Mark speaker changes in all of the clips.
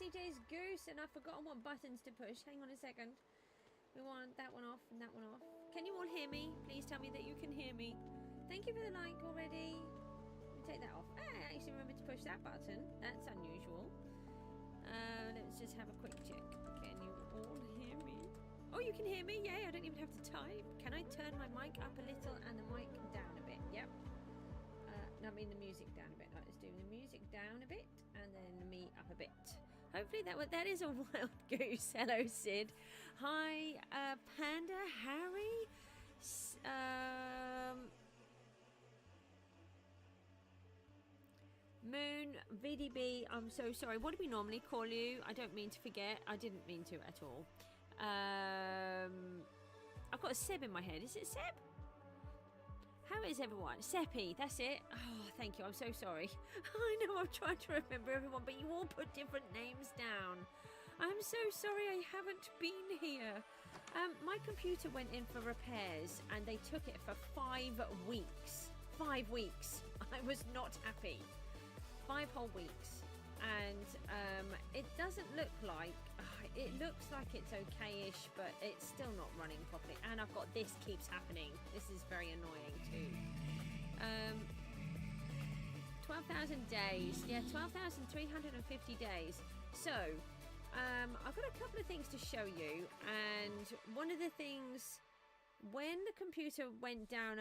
Speaker 1: CJSGOOSE, and I've forgotten what buttons to push. Hang on a second. We want that one off and that one off. Can you all hear me? Please tell me that you can hear me. Thank you for the like already. Take that off. I actually remembered to push that button. That's unusual. Let's just have a quick check. Can you all hear me? Oh, you can hear me? Yay, I don't even have to type. Can I turn my mic up a little and the mic down a bit? Yep. I mean the music down a bit. Let's do the music down a bit and then me up a bit. Hopefully that is a wild goose. Hello, Sid. Hi, Panda, Harry. Moon, VDB, I'm so sorry. What do we normally call you? I don't mean to forget. I didn't mean to at all. I've got a Seb in my head. Is it Seb? How is everyone? Seppi, that's it. Oh, thank you. I'm so sorry. I know I'm trying to remember everyone, but you all put different names down. I'm so sorry I haven't been here. My computer went in for repairs and they took it for 5 weeks. 5 weeks. I was not happy. 5 whole weeks. And it doesn't look like, it looks like it's okay-ish, but it's still not running properly. And I've got this keeps happening. This is very annoying too. 12,000 days. Yeah, 12,350 days. So, I've got a couple of things to show you. And one of the things, when the computer went down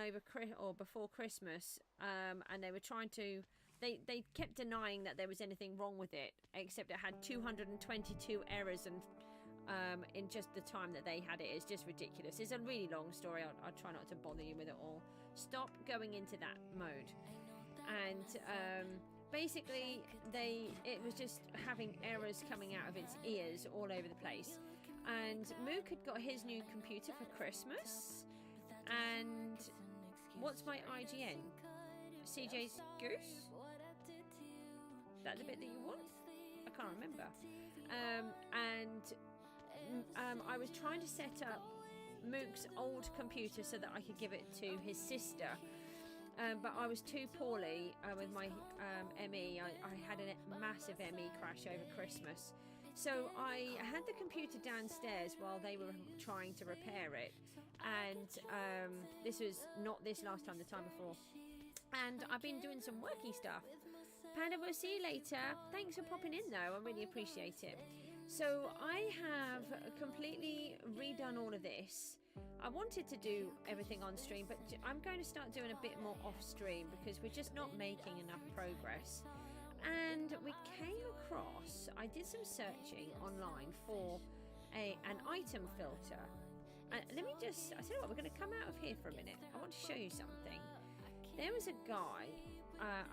Speaker 1: before Christmas, and they were trying to, they kept denying that there was anything wrong with it, except it had 222 errors and in just the time that they had it. It's just ridiculous. It's a really long story. I'll try not to bother you with it all. Stop going into that mode. And basically it was just having errors coming out of its ears all over the place. And Mook had got his new computer for Christmas. And what's my IGN? CJSGOOSE? That the bit that you want? I can't remember. I was trying to set up Mook's old computer so that I could give it to his sister. But I was too poorly with my ME. I had a massive ME crash over Christmas. So I had the computer downstairs while they were trying to repair it. And this was not this last time, the time before. And I've been doing some worky stuff. Panda, we'll see you later. Thanks for popping in though, I really appreciate it. So I have completely redone all of this. I wanted to do everything on stream, but I'm going to start doing a bit more off stream because we're just not making enough progress. And we came across, I did some searching online for an item filter. And let me just, I tell you what, we're going to come out of here for a minute. I want to show you something. There was a guy,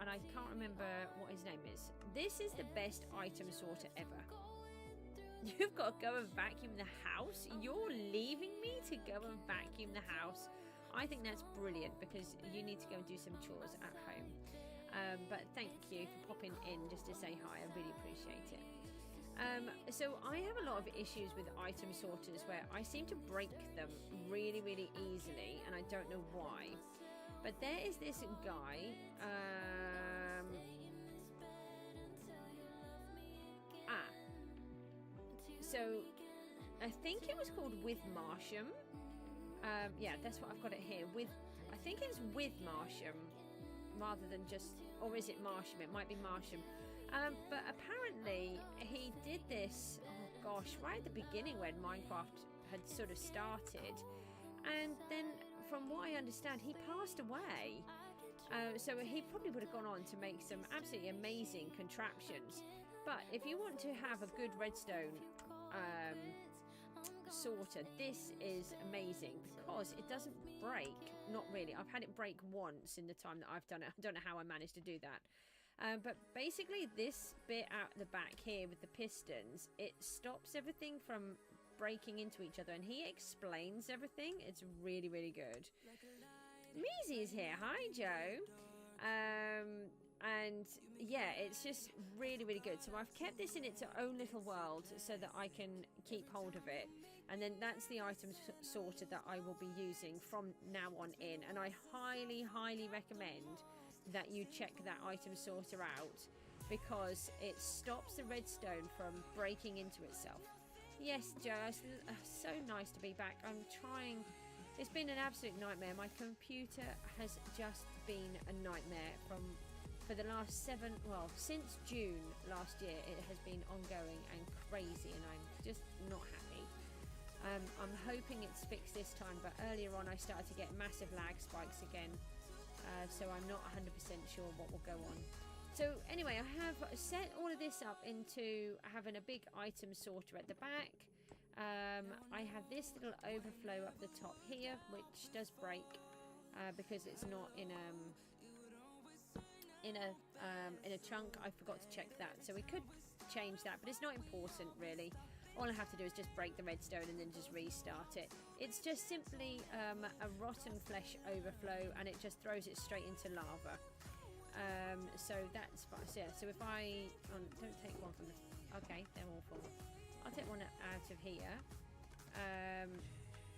Speaker 1: and I can't remember what his name is. This is the best item sorter ever. You've got to go and vacuum the house? You're leaving me to go and vacuum the house? I think that's brilliant because you need to go and do some chores at home. But thank you for popping in just to say hi. I really appreciate it. So I have a lot of issues with item sorters where I seem to break them really, really easily, and I don't know why. But there is this guy. So I think it was called With Marsham. Yeah, that's what I've got it here. I think it's With Marsham rather than just, or is it Marsham? It might be Marsham. But apparently he did this, oh gosh, right at the beginning when Minecraft had sort of started. And then from what I understand, he passed away. So he probably would have gone on to make some absolutely amazing contraptions. But if you want to have a good redstone sorter, this is amazing because it doesn't break. Not really. I've had it break once in the time that I've done it. I don't know how I managed to do that. But basically this bit out the back here with the pistons, it stops everything from breaking into each other, and he explains everything. It's really, really good. Meezy's here. Hi, Joe. And yeah, it's just really, really good. So I've kept this in its own little world so that I can keep hold of it. And then that's the item sorter that I will be using from now on in. And I highly, highly recommend that you check that item sorter out. because it stops the redstone from breaking into itself. Yes, Joe, so nice to be back. I'm trying. It's been an absolute nightmare. My computer has just been a nightmare for the last since June last year. It has been ongoing and crazy, and I'm just not happy. I'm hoping it's fixed this time, but earlier on I started to get massive lag spikes again, so I'm not 100% sure what will go on. So anyway, I have set all of this up into having a big item sorter at the back. I have this little overflow up the top here, which does break because it's not in a chunk. I forgot to check that, so we could change that, but it's not important really. All I have to do is just break the redstone and then just restart it. It's just simply a rotten flesh overflow, and it just throws it straight into lava. So that's fine. So if I don't take one from the, okay, they're all full. I'll take one out of here.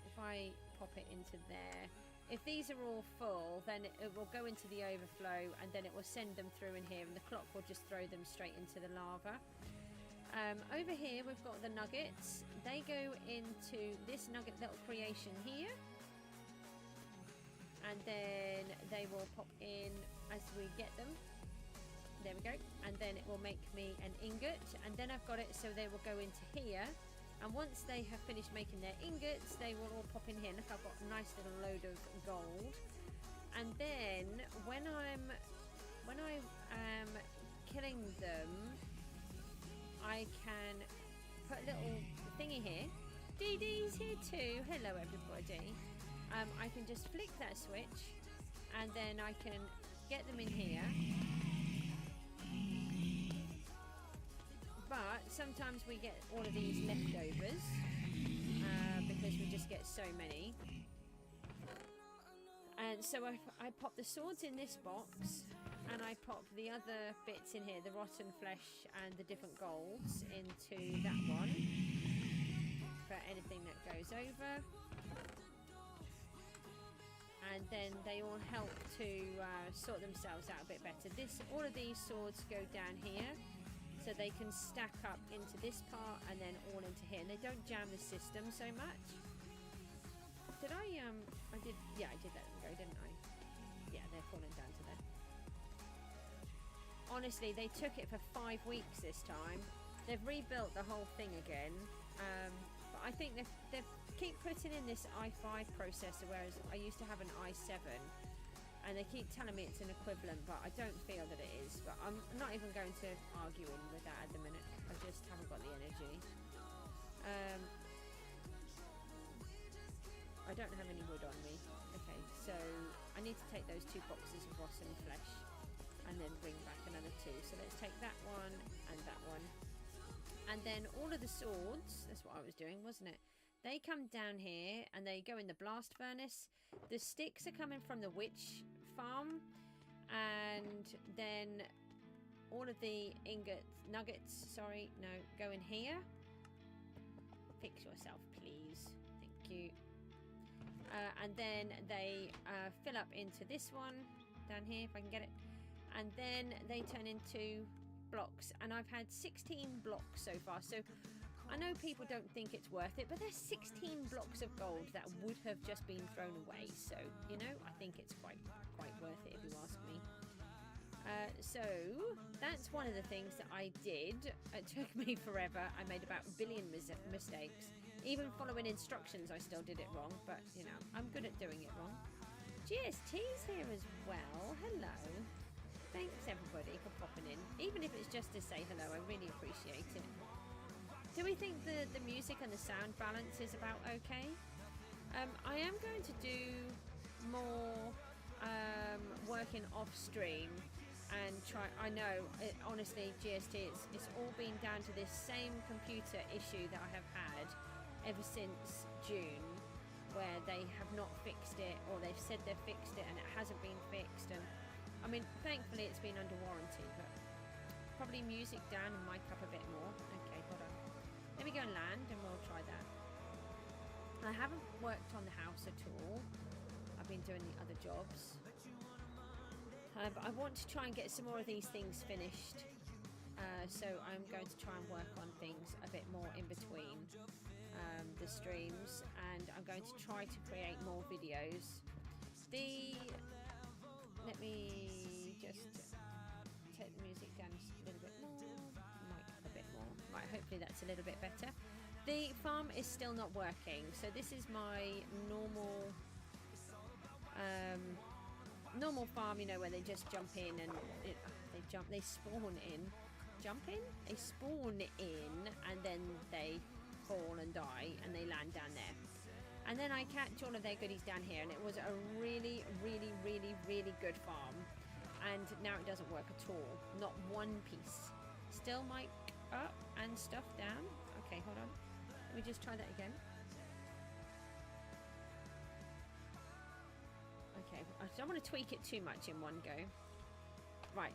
Speaker 1: If I pop it into there, if these are all full, then it will go into the overflow, and then it will send them through in here, and the clock will just throw them straight into the lava. Over here we've got the nuggets. They go into this nugget little creation here, and then they will pop in as we get them. There we go. And then it will make me an ingot, and then I've got it so they will go into here, and once they have finished making their ingots, they will all pop in here. Look, I've got a nice little load of gold. And then when I am killing them, I can put a little thingy here. Dee Dee's here too. Hello everybody. I can just flick that switch, and then I can get them in here. But sometimes we get all of these leftovers because we just get so many. And so I pop the swords in this box, and I pop the other bits in here, the rotten flesh and the different golds, into that one for anything that goes over. And then they all help to sort themselves out a bit better. All of these swords go down here, so they can stack up into this part and then all into here, and they don't jam the system so much. Did I did let them go, didn't I? Yeah, they're falling down to there. Honestly, they took it for 5 weeks this time. They've rebuilt the whole thing again, but I think they've keep putting in this i5 processor, whereas I used to have an i7, and they keep telling me it's an equivalent, but I don't feel that it is. But I'm not even going to argue with that at the minute. I just haven't got the energy. I don't have any wood on me. Okay, so I need to take those 2 boxes of rotten flesh and then bring back another 2. So let's take that one and that one. And then all of the swords, that's what I was doing, wasn't it? They come down here and they go in the blast furnace. The sticks are coming from the witch farm, and then all of the nuggets, go in here. Fix yourself, please. Thank you. And then they fill up into this one down here, if I can get it. And then they turn into blocks. And I've had 16 blocks so far. So I know people don't think it's worth it, but there's 16 blocks of gold that would have just been thrown away. So, you know, I think it's quite worth it if you ask me. So that's one of the things that I did. It took me forever. I made about a billion mistakes. Even following instructions, I still did it wrong. But, you know, I'm good at doing it wrong. GST's here as well. Hello. Thanks, everybody, for popping in. Even if it's just to say hello, I really appreciate it. Do we think the music and the sound balance is about okay? I am going to do more working off stream and try. I know, honestly, GST, it's all been down to this same computer issue that I have had ever since June, where they have not fixed it, or they've said they've fixed it and it hasn't been fixed. And I mean, thankfully it's been under warranty, but probably music down and mic up a bit more. Okay, hold on. Let me go and land and we'll try that. I haven't worked on the house at all. I've been doing the other jobs. But I want to try and get some more of these things finished. so I'm going to try and work on things a bit more in between the streams, and I'm going to try to create more videos. Let me just take the music down just a little bit more, mic a bit more. Right, hopefully that's a little bit better. The farm is still not working, so this is my normal normal farm, you know, where they just jump in and they spawn in. Jump in? They spawn in and then they fall and die and they land down there. And then I catch all of their goodies down here, and it was a really, really, really, really good farm. And now it doesn't work at all. Not one piece. Still mic up and stuff down. Okay, hold on. Let me just try that again. Okay, I don't want to tweak it too much in one go. Right,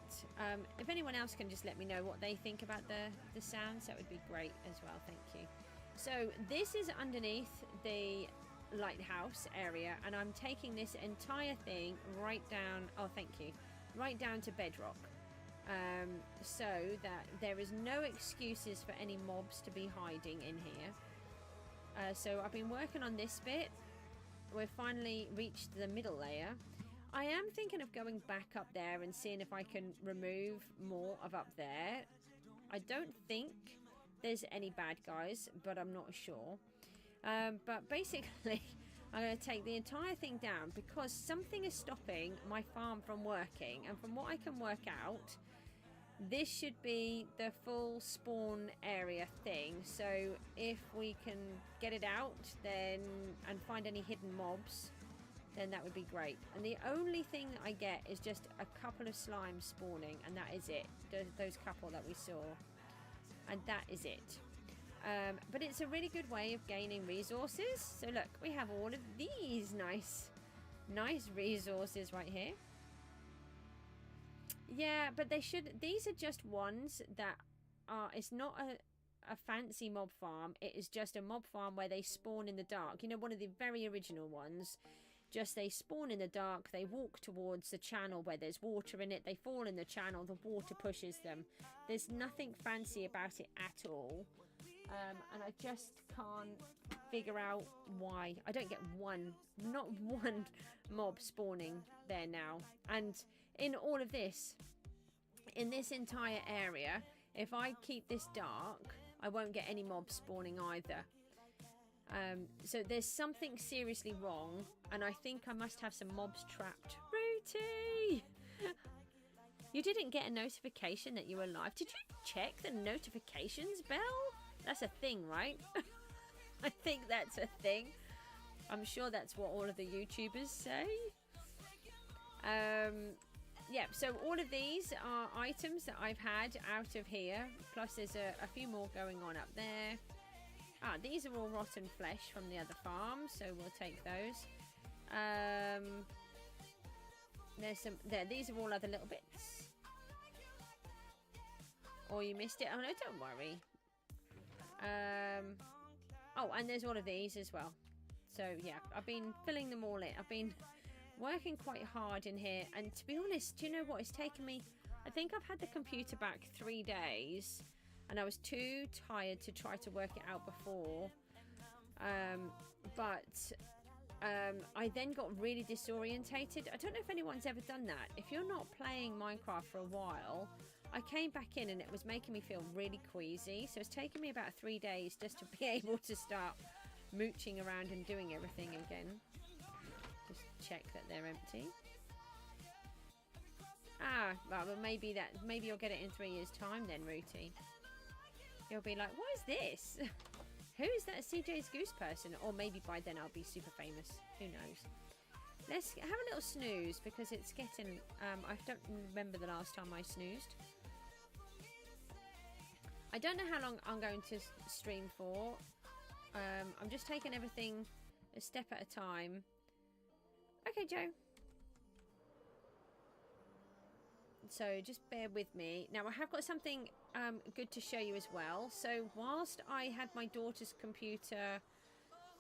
Speaker 1: if anyone else can just let me know what they think about the sounds, that would be great as well, thank you. So this is underneath the lighthouse area, and I'm taking this entire thing right down, oh thank you, right down to bedrock, so that there is no excuses for any mobs to be hiding in here. So I've been working on this bit. We've finally reached the middle layer. I am thinking of going back up there and seeing if I can remove more of up there. I don't think there's any bad guys, but I'm not sure. But basically, I'm going to take the entire thing down because something is stopping my farm from working. And from what I can work out, this should be the full spawn area thing. So if we can get it out then and find any hidden mobs, then that would be great. And the only thing I get is just a couple of slimes spawning, and that is it. Those couple that we saw, and that is it. But it's a really good way of gaining resources. So look, we have all of these nice resources right here. Yeah, but these are just ones that are, it's not a fancy mob farm. It is just a mob farm where they spawn in the dark. You know, one of the very original ones. Just they spawn in the dark, they walk towards the channel where there's water in it, they fall in the channel, the water pushes them. There's nothing fancy about it at all. And I just can't figure out why. I don't get not one mob spawning there now. And in all of this, in this entire area, if I keep this dark, I won't get any mobs spawning either. So there's something seriously wrong, and I think I must have some mobs trapped. Rooty! You didn't get a notification that you were live. Did you check the notifications bell? That's a thing, right? I think that's a thing. I'm sure that's what all of the YouTubers say. Yeah, so all of these are items that I've had out of here. Plus there's a few more going on up there. Ah, these are all rotten flesh from the other farm, so we'll take those. There's some there. These are all other little bits. Or you missed it. Oh no, don't worry. Oh, and there's all of these as well. So yeah, I've been filling them all in. I've been working quite hard in here, and to be honest, do you know what? It's taken me, I think I've had the computer back 3 days, and I was too tired to try to work it out before. I then got really disorientated. I don't know if anyone's ever done that. If you're not playing Minecraft for a while, I came back in and it was making me feel really queasy. So it's taken me about 3 days just to be able to start mooching around and doing everything again. Just check that they're empty. Ah, well, maybe you'll get it in 3 years' time then, Rooty. You'll be like, what is this? Who is that CJSGOOSE person? Or maybe by then I'll be super famous. Who knows? Let's have a little snooze because it's getting... I don't remember the last time I snoozed. I don't know how long I'm going to stream for. I'm just taking everything a step at a time. Okay, Joe. So just bear with me. Now I have got something good to show you as well. So whilst I had my daughter's computer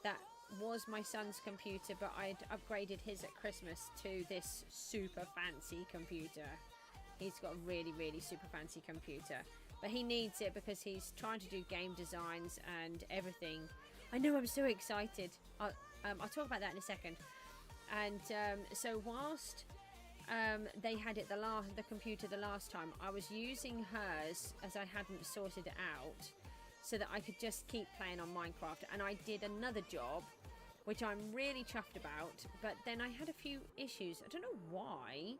Speaker 1: that was my son's computer, but I'd upgraded his at Christmas to this super fancy computer. He's got a really, really super fancy computer. but he needs it because he's trying to do game designs and everything. I know, I'm so excited. I'll talk about that in a second. And so whilst they had it the computer the last time, I was using hers as I hadn't sorted it out, so that I could just keep playing on Minecraft. And I did another job, which I'm really chuffed about, but then I had a few issues. I don't know why.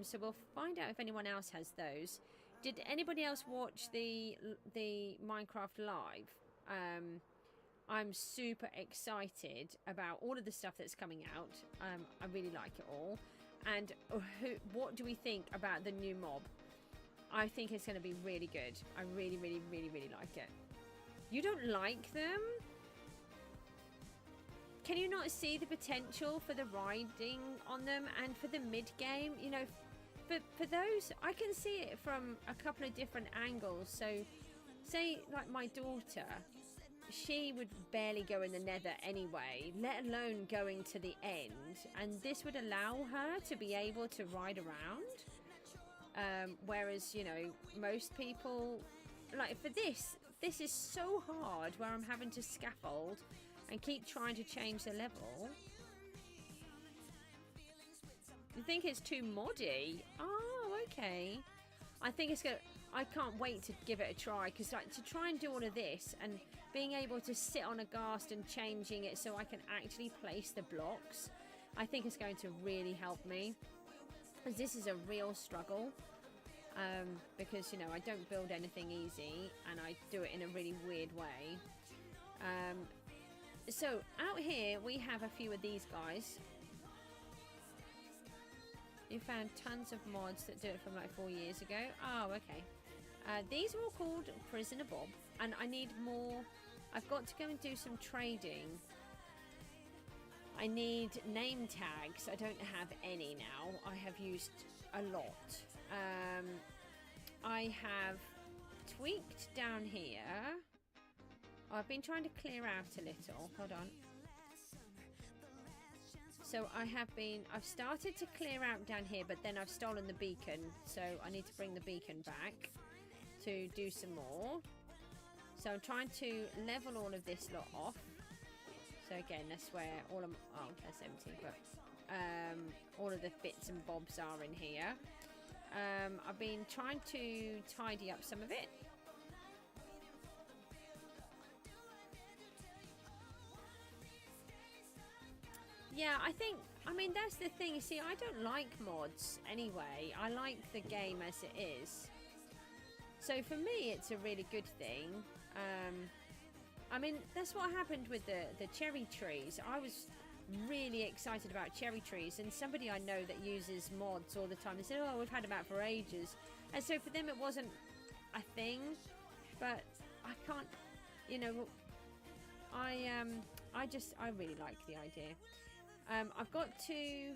Speaker 1: So we'll find out if anyone else has those. Did anybody else watch the Minecraft live? I'm super excited about all of the stuff that's coming out. I really like it all. And what do we think about the new mob? I think it's going to be really good. I really, really, really, really like it. You don't like them? Can you not see the potential for the riding on them and for the mid-game? You know, for those, I can see it from a couple of different angles. So, say, like my daughter, she would barely go in the nether anyway, let alone going to the end. And this would allow her to be able to ride around. Whereas, you know, most people, like for this is so hard where I'm having to scaffold and keep trying to change the level. You think it's too moddy? Oh, okay. I think it's gonna. I can't wait to give it a try, because like to try and do all of this and being able to sit on a ghast and changing it so I can actually place the blocks, I think it's going to really help me, because this is a real struggle. Because, you know, I don't build anything easy and I do it in a really weird way. So out here we have a few of these guys. You found tons of mods that do it from like 4 years ago. Oh, okay. These are all called Prisoner Bob, and I need more. I've got to go and do some trading. I need name tags. I don't have any now. I have used a lot. I have tweaked down here. I've been trying to clear out a little. Hold on. So I've started to clear out down here, but then I've stolen the beacon. So I need to bring the beacon back to do some more. So I'm trying to level all of this lot off. So again, that's where all of, oh, that's empty, but all of the bits and bobs are in here. I've been trying to tidy up some of it. Yeah, I mean, that's the thing. You see, I don't like mods anyway. I like the game as it is. So for me, it's a really good thing. I mean, that's what happened with the cherry trees. I was really excited about cherry trees, and somebody I know that uses mods all the time, they said, oh, we've had them out for ages. And so for them it wasn't a thing, but I can't, you know, I really like the idea. I've got to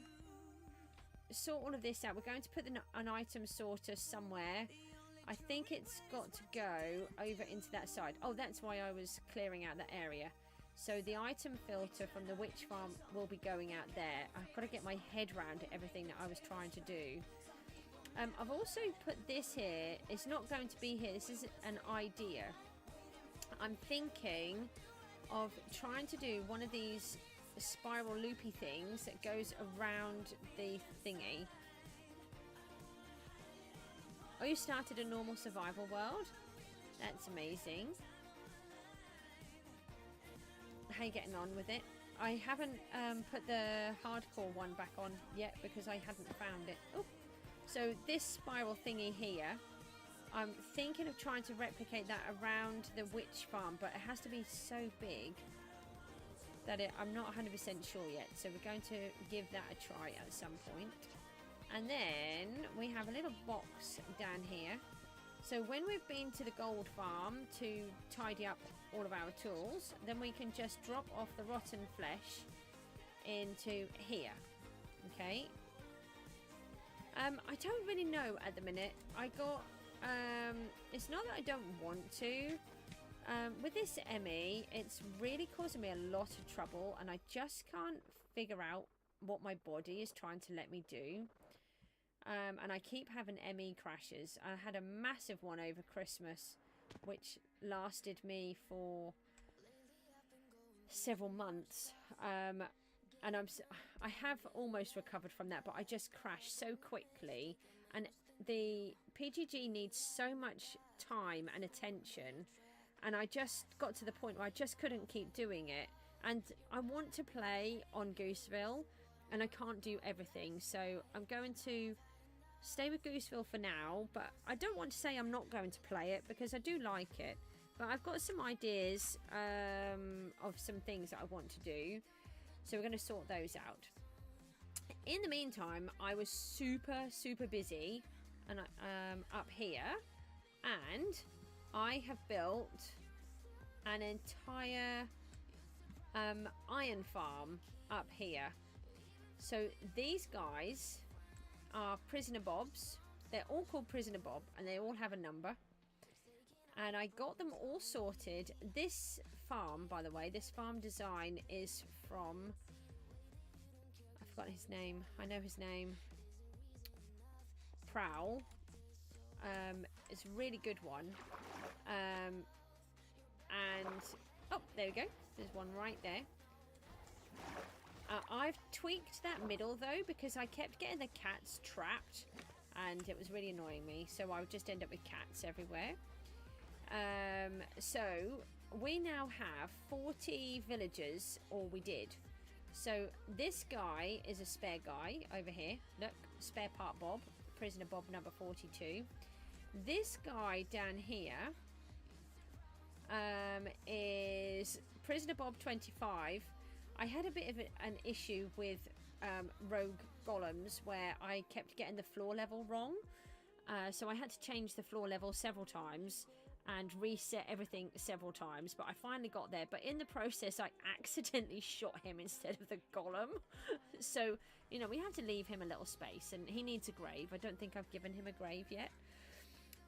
Speaker 1: sort all of this out. We're going to put an item sorter somewhere. I think it's got to go over into that side. Oh, that's why I was clearing out that area. So the item filter from the witch farm will be going out there. I've got to get my head around everything that I was trying to do. I've also put this here. It's not going to be here. This is an idea. I'm thinking of trying to do one of these spiral loopy things that goes around the thingy. Oh, you started a normal survival world? That's amazing. How are you getting on with it? I haven't put the hardcore one back on yet because I hadn't found it. Oh, so this spiral thingy here, I'm thinking of trying to replicate that around the witch farm, but it has to be so big that I'm not 100% sure yet. So we're going to give that a try at some point. And then we have a little box down here. So when we've been to the gold farm to tidy up all of our tools, then we can just drop off the rotten flesh into here. Okay. I don't really know at the minute. I got, it's not that I don't want to. With this ME, it's really causing me a lot of trouble, and I just can't figure out what my body is trying to let me do. and I keep having ME crashes. I had a massive one over Christmas, which lasted me for several months, and I have almost recovered from that, but I just crashed so quickly, and the PGG needs so much time and attention, and I just got to the point where I just couldn't keep doing it. And I want to play on Gooseville, and I can't do everything, so I'm going to stay with Gooseville for now. But I don't want to say I'm not going to play it, because I do like it, but I've got some ideas of some things that I want to do, so we're going to sort those out. In the meantime, I was super busy and up here, and I have built an entire iron farm up here. So these guys are prisoner bobs. They're all called prisoner bob, and they all have a number, and I got them all sorted. This farm, by the way, this farm design is from, I've forgotten his name, I know his name, Prowl. It's a really good one, and oh, there we go, there's one right there. I've tweaked that middle though, because I kept getting the cats trapped and it was really annoying me, so I would just end up with cats everywhere. So we now have 40 villagers, or we did. So this guy is a spare guy over here. Look, spare part Bob, prisoner Bob number 42. This guy down here is prisoner Bob 25. I had a bit of an issue with rogue golems where I kept getting the floor level wrong, so I had to change the floor level several times and reset everything several times, but I finally got there. But in the process, I accidentally shot him instead of the golem. So, you know, we have to leave him a little space, and he needs a grave. I don't think I've given him a grave yet.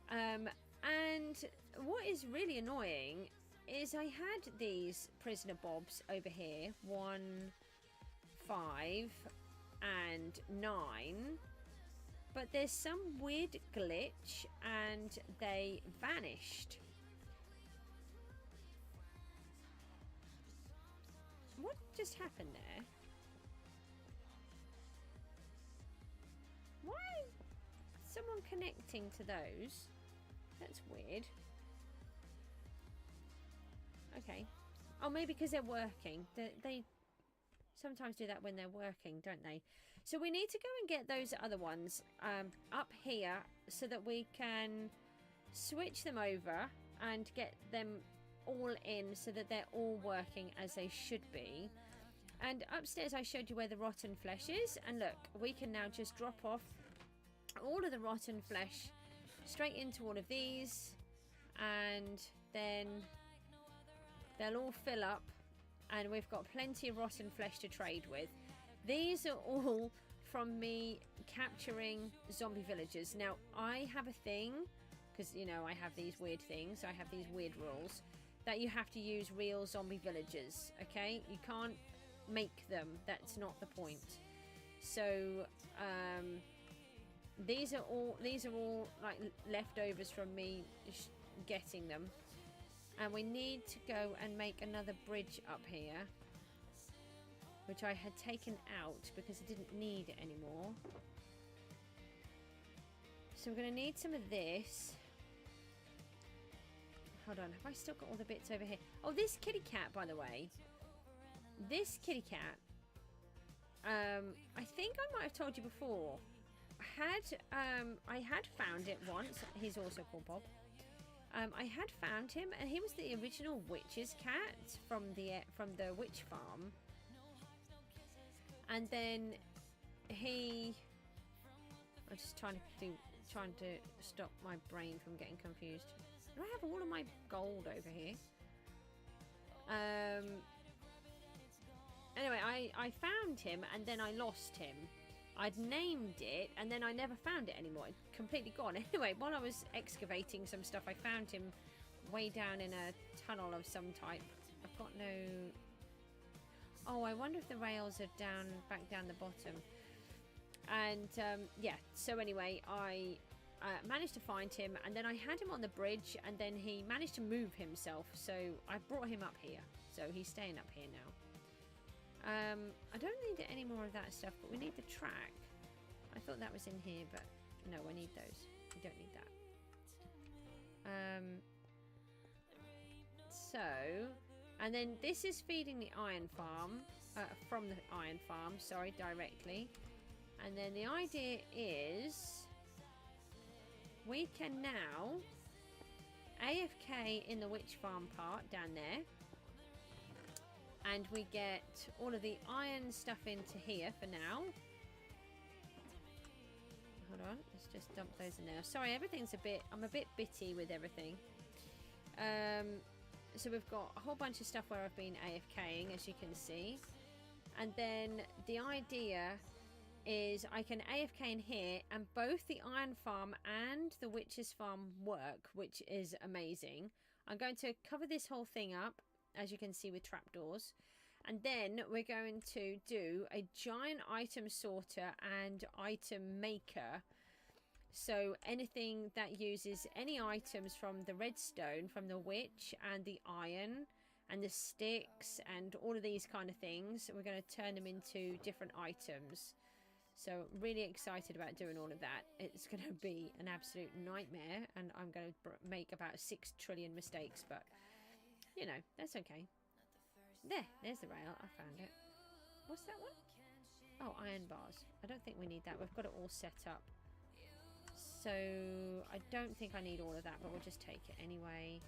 Speaker 1: And what is really annoying is I had these prisoner bobs over here, 1, 5 and 9, but there's some weird glitch and they vanished. What just happened there? Why is someone connecting to those? That's weird. Okay. Oh, maybe because they're working. They sometimes do that when they're working, don't they? So we need to go and get those other ones up here so that we can switch them over and get them all in so that they're all working as they should be. And upstairs I showed you where the rotten flesh is, and look, we can now just drop off all of the rotten flesh straight into all of these, and then they'll all fill up, and we've got plenty of rotten flesh to trade with. These are all from me capturing zombie villagers. Now, I have a thing, because, you know, I have these weird things, I have these weird rules, that you have to use real zombie villagers, okay? You can't make them. That's not the point. So, these are all like leftovers from me getting them. And we need to go and make another bridge up here, which I had taken out because I didn't need it anymore. So we're going to need some of this. Hold on, have I still got all the bits over here? Oh, this kitty cat, by the way. This kitty cat, I think I might have told you before. I had found it once. He's also called Bob. I had found him, and he was the original witch's cat from the witch farm. And then I'm just trying to stop my brain from getting confused. Do I have all of my gold over here? Anyway, I found him, and then I lost him. I'd named it, and then I never found it anymore. It completely gone. Anyway, while I was excavating some stuff, I found him way down in a tunnel of some type. I've got no... Oh, I wonder if the rails are back down the bottom. And yeah, so anyway, I managed to find him, and then I had him on the bridge, and then he managed to move himself, so I brought him up here. So he's staying up here now. I don't need any more of that stuff, but we need the track. I thought that was in here, but no, I need those. We don't need that. So, and then this is feeding the iron farm, from the iron farm, sorry, directly. And then the idea is we can now AFK in the witch farm part down there. And we get all of the iron stuff into here for now. Hold on, let's just dump those in there. Sorry, everything's I'm a bit bitty with everything. So we've got a whole bunch of stuff where I've been AFKing, as you can see. And then the idea is I can AFK in here, and both the iron farm and the witch's farm work, which is amazing. I'm going to cover this whole thing up, as you can see, with trapdoors. And then we're going to do a giant item sorter and item maker. So anything that uses any items from the redstone, from the witch, and the iron, and the sticks, and all of these kind of things, we're going to turn them into different items. So really excited about doing all of that. It's going to be an absolute nightmare, and I'm going to make about 6 trillion mistakes, but you know, that's okay. There's the rail. I found it. What's that one? Oh, iron bars. I don't think we need that. We've got it all set up. So I don't think I need all of that, but we'll just take it anyway.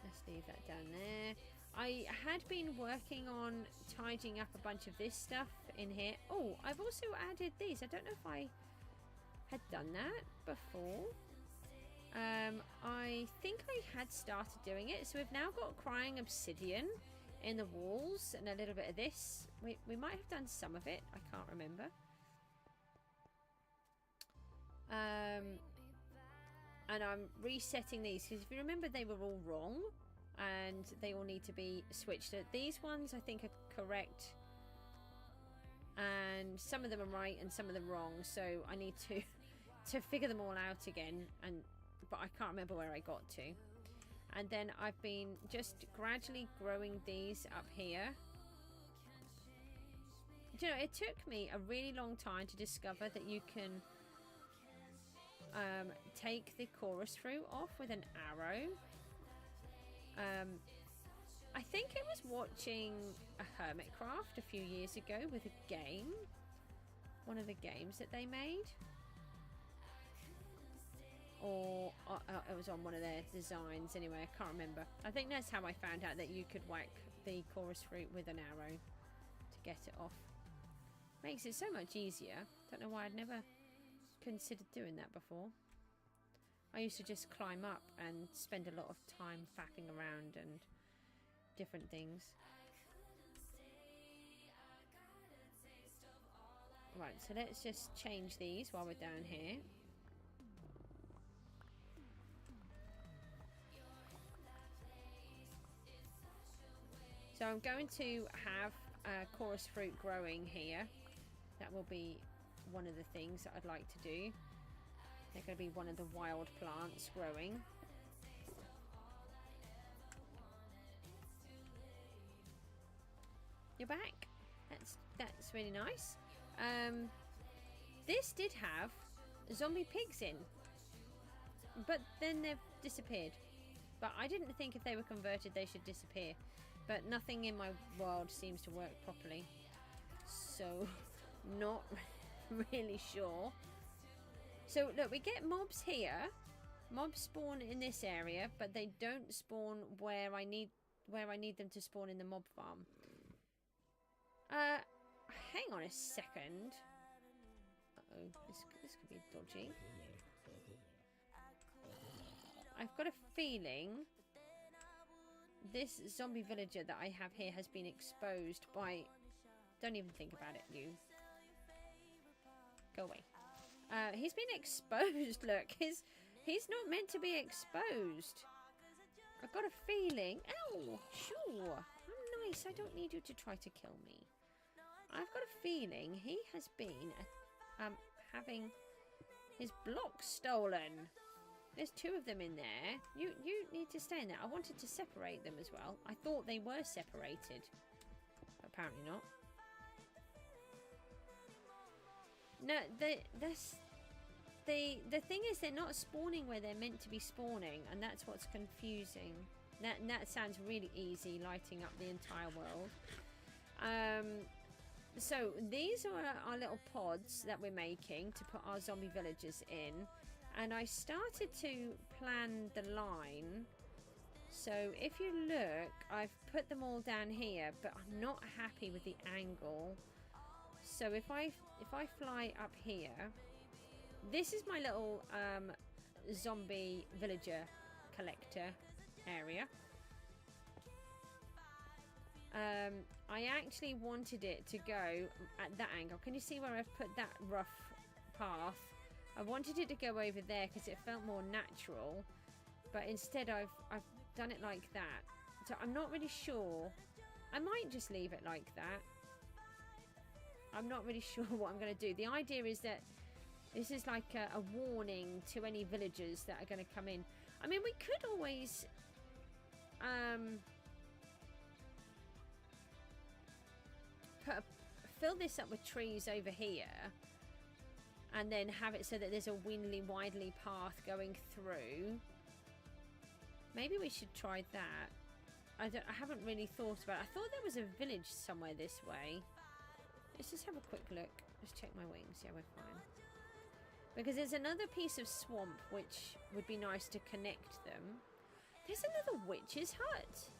Speaker 1: Let's leave that down there. I had been working on tidying up a bunch of this stuff in here. Oh, I've also added these. I don't know if I had done that before. I think I had started doing it. So we've now got crying obsidian in the walls and a little bit of this. We might have done some of it. I can't remember. And I'm resetting these because if you remember, they were all wrong and they all need to be switched. These ones I think are correct, and some of them are right and some of them wrong. So I need to figure them all out again, but I can't remember where I got to. And then I've been just gradually growing these up here. Do you know, it took me a really long time to discover that you can take the chorus fruit off with an arrow. I think I was watching a Hermitcraft a few years ago with a game, one of the games that they made. Or it was on one of their designs anyway, I can't remember. I think that's how I found out that you could whack the chorus fruit with an arrow to get it off. Makes it so much easier. Don't know why I'd never considered doing that before. I used to just climb up and spend a lot of time faffing around and different things. Right, so let's just change these while we're down here. So I'm going to have chorus fruit growing here. That will be one of the things that I'd like to do. They're going to be one of the wild plants growing. You're back. That's really nice. This did have zombie pigs in, but then they've disappeared. But I didn't think if they were converted they should disappear. But nothing in my world seems to work properly. So, not really sure. So, look, we get mobs here. Mobs spawn in this area, but they don't spawn where I need them to spawn in the mob farm. Hang on a second. Uh-oh, this could be dodgy. I've got a feeling this zombie villager that I have here has been exposed by... Don't even think about it, you. Go away. He's been exposed, look. He's not meant to be exposed. I've got a feeling... Ow! Sure. I'm nice. I don't need you to try to kill me. I've got a feeling he has been having his blocks stolen. There's 2 of them in there. You need to stay in there. I wanted to separate them as well. I thought they were separated. Apparently not. No, the thing is, they're not spawning where they're meant to be spawning, and that's what's confusing. That sounds really easy, lighting up the entire world. So these are our little pods that we're making to put our zombie villagers in, and I started to plan the line. So if you look, I've put them all down here, but I'm not happy with the angle. So if I fly up here, this is my little zombie villager collector area. I actually wanted it to go at that angle. Can you see where I've put that rough path? I wanted it to go over there because it felt more natural, but instead I've done it like that. So I'm not really sure. I might just leave it like that. I'm not really sure what I'm going to do. The idea is that this is like a warning to any villagers that are going to come in. I mean, we could always fill this up with trees over here, and then have it so that there's a widely path going through. Maybe we should try that. I haven't really thought about it. I thought there was a village somewhere this way. Let's just have a quick look. Just check my wings. Yeah, we're fine. Because there's another piece of swamp which would be nice to connect them. There's another witch's hut.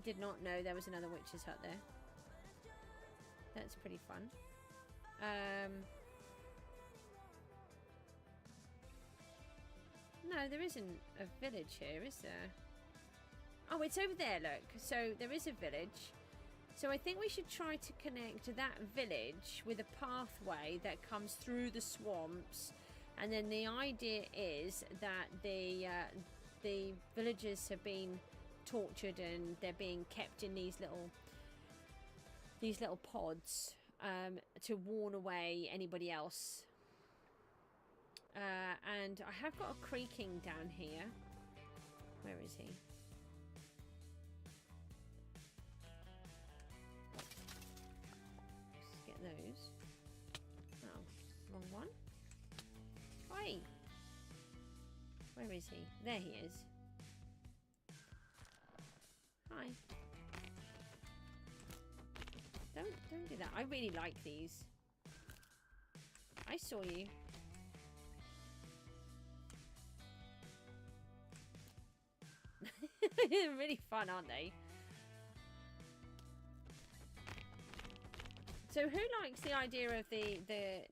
Speaker 1: Did not know there was another witch's hut there. That's pretty fun. No, there isn't a village here, is there? Oh, it's over there, look. So there is a village. So I think we should try to connect that village with a pathway that comes through the swamps. And then the idea is that the villagers have been tortured and they're being kept in these little pods to warn away anybody else. And I have got a creaking down here. Where is he? Let's get those. Oh, wrong one. Hi. Where is he? There he is. Hi. Don't do that. I really like these. I saw you. They're really fun, aren't they? So who likes the idea of the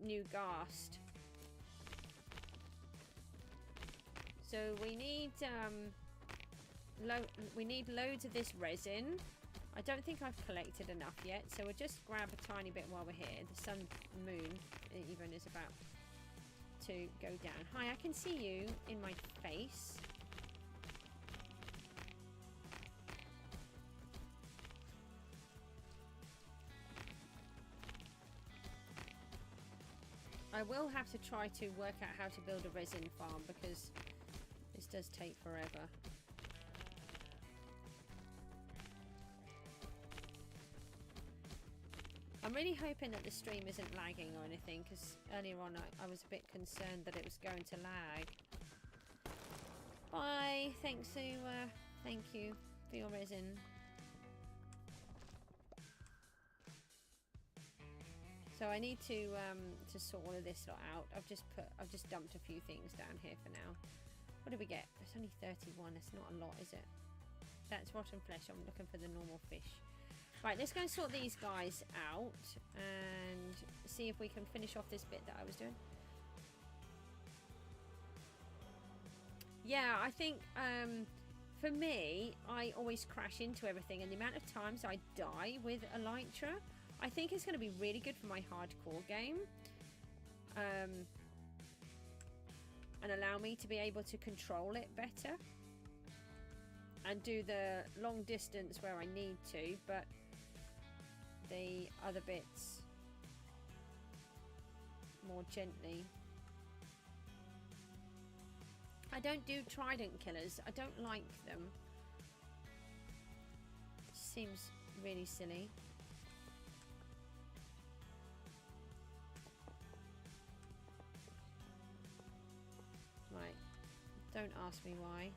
Speaker 1: new ghast? So we need loads of this resin. I don't think I've collected enough yet, so we'll just grab a tiny bit while we're here. The sun, moon, even is about to go down. Hi, I can see you in my face. I will have to try to work out how to build a resin farm because this does take forever. I'm really hoping that the stream isn't lagging or anything, because earlier on I was a bit concerned that it was going to lag. Bye, thanks Sue. Thank you for your resin. So I need to sort all of this lot out. I've just dumped a few things down here for now. What did we get? It's only 31. It's not a lot, is it? That's rotten flesh. I'm looking for the normal fish. Right, let's go and sort these guys out and see if we can finish off this bit that I was doing. Yeah, I think for me, I always crash into everything, and the amount of times I die with Elytra, I think it's going to be really good for my hardcore game. And allow me to be able to control it better. And do the long distance where I need to, but the other bits more gently. I don't do trident killers. I don't like them. Seems really silly. Right. Don't ask me why.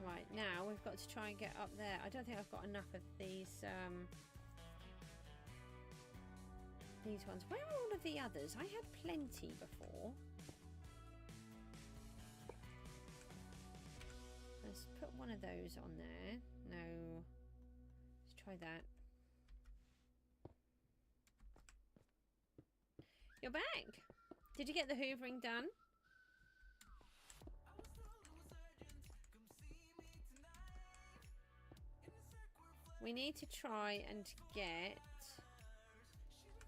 Speaker 1: Right, now we've got to try and get up there. I don't think I've got enough of these ones. Where are all of the others? I had plenty before. Let's put one of those on there. No. Let's try that. You're back. Did you get the hoovering done? We need to try and get...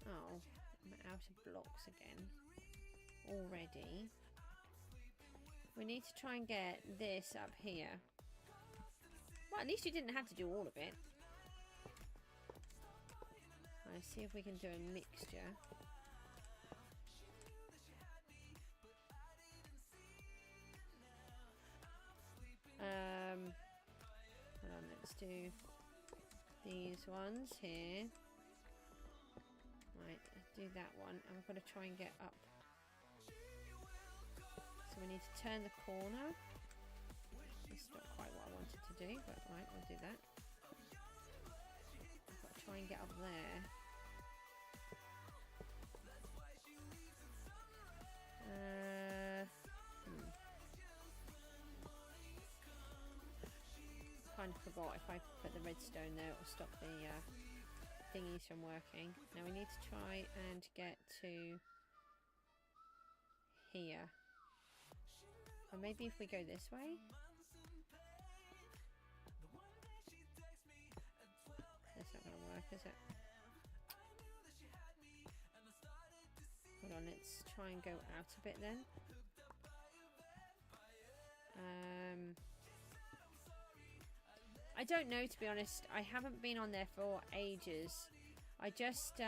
Speaker 1: Oh, I'm out of blocks again already. We need to try and get this up here. Well, at least you didn't have to do all of it. Let's see if we can do a mixture. Hold on, let's do these ones here. Right, do that one, and we've got to try and get up. So we need to turn the corner. That's not quite what I wanted to do, but right, we'll do that. I've got to try and get up there. Kind of forgot if I put the redstone there, it will stop the thingies from working. Now we need to try and get to here. Or maybe if we go this way. That's not going to work, is it? Hold on, let's try and go out a bit then. I don't know, to be honest. I haven't been on there for ages. I just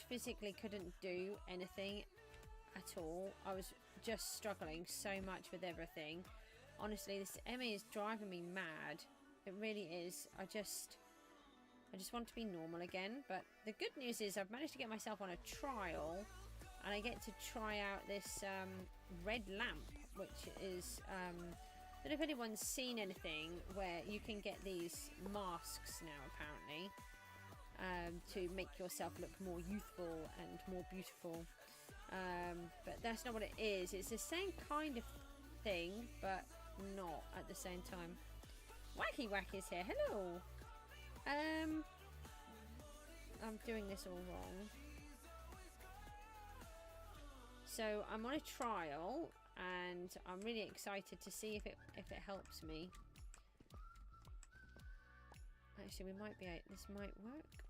Speaker 1: physically couldn't do anything at all. I was just struggling so much with everything. Honestly, this Emmy is driving me mad. It really is. I just want to be normal again. But the good news is I've managed to get myself on a trial, and I get to try out this red lamp, which is I don't know if anyone's seen anything where you can get these masks now, apparently, to make yourself look more youthful and more beautiful. But that's not what it is. It's the same kind of thing, but not at the same time. Wacky Wack is here. Hello. I'm doing this all wrong. So I'm on a trial, and I'm really excited to see if it helps me. Actually, we might be. This might work.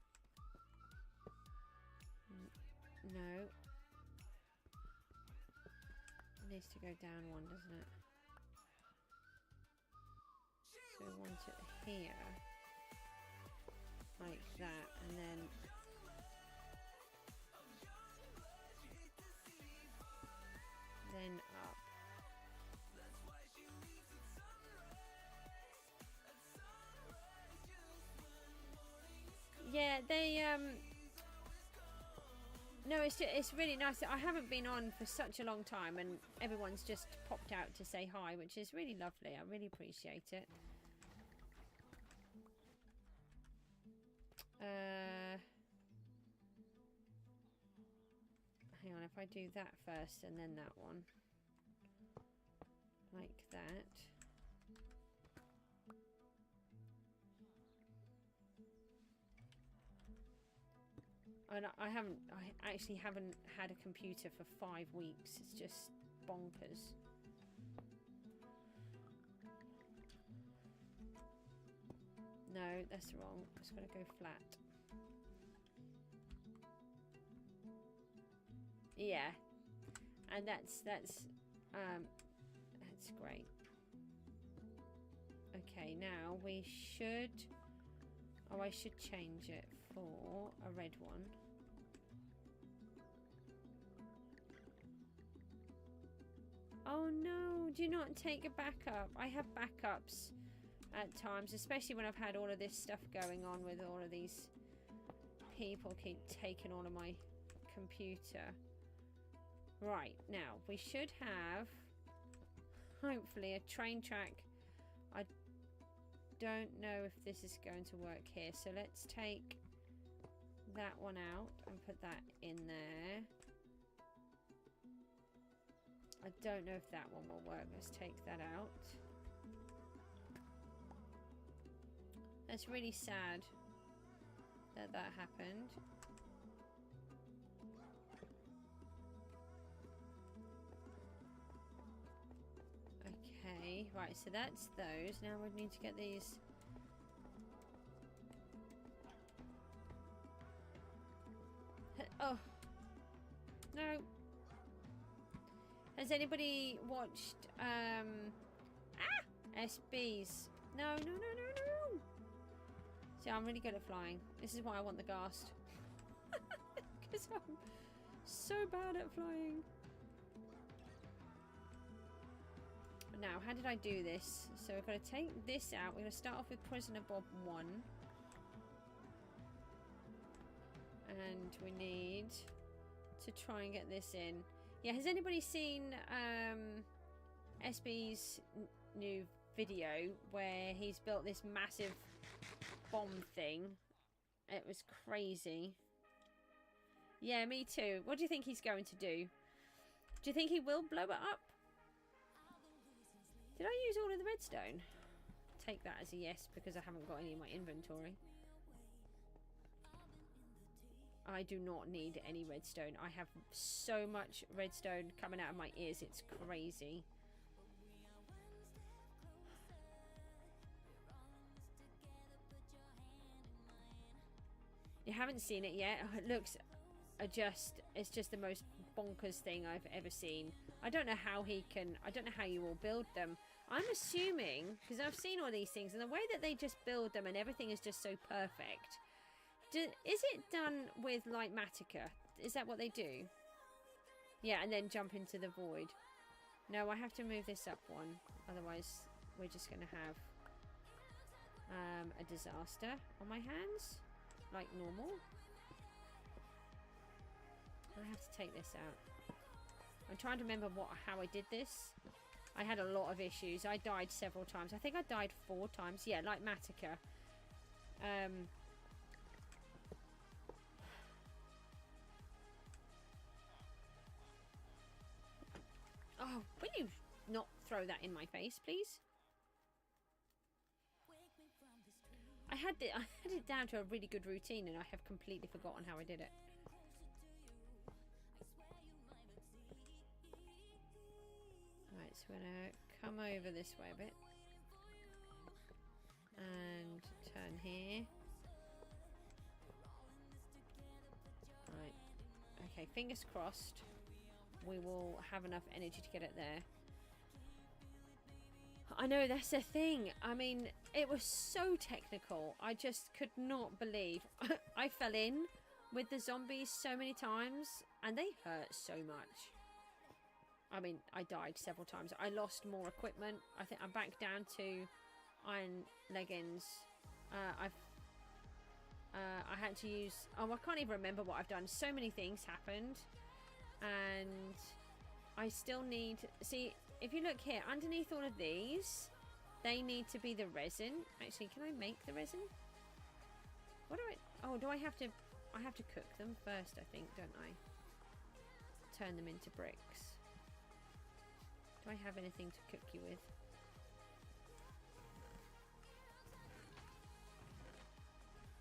Speaker 1: No. It needs to go down one, doesn't it? So we want it here, like that, and then up. Yeah, they no, it's really nice. I haven't been on for such a long time, and everyone's just popped out to say hi, which is really lovely. I really appreciate it. Hang on, if I do that first and then that one, like that. And I actually haven't had a computer for 5 weeks. It's just bonkers. No, that's wrong. It's got to go flat. Yeah, and that's That's great. Okay, now we should... Oh, I should change it for a red one. Oh no, do not take a backup. I have backups at times, especially when I've had all of this stuff going on with all of these people keep taking all of my computer. Right, now we should have hopefully a train track. I don't know if this is going to work here, so let's take that one out and put that in there. I don't know if that one will work. Let's take that out. That's really sad that that happened. Okay, right, so that's those. Now we need to get these. Oh. No. Has anybody watched SBs? No, no, no, no, no. See, I'm really good at flying. This is why I want the ghast. Because I'm so bad at flying. Now, how did I do this? So we're going to take this out. We're going to start off with Prisoner Bob 1. And we need to try and get this in. Yeah, has anybody seen SB's new video where he's built this massive bomb thing? It was crazy. Yeah, me too. What do you think he's going to do? Do you think he will blow it up? Did I use all of the redstone? Take that as a yes, because I haven't got any in my inventory. I do not need any redstone. I have so much redstone coming out of my ears. It's crazy. You haven't seen it yet? Oh, it looks it's just the most bonkers thing I've ever seen. I don't know how he can, I don't know how you all build them. I'm assuming, because I've seen all these things, and the way that they just build them and everything is just so perfect. Is it done with like Matica? Is that what they do? Yeah, and then jump into the void. No, I have to move this up one. Otherwise, we're just going to have a disaster on my hands. Like normal. I have to take this out. I'm trying to remember how I did this. I had a lot of issues. I died several times. I think I died 4 times. Yeah, like Matica. Oh, will you not throw that in my face, please? I had it down to a really good routine, and I have completely forgotten how I did it. Right, so we're gonna come over this way a bit and turn here. Right. Okay, fingers crossed. We will have enough energy to get it there. I know, that's the thing. I mean, it was so technical. I just could not believe. I fell in with the zombies so many times, and they hurt so much. I mean, I died several times. I lost more equipment. I think I'm back down to iron leggings. I had to use... Oh, I can't even remember what I've done. So many things happened. And I still need... See, if you look here, underneath all of these, they need to be the resin. Actually, can I make the resin? What do I... Oh, do I have to... I have to cook them first, I think, don't I? Turn them into bricks. Do I have anything to cook you with?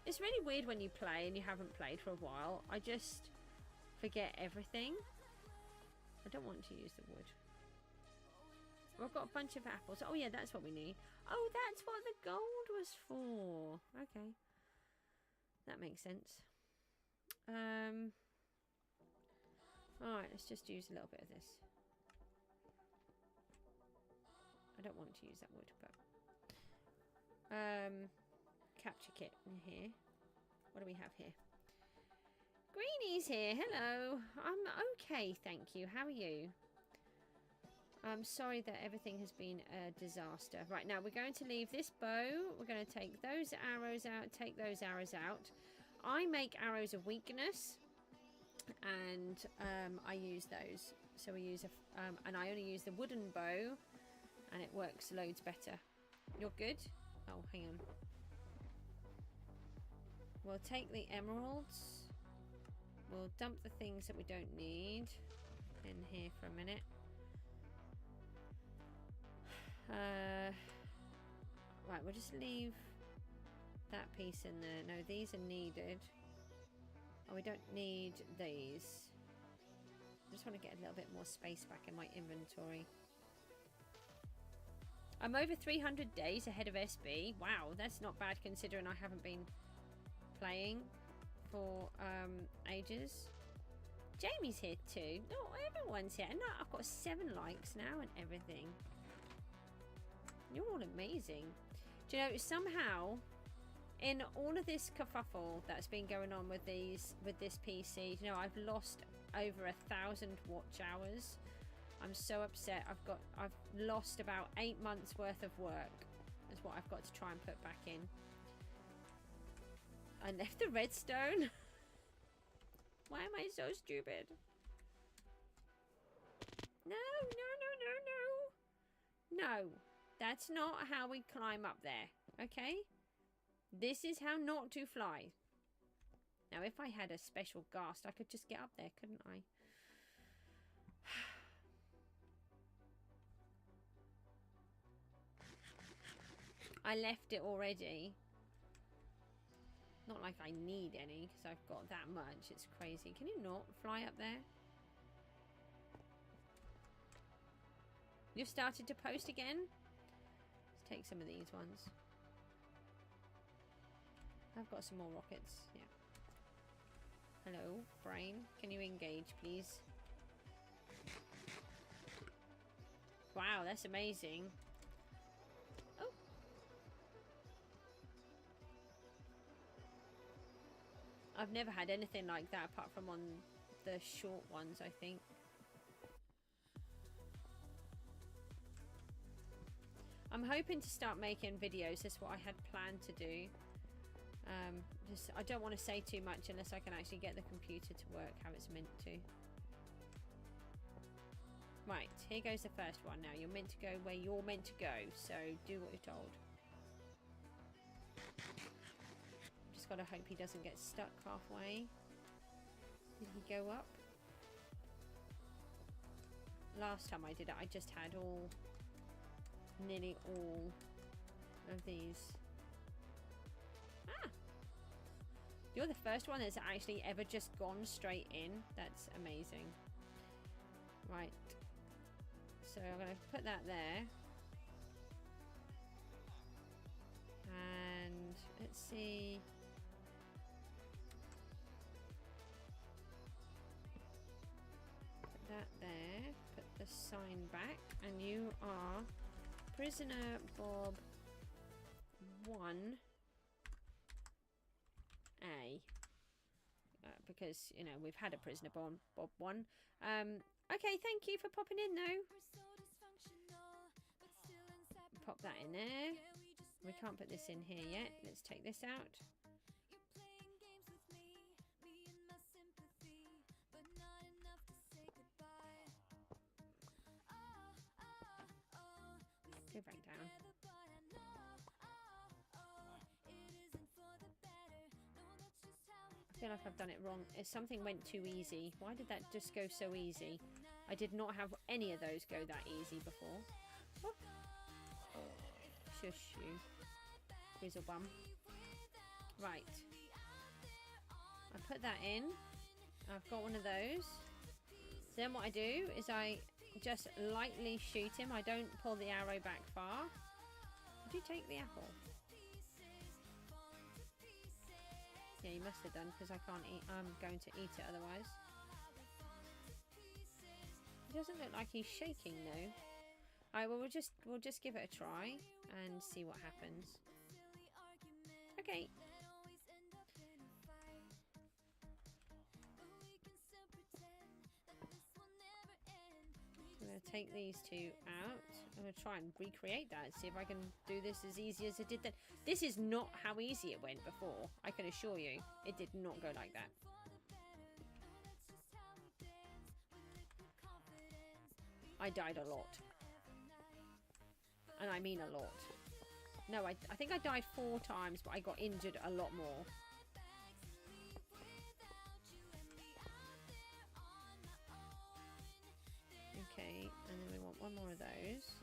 Speaker 1: It's really weird when you play and you haven't played for a while. I just forget everything. I don't want to use the wood. I've got a bunch of apples. Oh yeah, that's what we need. Oh, that's what the gold was for. Okay. That makes sense. Alright, let's just use a little bit of this. I don't want to use that wood, but capture kit in here. What do we have here? Greenie's here. Hello. I'm okay, thank you. How are you? I'm sorry that everything has been a disaster. Right, now we're going to leave this bow. We're going to take those arrows out, take those arrows out. I make arrows of weakness, and I use those. So we use and I only use the wooden bow, and it works loads better. You're good? Oh, hang on. We'll take the emeralds. We'll dump the things that we don't need in here for a minute. Right, we'll just leave that piece in there. No, these are needed. Oh, we don't need these. I just want to get a little bit more space back in my inventory. I'm over 300 days ahead of SB. Wow, that's not bad considering I haven't been playing for ages. Jamie's here too. No, everyone's here. No, I've got 7 likes now and everything. You're all amazing. Do you know, somehow in all of this kerfuffle that's been going on with this PC, you know, I've lost over 1,000 watch hours. I'm so upset. I've lost about 8 months worth of work. That's what I've got to try and put back in. I left the redstone. Why am I so stupid? No, no, no, no, no. No, that's not how we climb up there. Okay? This is how not to fly. Now, if I had a special ghast, I could just get up there, couldn't I? I left it already. Not like I need any, because I've got that much. It's crazy. Can you not fly up there? You've started to post again? Let's take some of these ones. I've got some more rockets. Yeah. Hello, brain. Can you engage, please? Wow, that's amazing. Oh. I've never had anything like that apart from on the short ones, I think. I'm hoping to start making videos. That's what I had planned to do. I don't want to say too much unless I can actually get the computer to work how it's meant to. Right, here goes the first one now. You're meant to go where you're meant to go, so do what you're told. Just gotta hope he doesn't get stuck halfway. Did he go up? Last time I did it, I just had nearly all of these. Ah! You're the first one that's actually ever just gone straight in. That's amazing. Right. So I'm going to put that there. And let's see. Put that there. Put the sign back. And you are Prisoner Bob 1A. Because, you know, we've had a Prisoner Bob 1. Okay, thank you for popping in though. Pop that in there. We can't put this in here yet. Let's take this out. Go back down. I feel like I've done it wrong. If something went too easy. Why did that just go so easy? I did not have any of those go that easy before. Oh. Shush you. Weasel bum. Right. I put that in. I've got one of those. Then what I do is I just lightly shoot him. I don't pull the arrow back far. Did you take the apple? Yeah, you must have done because I can't eat. I'm going to eat it otherwise. It doesn't look like he's shaking though. We'll just give it a try and see what happens. Okay. I'm going to take these two out. I'm going to try and recreate that, see if I can do this as easy as it did then. This is not how easy it went before, I can assure you. It did not go like that. I died a lot. And I mean a lot. No, I think I died 4 times, but I got injured a lot more. Okay, and then we want one more of those.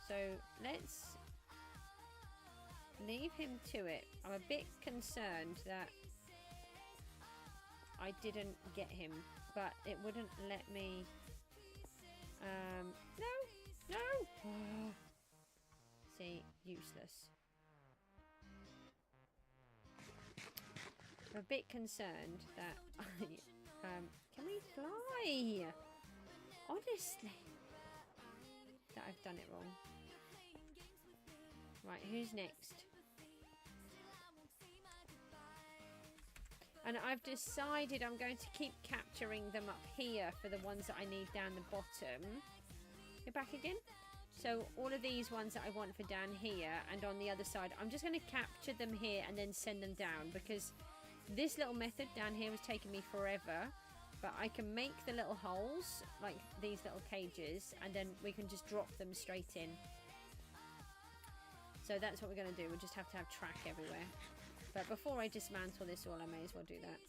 Speaker 1: So let's leave him to it. I'm a bit concerned that I didn't get him, but it wouldn't let me. No. Oh. See, useless. I'm a bit concerned that can we fly? Honestly, that I've done it wrong. Right, who's next? And I've decided I'm going to keep capturing them up here for the ones that I need down the bottom. Go back again. So all of these ones that I want for down here and on the other side, I'm just going to capture them here and then send them down, because this little method down here was taking me forever. But I can make the little holes, like these little cages, and then we can just drop them straight in. So that's what we're going to do. We'll just have to have track everywhere. But before I dismantle this all, I may as well do that.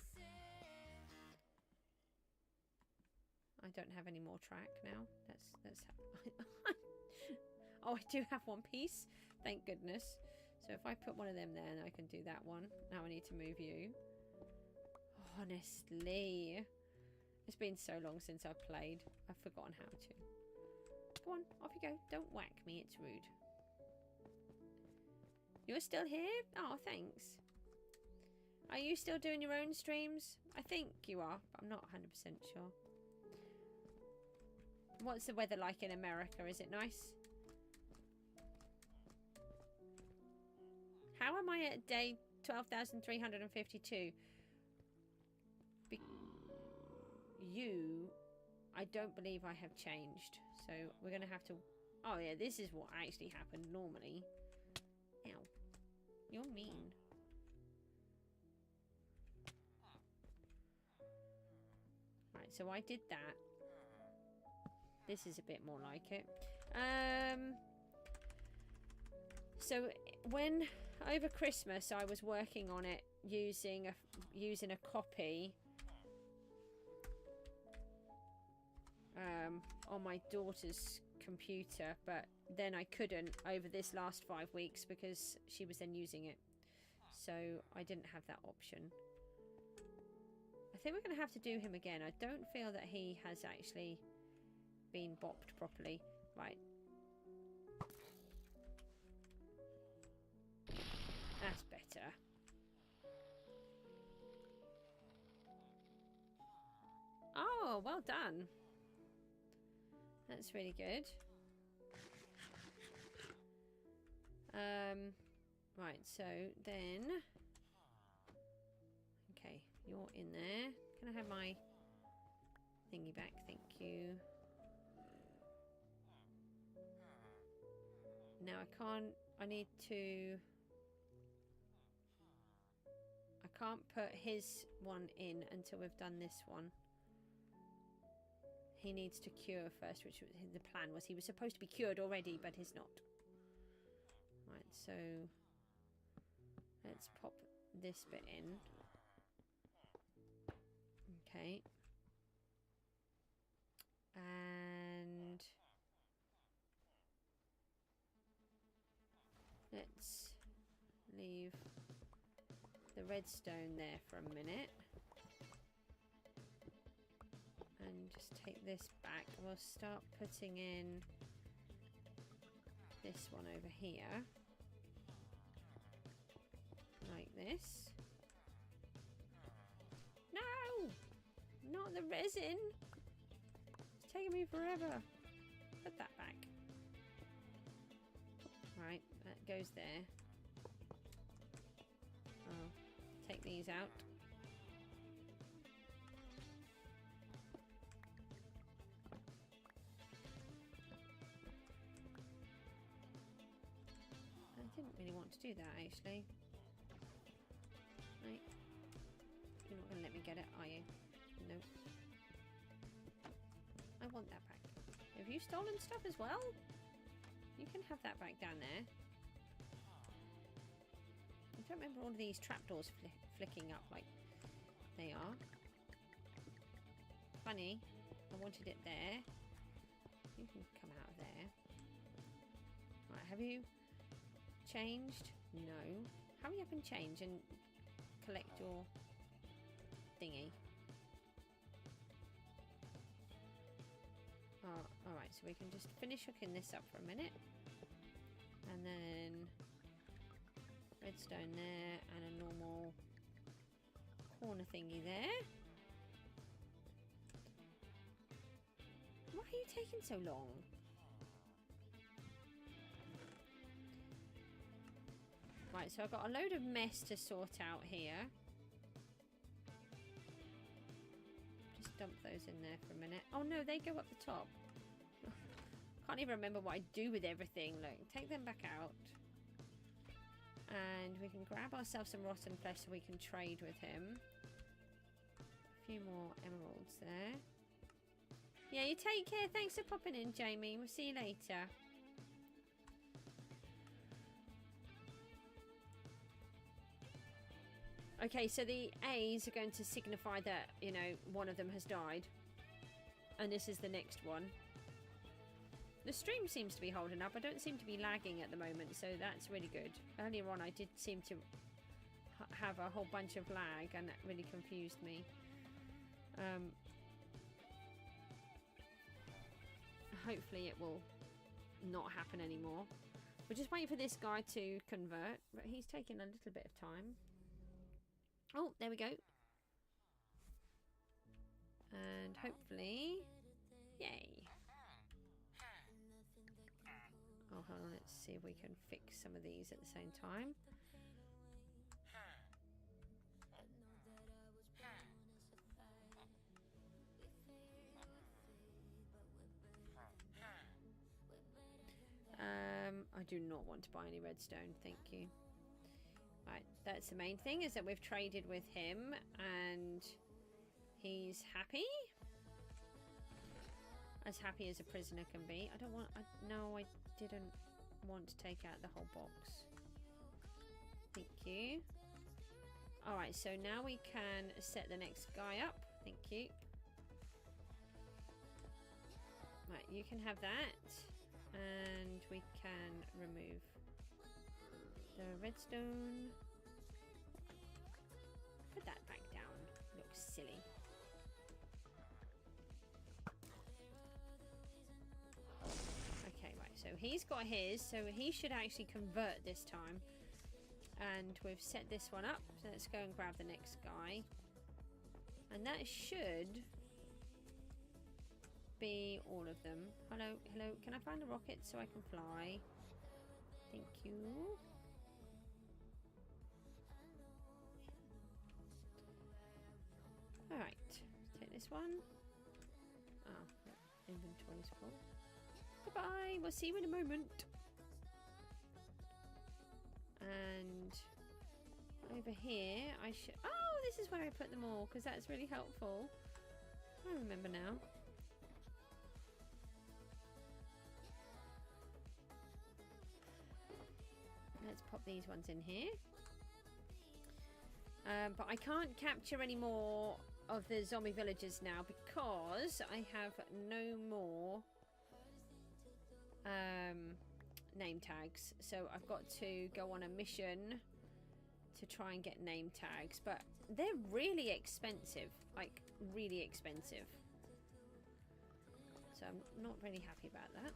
Speaker 1: I don't have any more track now. Let's oh, I do have one piece. Thank goodness. So if I put one of them there, then I can do that one. Now I need to move you. Honestly, it's been so long since I've played. I've forgotten how to. Go on, off you go. Don't whack me, it's rude. You're still here? Oh, thanks. Are you still doing your own streams? I think you are, but I'm not 100% sure. What's the weather like in America? Is it nice? How am I at day 12,352? I don't believe I have changed. So we're going to have to... Oh yeah, this is what actually happened normally. Ow. You're mean. Right, so I did that. This is a bit more like it. So when over Christmas I was working on it using a copy on my daughter's computer, but then I couldn't over this last 5 weeks because she was then using it, so I didn't have that option. I think we're going to have to do him again. I don't feel that he has actually been bopped properly. Right. That's better. Oh, well done. That's really good. Right, so then... Okay, you're in there. Can I have my thingy back? Thank you. Now I can't... I need to... I can't put his one in until we've done this one. He needs to cure first, which the plan was. He was supposed to be cured already, but he's not. Right, so let's pop this bit in. Okay. And let's leave the redstone there for a minute. And just take this back. We'll start putting in this one over here. Like this. No! Not the resin! It's taking me forever. Put that back. Right, that goes there. Oh, take these out. I didn't really want to do that, actually. Right. You're not going to let me get it, are you? Nope. I want that back. Have you stolen stuff as well? You can have that back down there. I don't remember all of these trapdoors flicking up like they are. Funny. I wanted it there. You can come out of there. Right, have you changed? No. Hurry up and change and collect your thingy. Oh, alright, so we can just finish hooking this up for a minute. And then redstone there and a normal corner thingy there. Why are you taking so long? Right, so I've got a load of mess to sort out here. Just dump those in there for a minute. Oh no, they go up the top. Can't even remember what I do with everything. Look, take them back out. And we can grab ourselves some rotten flesh so we can trade with him. A few more emeralds there. Yeah, you take care. Thanks for popping in, Jamie. We'll see you later. Okay, so the A's are going to signify that, you know, one of them has died. And this is the next one. The stream seems to be holding up. I don't seem to be lagging at the moment, so that's really good. Earlier on, I did seem to have a whole bunch of lag, and that really confused me. Hopefully it will not happen anymore. We're just waiting for this guy to convert, but he's taking a little bit of time. Oh, there we go. And hopefully... Yay. Oh, hold on, let's see if we can fix some of these at the same time. I do not want to buy any redstone, thank you. Right, that's the main thing, is that we've traded with him and he's happy. As happy as a prisoner can be. I don't want... no, I didn't want to take out the whole box. Thank you. Alright, so now we can set the next guy up. Thank you. Right, you can have that. And we can remove the redstone. Put that back down. Looks silly. Okay, right, so he's got his, so he should actually convert this time. And we've set this one up, so let's go and grab the next guy. And that should be all of them. Hello, hello, can I find a rocket so I can fly? Thank you. Alright, take this one. Oh, inventory's full. Goodbye, we'll see you in a moment. And over here, I should... oh, this is where I put them all, because that's really helpful. I remember now. Let's pop these ones in here. But I can't capture any more of the zombie villagers now because I have no more name tags. So I've got to go on a mission to try and get name tags. But they're really expensive. Like, really expensive. So I'm not really happy about that.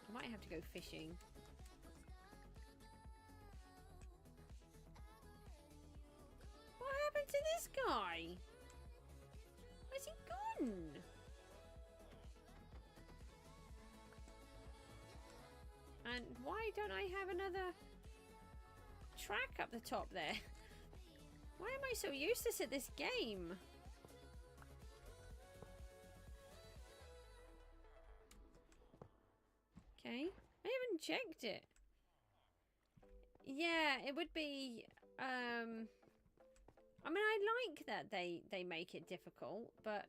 Speaker 1: I might have to go fishing. What happened to this guy? Where's he gone? And why don't I have another track up the top there? Why am I so useless at this game? Okay, I haven't checked it. Yeah, it would be, I mean, I like that they make it difficult, but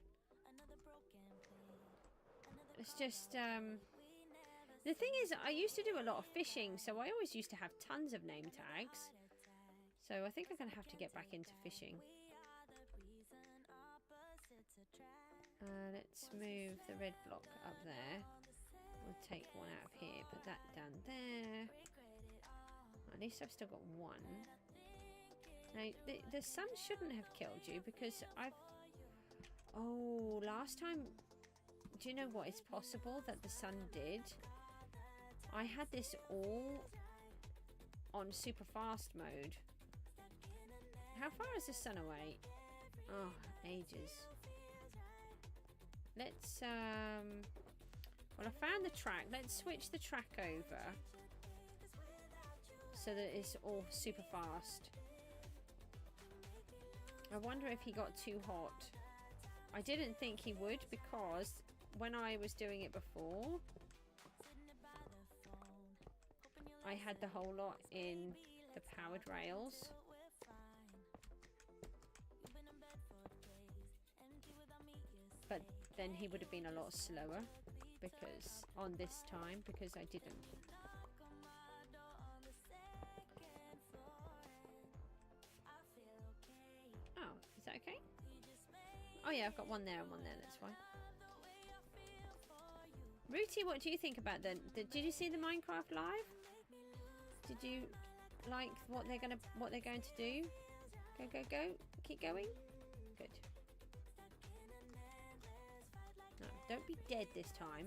Speaker 1: it's just, the thing is, I used to do a lot of fishing, so I always used to have tons of name tags. So I think I'm going to have to get back into fishing. Let's move the red block up there. We'll take one out of here, put that down there. At least I've still got one. Now, the sun shouldn't have killed you because I've... Oh, last time... Do you know what? It's possible that the sun did. I had this all on super fast mode. How far is the sun away? Oh, ages. Let's, well, I found the track. Let's switch the track over so that it's all super fast. I wonder if he got too hot. I didn't think he would because when I was doing it before, I had the whole lot in the powered rails. But then he would have been a lot slower because on this time because I didn't. Oh, is that okay? Oh yeah, I've got one there and one there, that's fine. Rooty, what do you think about the did you see the Minecraft live? Did you like what they're going to do? Go, go, go. Keep going. Good. No, don't be dead this time.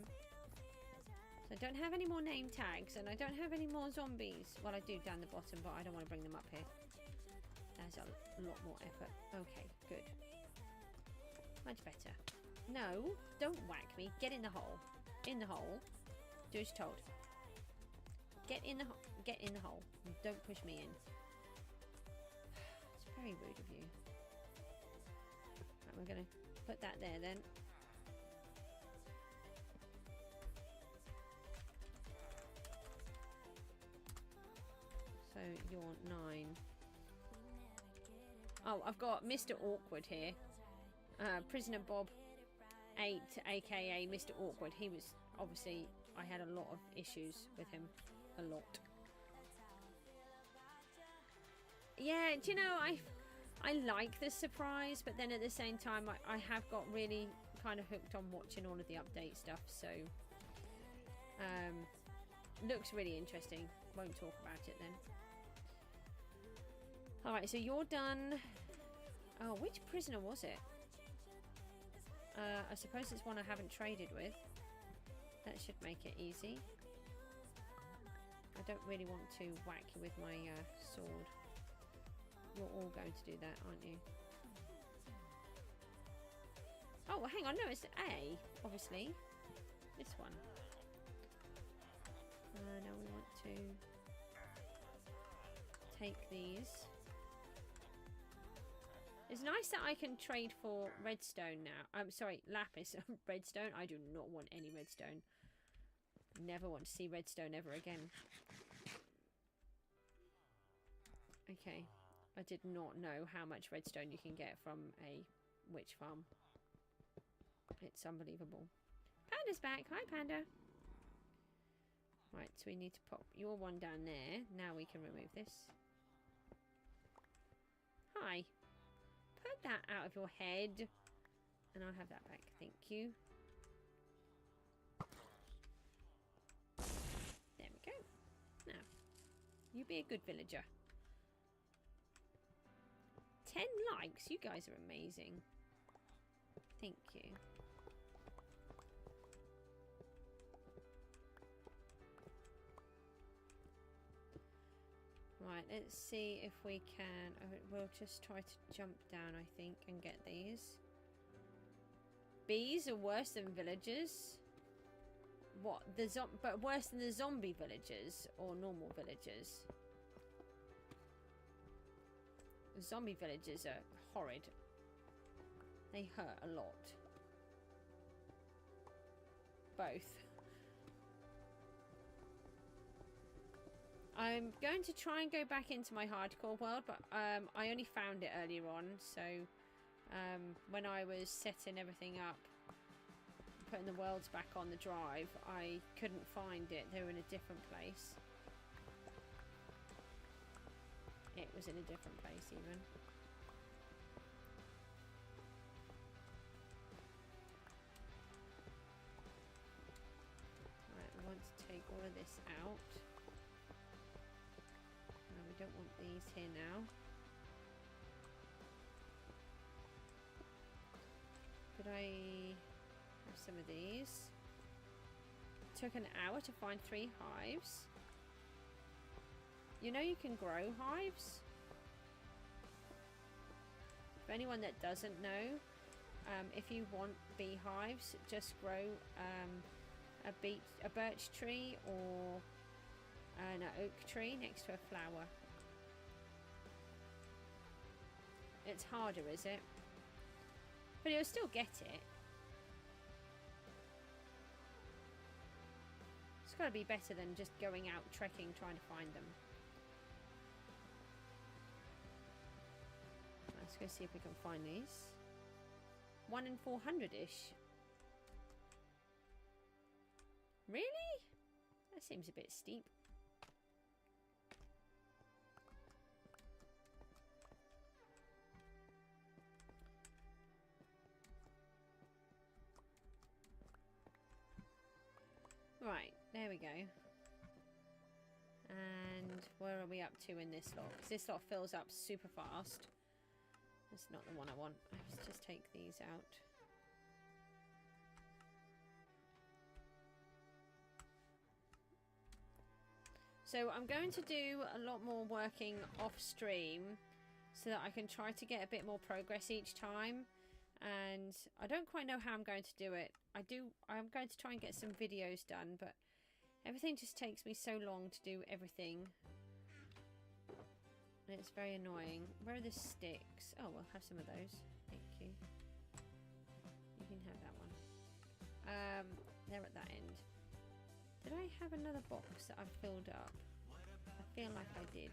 Speaker 1: So I don't have any more name tags and I don't have any more zombies. Well, I do down the bottom, but I don't want to bring them up here. That's a lot more effort. Okay, good. Much better. No, don't whack me. Get in the hole. In the hole. Do as told. Get in the hole. Get in the hole. Don't push me in. It's very rude of you. Right, we're going to put that there then. So you're 9. Oh, I've got Mr. Awkward here. Prisoner Bob 8, aka Mr. Awkward. He was obviously, I had a lot of issues with him. A lot. Yeah, do you know, I like the surprise, but then at the same time I have got really kind of hooked on watching all of the update stuff, so looks really interesting. Won't talk about it then. Alright, so you're done. Oh, which prisoner was it? I suppose it's one I haven't traded with. That should make it easy. I don't really want to whack you with my sword. You're all going to do that, aren't you? Oh, well, hang on. No, it's A, obviously. This one. Now we want to take these. It's nice that I can trade for redstone now. I'm sorry, lapis. Redstone. I do not want any redstone. Never want to see redstone ever again. Okay. I did not know how much redstone you can get from a witch farm. It's unbelievable. Panda's back. Hi, Panda. Right, so we need to pop your one down there. Now we can remove this. Hi. Put that out of your head. And I'll have that back. Thank you. There we go. Now, you be a good villager. 10 likes. You guys are amazing. Thank you. Right, let's see if we can. We'll just try to jump down, I think, and get these. Bees are worse than villagers. what but worse than the zombie villagers or normal villagers? The zombie villagers are horrid. They hurt a lot. Both. I'm going to try and go back into my hardcore world, but I only found it earlier on, so when I was setting everything up, putting the worlds back on the drive, I couldn't find it. They were in a different place. It was in a different place even. Right, I want to take all of this out. No, we don't want these here now. Could I have some of these? Took an hour to find 3 hives. You know you can grow hives? For anyone that doesn't know, if you want beehives, just grow a birch tree or an oak tree next to a flower. It's harder, is it? But you'll still get it. It's got to be better than just going out trekking trying to find them. Let's go see if we can find these. 1 in 400-ish. Really? That seems a bit steep. Right, there we go. And where are we up to in this lot? Because this lot fills up super fast. That's not the one I want. Let's just take these out. So I'm going to do a lot more working off stream so that I can try to get a bit more progress each time. And I don't quite know how I'm going to do it. I'm going to try and get some videos done, but everything just takes me so long to do everything. And it's very annoying. Where are the sticks? Oh, we'll have some of those. Thank you. You can have that one. They're at that end. Did I have another box that I've filled up? I feel like I did.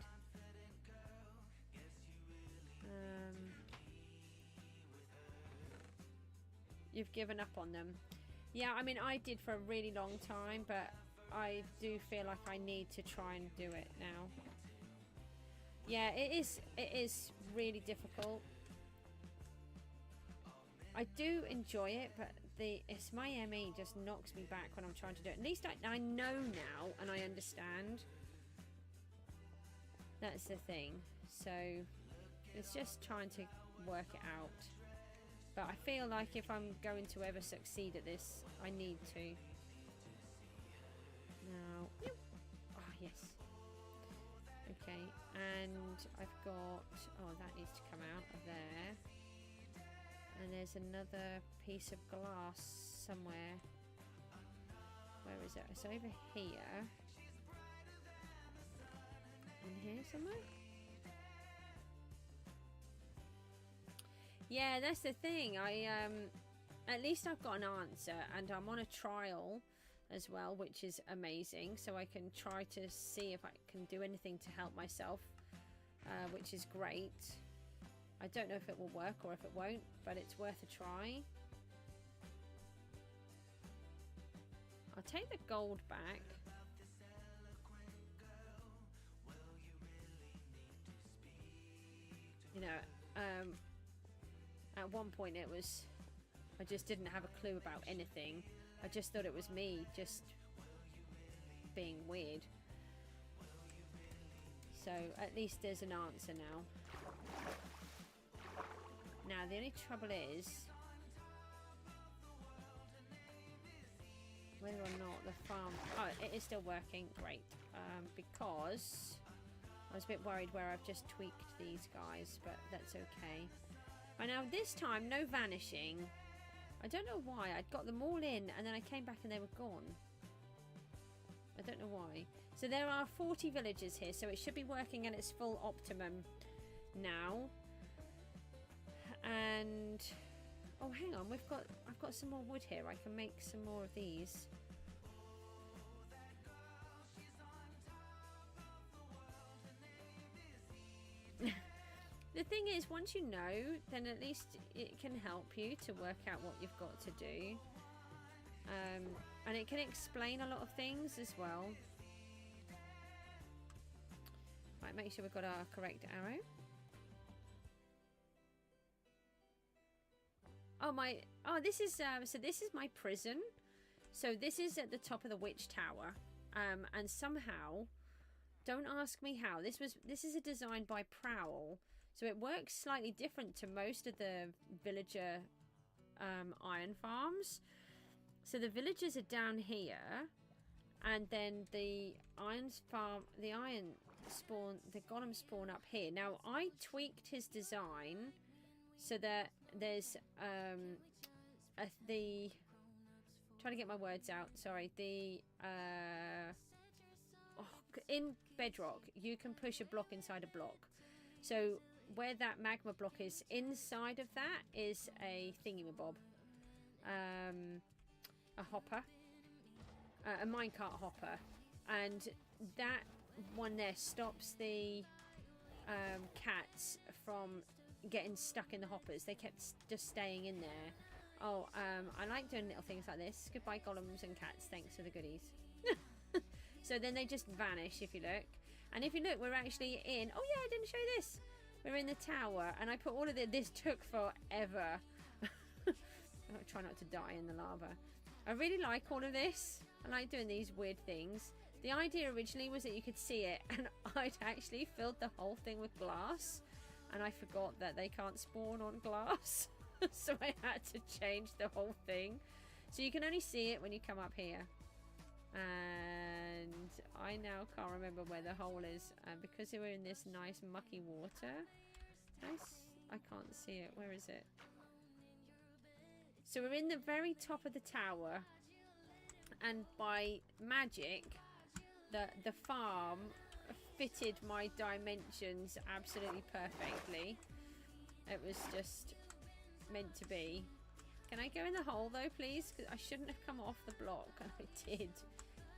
Speaker 1: You've given up on them. Yeah, I mean, I did for a really long time, but I do feel like I need to try and do it now. Yeah, it is really difficult. I do enjoy it, but it's my ME just knocks me back when I'm trying to do it. At least I know now and I understand. That's the thing. So it's just trying to work it out. But I feel like if I'm going to ever succeed at this, I need to. Now, oh yes. Okay, and I've got, oh, that needs to come out of there. And there's another piece of glass somewhere. Where is it? It's over here. In here somewhere? Yeah, that's the thing. At least I've got an answer, and I'm on a trial as well, which is amazing. So I can try to see if I can do anything to help myself, which is great. I don't know if it will work or if it won't, but it's worth a try. I'll take the gold back. You know, at one point it was, I just didn't have a clue about anything. I just thought it was me just being weird. So at least there's an answer now. Now the only trouble is whether or not the farm, oh, it is still working, great, because I was a bit worried where I've just tweaked these guys, but that's okay. Right, now this time, no vanishing. I don't know why. I'd got them all in and then I came back and they were gone. I don't know why. So there are 40 villagers here, so it should be working at its full optimum now. And oh, hang on, I've got some more wood here. I can make some more of these. The thing is, once you know, then at least it can help you to work out what you've got to do. And it can explain a lot of things as well. Right, make sure we've got our correct arrow. Oh, this is so this is my prison. So this is at the top of the witch tower. And somehow, don't ask me how. This is a design by Prowl. So it works slightly different to most of the villager iron farms. So the villagers are down here, and then the iron golem spawn up here. Now I tweaked his design so that there's trying to get my words out. Sorry, in Bedrock you can push a block inside a block. So where that magma block is, inside of that is a thingamabob, a hopper, a minecart hopper, and that one there stops the cats from getting stuck in the hoppers. They kept just staying in there. Oh, I like doing little things like this. Goodbye golems and cats, thanks for the goodies. So then they just vanish if you look. And if you look, we're actually in, oh yeah, I didn't show you this. We're in the tower, and I put all of this took forever. I'll try not to die in the lava. I really like all of this. I like doing these weird things. The idea originally was that you could see it, and I'd actually filled the whole thing with glass, and I forgot that they can't spawn on glass. So I had to change the whole thing. So you can only see it when you come up here. And I now can't remember where the hole is, because we're in this nice mucky water. I can't see it. Where is it? So we're in the very top of the tower, and by magic the farm fitted my dimensions absolutely perfectly. It was just meant to be. Can I go in the hole though, please? Because I shouldn't have come off the block, and I did.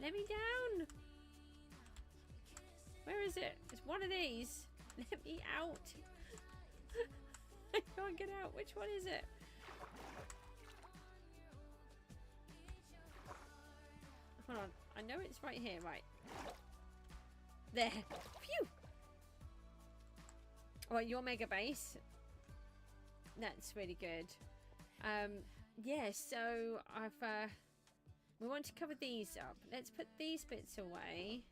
Speaker 1: Let me down. Where is it? It's one of these. Let me out. I can't get out. Which one is it? Hold on. I know it's right here. Right. There. Phew. Well, your mega base. That's really good. Yeah, so I've we want to cover these up. Let's put these bits away.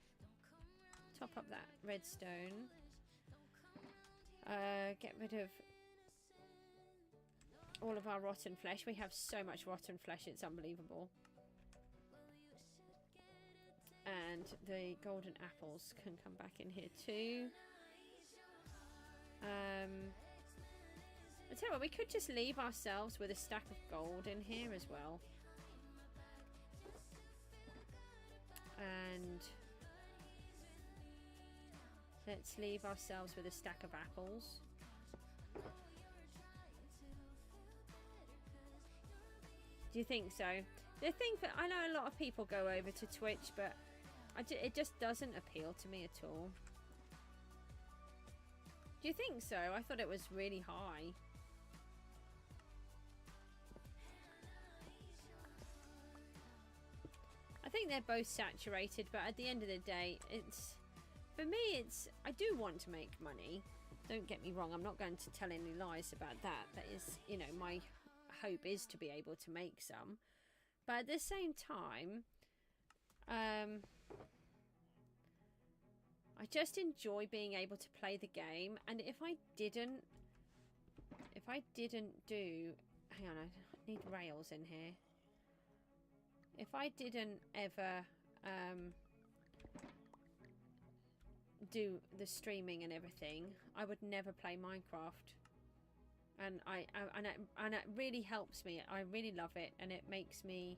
Speaker 1: Top up that redstone. Get rid of all of our rotten flesh. We have so much rotten flesh, it's unbelievable. And the golden apples can come back in here too. I tell you what, we could just leave ourselves with a stack of gold in here as well. And let's leave ourselves with a stack of apples. Do you think so? The thing that I know a lot of people go over to Twitch, but it just doesn't appeal to me at all. Do you think so? I thought it was really high. I think they're both saturated, but at the end of the day, it's, for me, it's, I do want to make money. Don't get me wrong, I'm not going to tell any lies about that. That is, you know, my hope is to be able to make some. But at the same time, I just enjoy being able to play the game. And if I didn't do, hang on, I need rails in here. If I didn't ever do the streaming and everything, I would never play Minecraft. And and it really helps me. I really love it, and it makes me,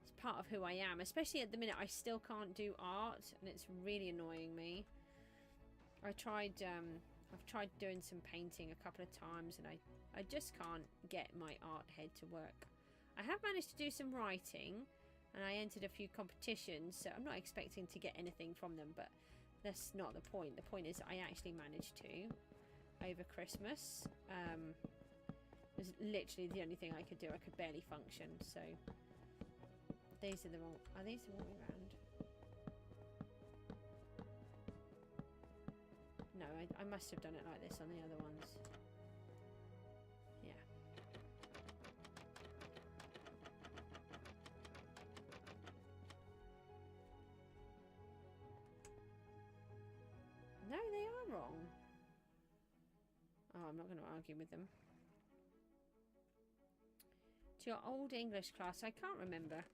Speaker 1: it's part of who I am, especially at the minute. I still can't do art, and it's really annoying me. I've tried doing some painting a couple of times, and I just can't get my art head to work. I have managed to do some writing, and I entered a few competitions, so I'm not expecting to get anything from them, but that's not the point. The point is I actually managed to over Christmas. It was literally the only thing I could do. I could barely function, so these are the wrong... Are these the wrong way around? No, I must have done it like this on the other ones. Yeah. No, they are wrong. Oh, I'm not going to argue with them. To your old English class, I can't remember.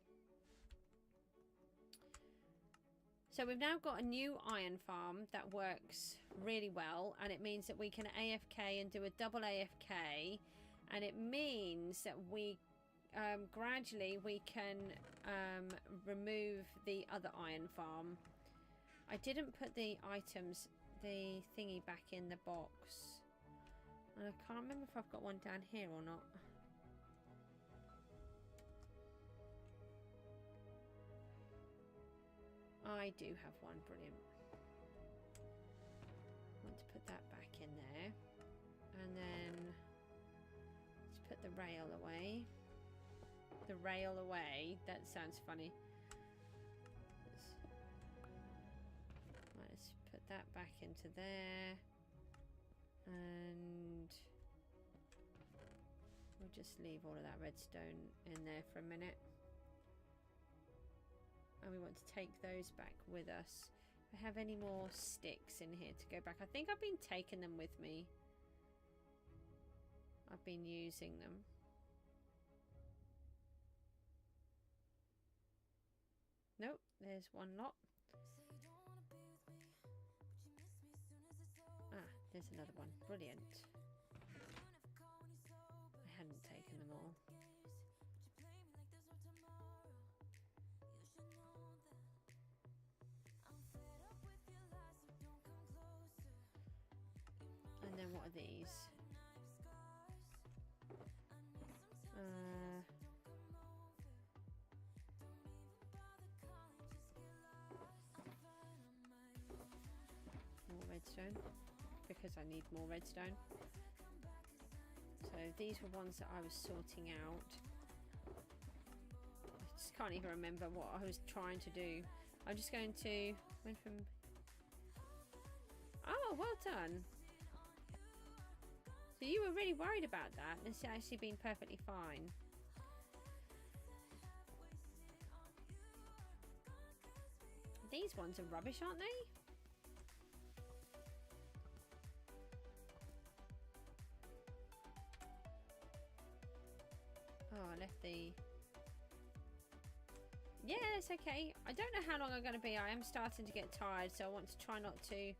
Speaker 1: So we've now got a new iron farm that works really well, and it means that we can AFK and do a double AFK, and it means that we gradually we can remove the other iron farm. I didn't put the items, the thingy, back in the box, and I can't remember if I've got one down here or not. I do have one, brilliant. I want to put that back in there. And then let's put the rail away. The rail away, that sounds funny. Let's put that back into there. And we'll just leave all of that redstone in there for a minute. And we want to take those back with us. Do I have any more sticks in here to go back? I think I've been taking them with me. I've been using them. Nope, there's one lot. Ah, there's another one. Brilliant. I hadn't taken them all. And then what are these? More redstone, because I need more redstone. So these were ones that I was sorting out. I just can't even remember what I was trying to do. I'm just going to... Went from... Oh, well done. So you were really worried about that, and it's actually been perfectly fine. These ones are rubbish, aren't they? Oh, I left the... Yeah, it's okay. I don't know how long I'm going to be. I am starting to get tired, so I want to try not to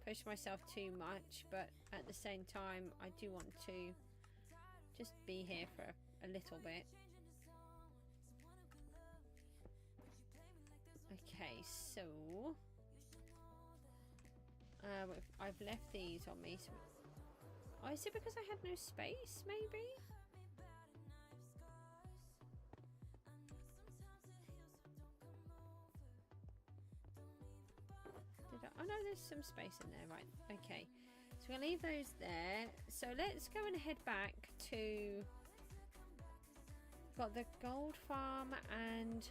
Speaker 1: push myself too much, but at the same time I do want to just be here for a little bit. Okay, so I've left these on me. So, oh, is it because I had no space, maybe? Oh no, there's some space in there, right? Okay, so we're gonna leave those there. So let's go and head back to... Got the gold farm and...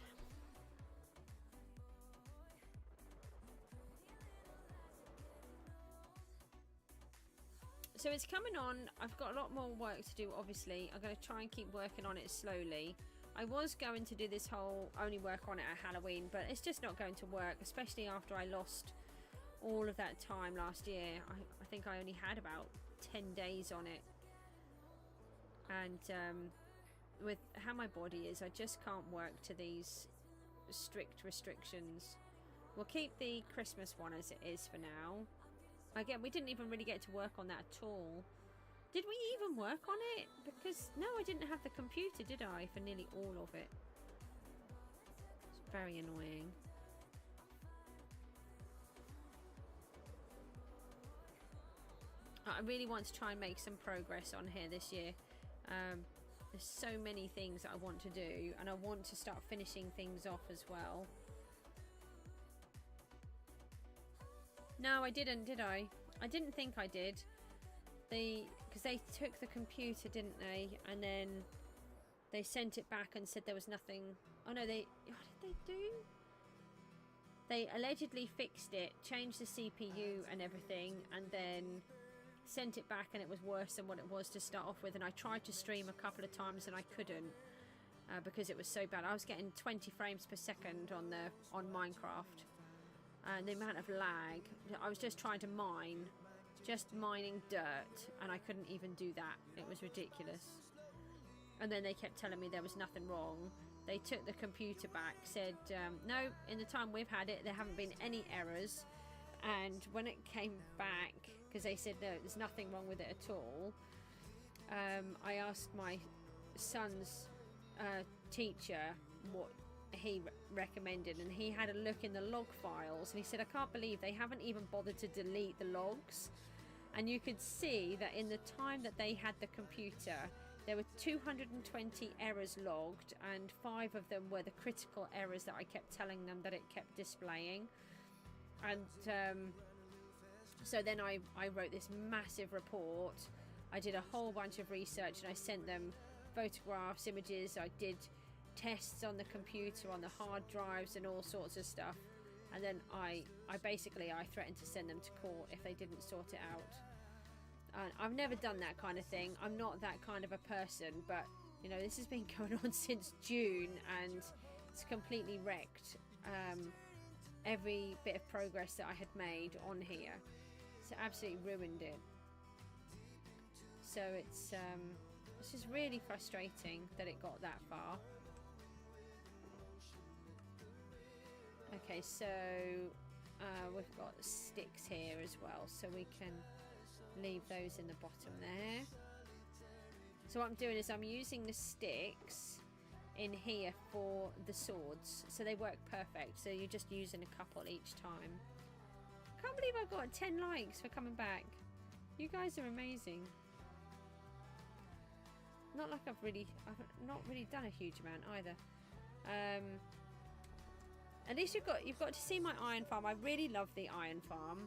Speaker 1: So it's coming on. I've got a lot more work to do, obviously. I'm going to try and keep working on it slowly. I was going to do this whole only work on it at Halloween, but it's just not going to work, especially after I lost all of that time last year. I think I only had about 10 days on it. And with how my body is, I just can't work to these strict restrictions. We'll keep the Christmas one as it is for now. Again, we didn't even really get to work on that at all. Did we even work on it? Because, no, I didn't have the computer, did I, for nearly all of it? Very annoying. I really want to try and make some progress on here this year. There's so many things that I want to do, and I want to start finishing things off as well. No, I didn't, did I? I didn't think I did. Because they took the computer, didn't they? And then they sent it back and said there was nothing. Oh no, what did they do? They allegedly fixed it, changed the CPU and everything, and then sent it back, and it was worse than what it was to start off with. And I tried to stream a couple of times and I couldn't because it was so bad. I was getting 20 frames per second on Minecraft, and the amount of lag. I was just trying to mining dirt, and I couldn't even do that. It was ridiculous. And then they kept telling me there was nothing wrong. They took the computer back, said no, in the time we've had it there haven't been any errors. And when it came back, because they said no, there's nothing wrong with it at all, I asked my son's teacher what he recommended, and he had a look in the log files, and he said, I can't believe they haven't even bothered to delete the logs. And you could see that in the time that they had the computer, there were 220 errors logged, and 5 of them were the critical errors that I kept telling them that it kept displaying. And so then I wrote this massive report. I did a whole bunch of research, and I sent them photographs, images. I did tests on the computer, on the hard drives, and all sorts of stuff. And then I threatened to send them to court if they didn't sort it out. I've never done that kind of thing. I'm not that kind of a person, but you know, this has been going on since June, and it's completely wrecked every bit of progress that I had made on here. It's absolutely ruined it. So it's just really frustrating that it got that far. Okay, so we've got sticks here as well, so we can leave those in the bottom there. So what I'm doing is I'm using the sticks in here for the swords, so they work perfect. So you're just using a couple each time. I can't believe I've got 10 likes for coming back. You guys are amazing. Not like I've not really done a huge amount either. At least you've got to see my iron farm. I really love the iron farm.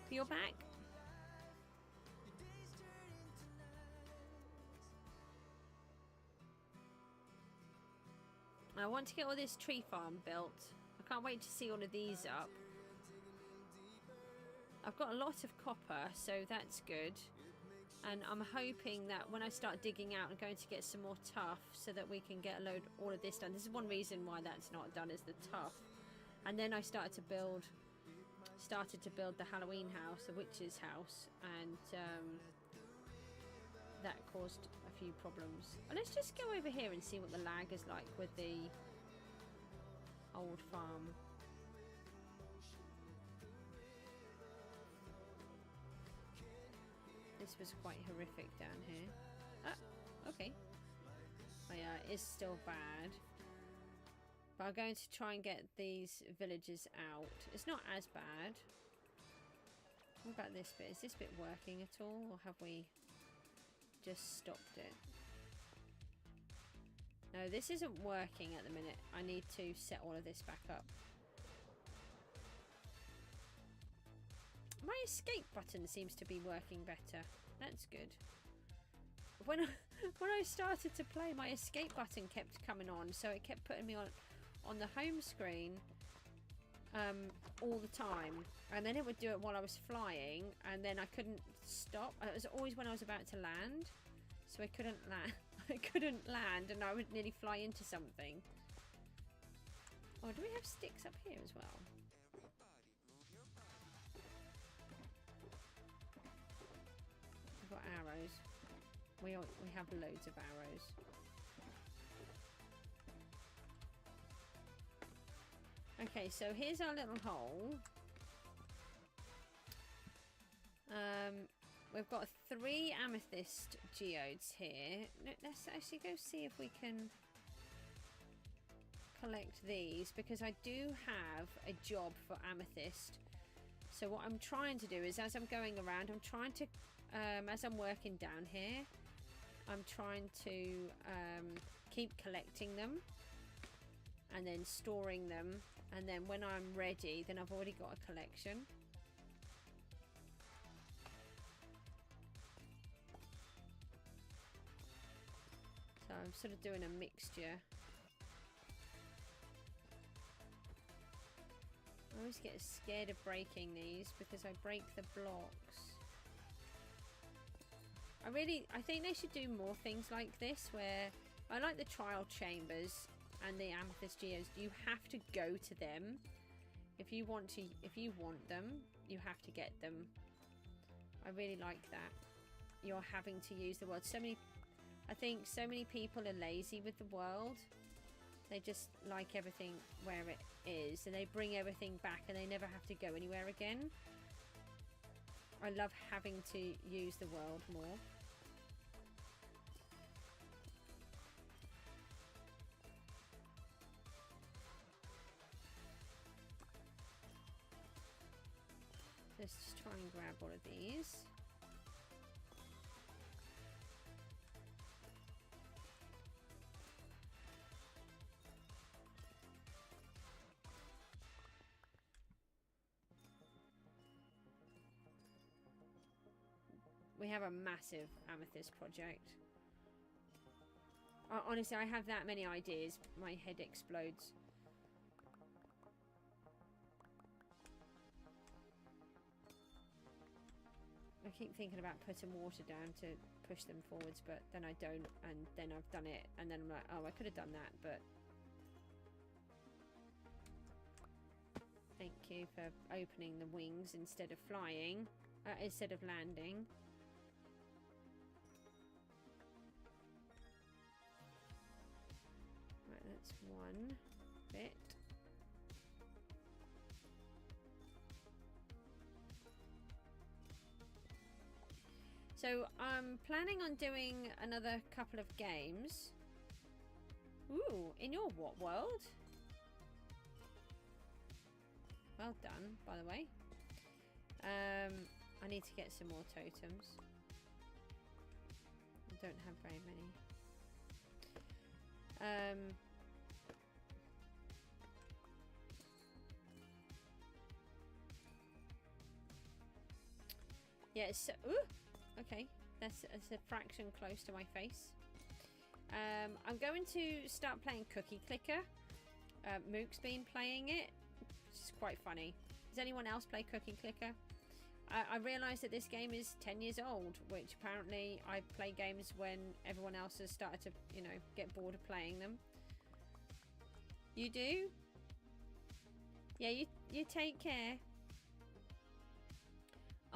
Speaker 1: You're back. I want to get all this tree farm built. I can't wait to see all of these up. I've got a lot of copper, so that's good. And I'm hoping that when I start digging out, I'm going to get some more tuff so that we can get all of this done. This is one reason why that's not done, is the tuff. And then I started to build the Halloween house, the witch's house, and that caused a few problems. Well, let's just go over here and see what the lag is like with the old farm. This was quite horrific down here. Ah, okay. Oh yeah, it is still bad. But I'm going to try and get these villagers out. It's not as bad. What about this bit? Is this bit working at all, or have we just stopped it? No, this isn't working at the minute. I need to set all of this back up. My escape button seems to be working better. That's good. When I started to play, my escape button kept coming on, so it kept putting me on the home screen all the time, and then it would do it while I was flying, and then I couldn't stop. It was always when I was about to land, so I couldn't land. I couldn't land, and I would nearly fly into something. Oh, do we have sticks up here as well? I've got arrows. We have loads of arrows. Okay, so here's our little hole. We've got 3 amethyst geodes here. Let's actually go see if we can collect these because I do have a job for amethyst. So what I'm trying to do is, as I'm going around, I'm trying to, as I'm working down here, I'm trying to keep collecting them and then storing them, and then when I'm ready, then I've already got a collection. So I'm sort of doing a mixture. I always get scared of breaking these because I break the blocks. I think they should do more things like this, where I like the trial chambers and the amethyst geodes. You have to go to them if you want them. You have to get them. I really like that. You're having to use the world. I think so many people are lazy with the world. They just like everything where it is, and they bring everything back, and they never have to go anywhere again. I love having to use the world more. Let's just try and grab all of these. We have a massive amethyst project. Honestly, I have that many ideas. My head explodes. I keep thinking about putting water down to push them forwards, but then I don't, and then I've done it, and then I'm like, oh, I could have done that, but... Thank you for opening the wings instead of flying, instead of landing. Right, that's one bit. So I'm planning on doing another couple of games. Ooh, in your what world? Well done, by the way. I need to get some more totems. I don't have very many. Yeah, so... Ooh! Okay, that's a fraction close to my face. I'm going to start playing Cookie Clicker. Mook's been playing it. It's quite funny. Does anyone else play Cookie Clicker? I realised that this game is 10 years old, which apparently I play games when everyone else has started to, you know, get bored of playing them. You do? Yeah, you take care.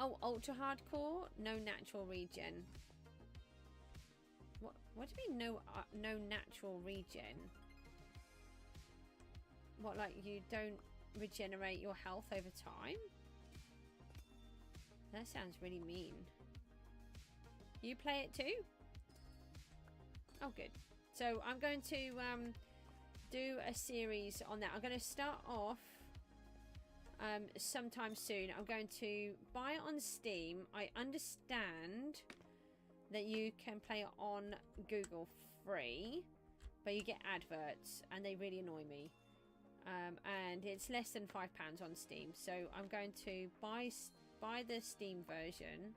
Speaker 1: Oh, ultra hardcore, no natural regen. What do you mean no natural regen? What, like you don't regenerate your health over time? That sounds really mean. You play it too? Oh, good. So I'm going to do a series on that. I'm going to start off sometime soon. I'm going to buy it on Steam. I understand that you can play it on Google free, but you get adverts and they really annoy me. And it's less than £5 on Steam, so I'm going to buy the Steam version,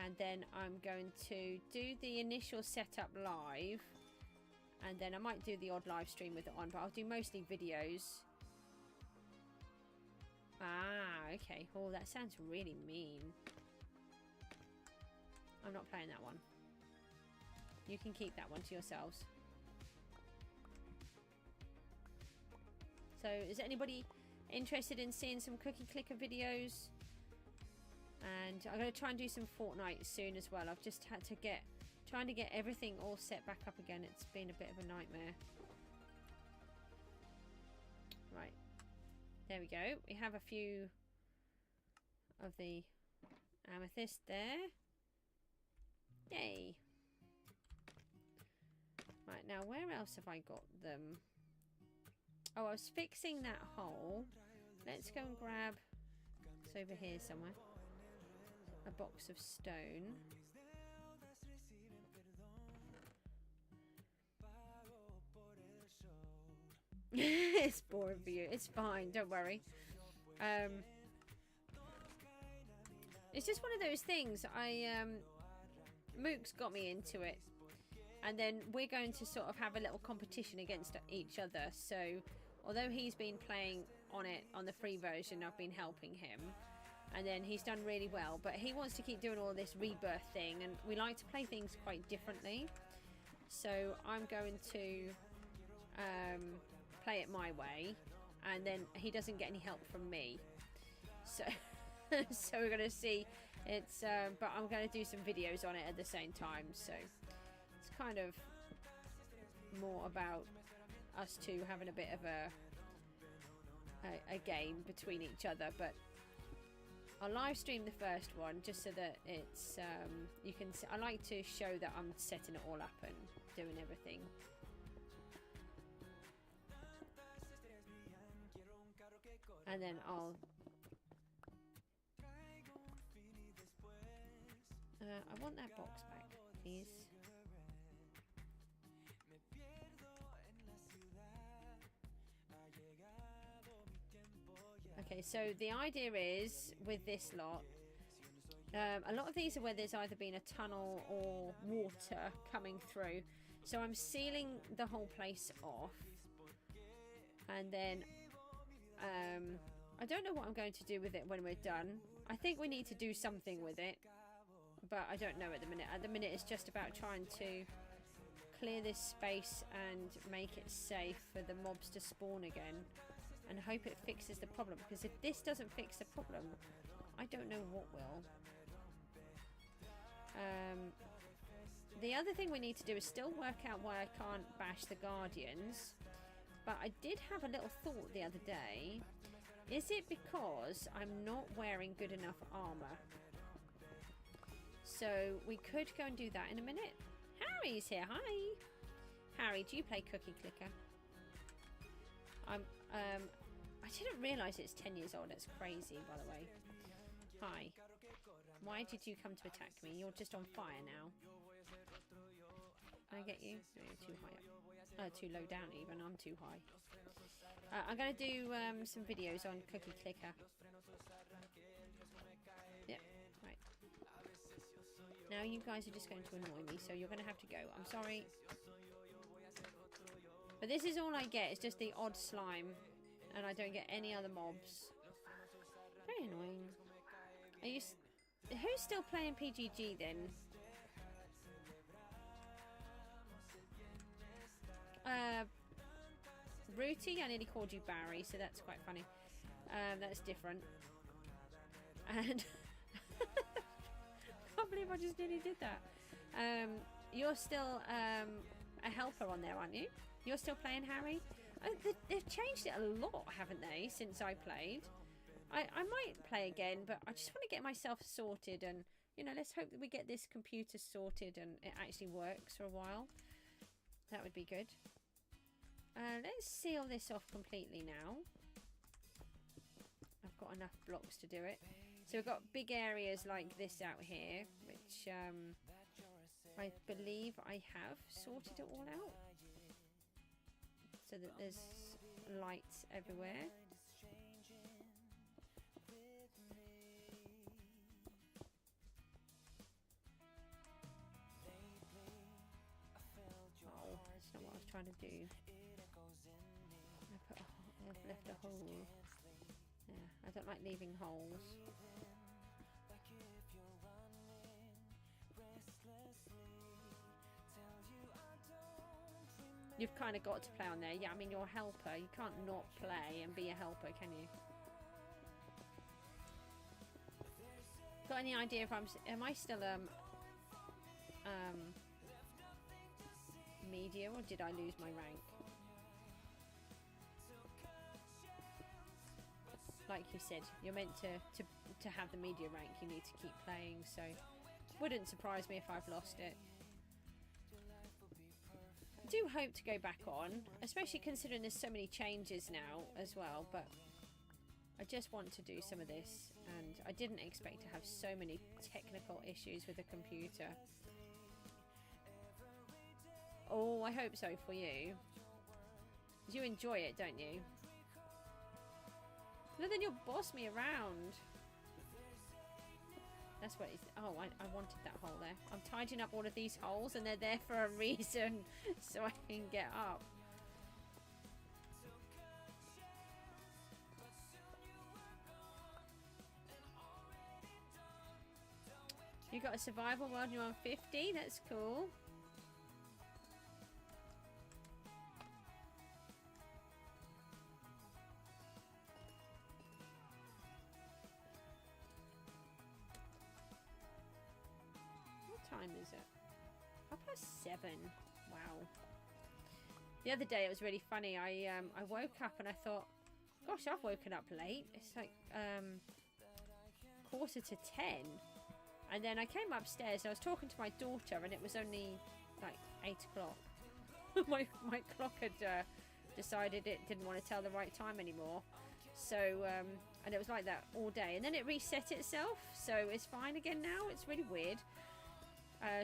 Speaker 1: and then I'm going to do the initial setup live, and then I might do the odd live stream with it on, but I'll do mostly videos. Ah, okay. Oh, that sounds really mean. I'm not playing that one. You can keep that one to yourselves. So, is anybody interested in seeing some Cookie Clicker videos? And I'm going to try and do some Fortnite soon as well. I've just had to trying to get everything all set back up again. It's been a bit of a nightmare. Right. There we go. We have a few of the amethyst there. Yay. Right, now where else have I got them? Oh, I was fixing that hole. Let's go and grab, it's over here somewhere, a box of stone. It's boring for you. It's fine, don't worry. It's just one of those things. Mook's got me into it. And then we're going to sort of have a little competition against each other. So, although he's been playing on it on the free version, I've been helping him. And then he's done really well. But he wants to keep doing all this rebirth thing. And we like to play things quite differently. So, I'm going to play it my way. And then he doesn't get any help from me. So, so we're going to see. It's but I'm going to do some videos on it at the same time. So, it's kind of more about us two having a bit of a game between each other. But I'll live stream the first one just so that it's you can see. I like to show that I'm setting it all up and doing everything. And then I'll I want that box back, please. Okay, so the idea is with this lot, a lot of these are where there's either been a tunnel or water coming through. So I'm sealing the whole place off. And then I don't know what I'm going to do with it when we're done. I think we need to do something with it. But I don't know at the minute. At the minute it's just about trying to clear this space and make it safe for the mobs to spawn again. And hope it fixes the problem. Because if this doesn't fix the problem, I don't know what will. The other thing we need to do is still work out why I can't bash the Guardians. But I did have a little thought the other day. Is it because I'm not wearing good enough armor? So we could go and do that in a minute. Harry's here. Hi. Harry, do you play Cookie Clicker? I didn't realise it's 10 years old. That's crazy, by the way. Hi. Why did you come to attack me? You're just on fire now. Can I get you? No, you're too high up. Too low down even. I'm too high. I'm going to do some videos on Cookie Clicker. Yep, right. Now you guys are just going to annoy me, so you're going to have to go. I'm sorry. But this is all I get. It's just the odd slime. And I don't get any other mobs. Very annoying. Are you... Who's still playing PGG then? Rooty, I nearly called you Barry, so that's quite funny. That's different. And... I can't believe I just nearly did that. You're still a helper on there, aren't you? You're still playing Harry? They've changed it a lot, haven't they, since I played? I might play again, but I just want to get myself sorted and, you know, let's hope that we get this computer sorted and it actually works for a while. That would be good. Let's seal this off completely now. I've got enough blocks to do it. So we've got big areas like this out here, which I believe I have sorted it all out. So that there's lights everywhere. Oh, that's not what I was trying to do. I've left a hole. Yeah, I don't like leaving holes. You've kind of got to play on there. Yeah, I mean, you're a helper. You can't not play and be a helper, can you? Got any idea if am I still media, or did I lose my rank? Like you said, you're meant to have the media rank. You need to keep playing, so wouldn't surprise me if I've lost it. do hope to go back on, especially considering there's so many changes now as well, but I just want to do some of this, and I didn't expect to have so many technical issues with the computer. Oh, I hope so for you. You enjoy it, don't you? No, then you'll boss me around. That's what it's... Oh, I wanted that hole there. I'm tidying up all of these holes, and they're there for a reason, so I can get up. You got a survival world and you're on 50? That's cool. Time is it? 7:30. Wow. The other day it was really funny. I woke up and I thought, gosh, I've woken up late. It's like 9:45, and then I came upstairs and I was talking to my daughter and it was only like 8 o'clock. my clock had decided it didn't want to tell the right time anymore. So and it was like that all day, and then it reset itself, so it's fine again now. It's really weird.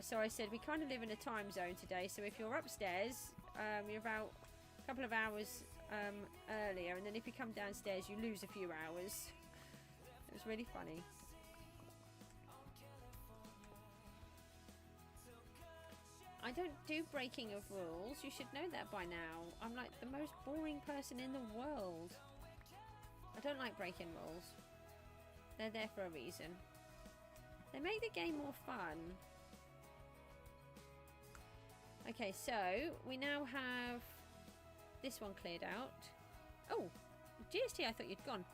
Speaker 1: So I said, we kind of live in a time zone today, so if you're upstairs, you're about a couple of hours earlier, and then if you come downstairs, you lose a few hours. It was really funny. I don't do breaking of rules. You should know that by now. I'm like the most boring person in the world. I don't like breaking rules. They're there for a reason. They make the game more fun. Okay, so we now have this one cleared out. Oh, GST, I thought you'd gone.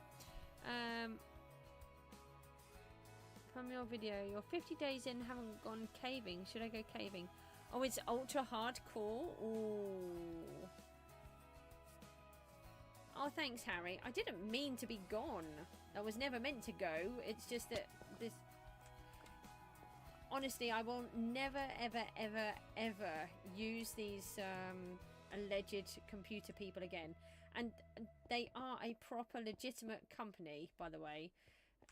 Speaker 1: From your video, you're 50 days in, haven't gone caving. Should I go caving? Oh, it's ultra hardcore. Ooh. Oh, thanks, Harry. I didn't mean to be gone. I was never meant to go. It's just that this... Honestly, I will never, ever, ever, ever use these alleged computer people again. And they are a proper legitimate company, by the way.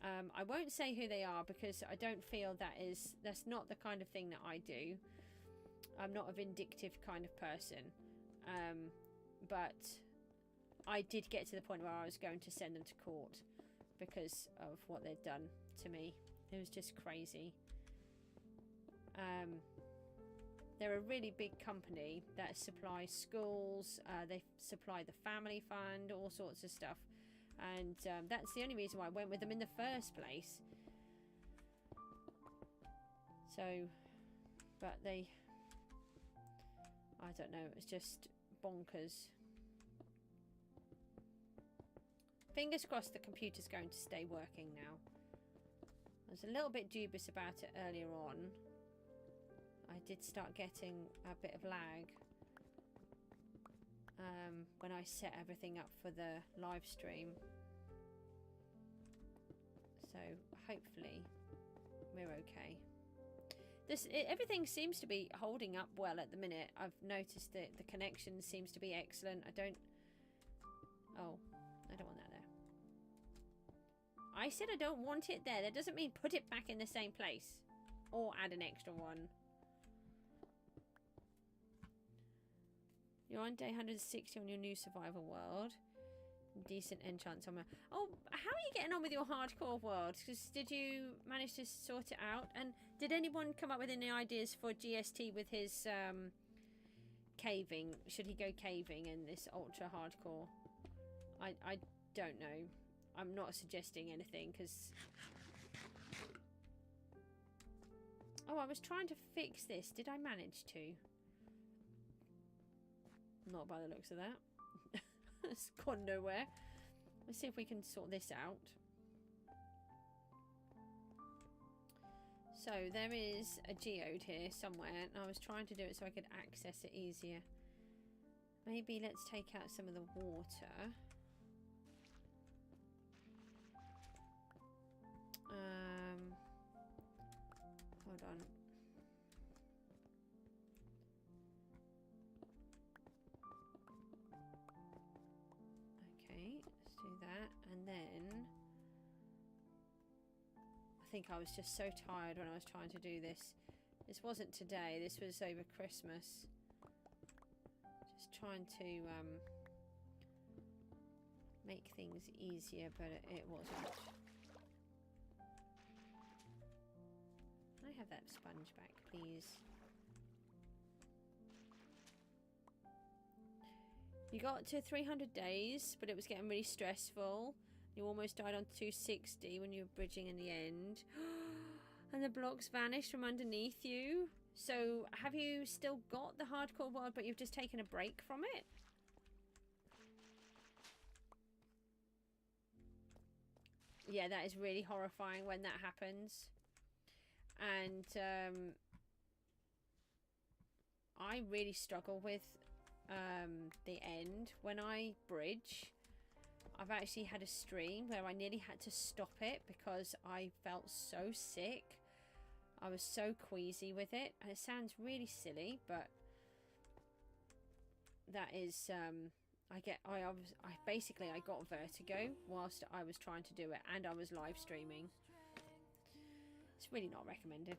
Speaker 1: I won't say who they are because I don't feel that's not the kind of thing that I do. I'm not a vindictive kind of person. But I did get to the point where I was going to send them to court because of what they'd done to me. It was just crazy. They're a really big company that supplies schools, they supply the family fund, all sorts of stuff, and that's the only reason why I went with them in the first place. So, but I don't know, it was just bonkers. Fingers crossed the computer's going to stay working now. I was a little bit dubious about it earlier on. I did start getting a bit of lag when I set everything up for the live stream. So hopefully we're okay. Everything seems to be holding up well at the minute. I've noticed that the connection seems to be excellent. I don't want that there. I said I don't want it there. That doesn't mean put it back in the same place or add an extra one. You're on day 160 on your new survival world. Decent enchants on my... Oh, how are you getting on with your hardcore world? Because did you manage to sort it out? And did anyone come up with any ideas for GST with his caving? Should he go caving in this ultra hardcore? I don't know. I'm not suggesting anything because... Oh, I was trying to fix this. Did I manage to? Not by the looks of that. It's gone nowhere. Let's see if we can sort this out. So there is a geode here somewhere, and I was trying to do it so I could access it easier. Maybe let's take out some of the water. Hold on. think I was just so tired when I was trying to do this. This wasn't today, this was over Christmas. Just trying to make things easier, but it wasn't. Can I have that sponge back, please? You got to 300 days, but it was getting really stressful. You almost died on 260 when you were bridging in the end. And the blocks vanished from underneath you. So, have you still got the hardcore world, but you've just taken a break from it? Yeah, that is really horrifying when that happens. And I really struggle with the end. When I bridge, I've actually had a stream where I nearly had to stop it because I felt so sick. I was so queasy with it, and it sounds really silly, but that is I got vertigo whilst I was trying to do it, and I was live streaming. It's really not recommended.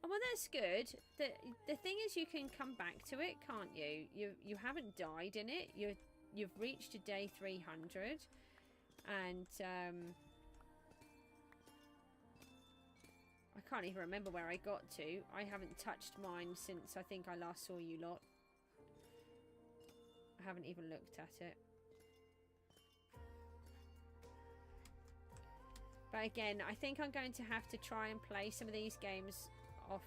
Speaker 1: Oh, well, that's good. The thing is, you can come back to it, can't you? You haven't died in it. You've reached a day 300, and I can't even remember where I got to. I haven't touched mine since I think I last saw you lot. I haven't even looked at it. But again, I think I'm going to have to try and play some of these games off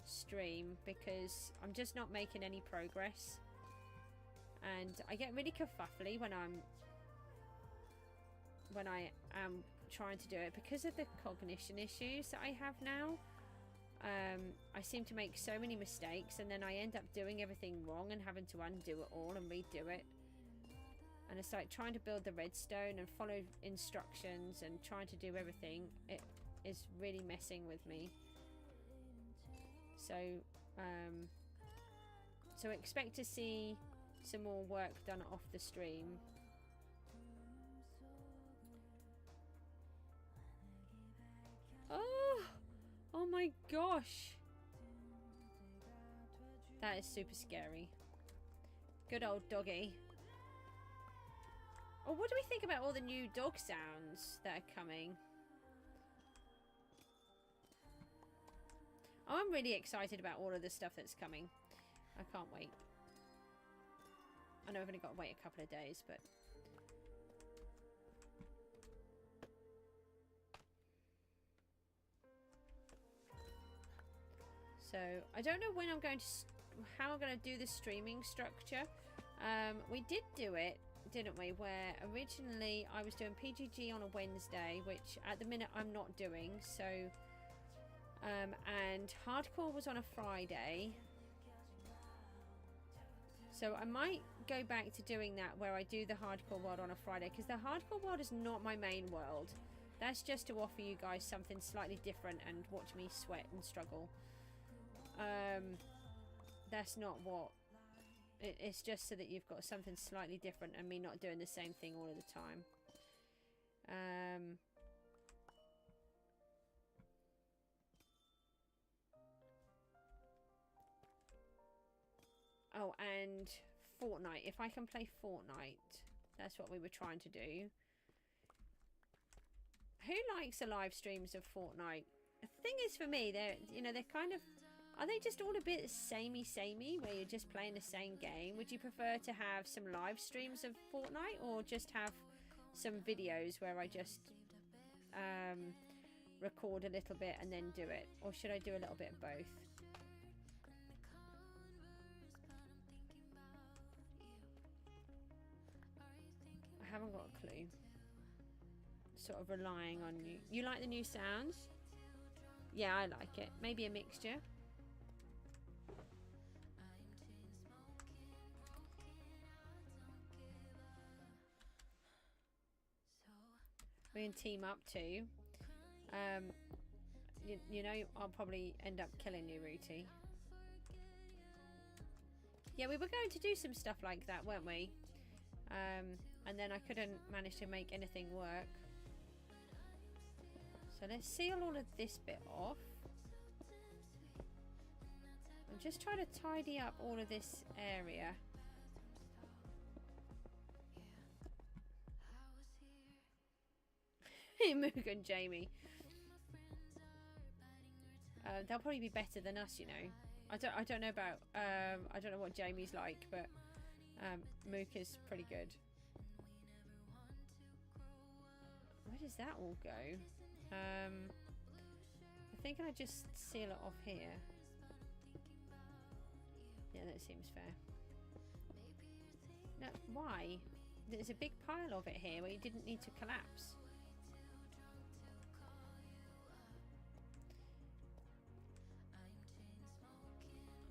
Speaker 1: stream because I'm just not making any progress. And I get really kerfuffly when I am trying to do it because of the cognition issues that I have now. I seem to make so many mistakes, and then I end up doing everything wrong and having to undo it all and redo it. And it's like trying to build the redstone and follow instructions and trying to do everything. It is really messing with me. So so expect to see some more work done off the stream. Oh my gosh, that is super scary. Good old doggy. Oh, what do we think about all the new dog sounds that are coming? Oh, I'm really excited about all of the stuff that's coming. I can't wait. I know I've only got to wait a couple of days, but... So, I don't know when I'm going to... how I'm going to do the streaming structure. We did do it, didn't we? Where originally I was doing PGG on a Wednesday, which at the minute I'm not doing. So... and hardcore was on a Friday. So I might go back to doing that where I do the hardcore world on a Friday, because the hardcore world is not my main world. That's just to offer you guys something slightly different and watch me sweat and struggle. That's not what... It's just so that you've got something slightly different and me not doing the same thing all of the time. Oh, and Fortnite. If I can play Fortnite, that's what we were trying to do. Who likes the live streams of Fortnite? The thing is, for me, they're kind of... Are they just all a bit samey, where you're just playing the same game? Would you prefer to have some live streams of Fortnite, or just have some videos where I just record a little bit and then do it? Or should I do a little bit of both? I haven't got a clue. Sort of relying on you. You like the new sounds? Yeah, I like it. Maybe a mixture. We can team up too. You know, I'll probably end up killing you, Rooty. Yeah, we were going to do some stuff like that, weren't we? and then I couldn't manage to make anything work. So let's seal all of this bit off. I'm just trying to tidy up all of this area. Moog and Jamie. They'll probably be better than us, you know. I don't know about I don't know what Jamie's like, but Mook is pretty good. Where does that all go? I think I just seal it off here. Yeah, that seems fair. No, why? There's a big pile of it here where you didn't need to collapse.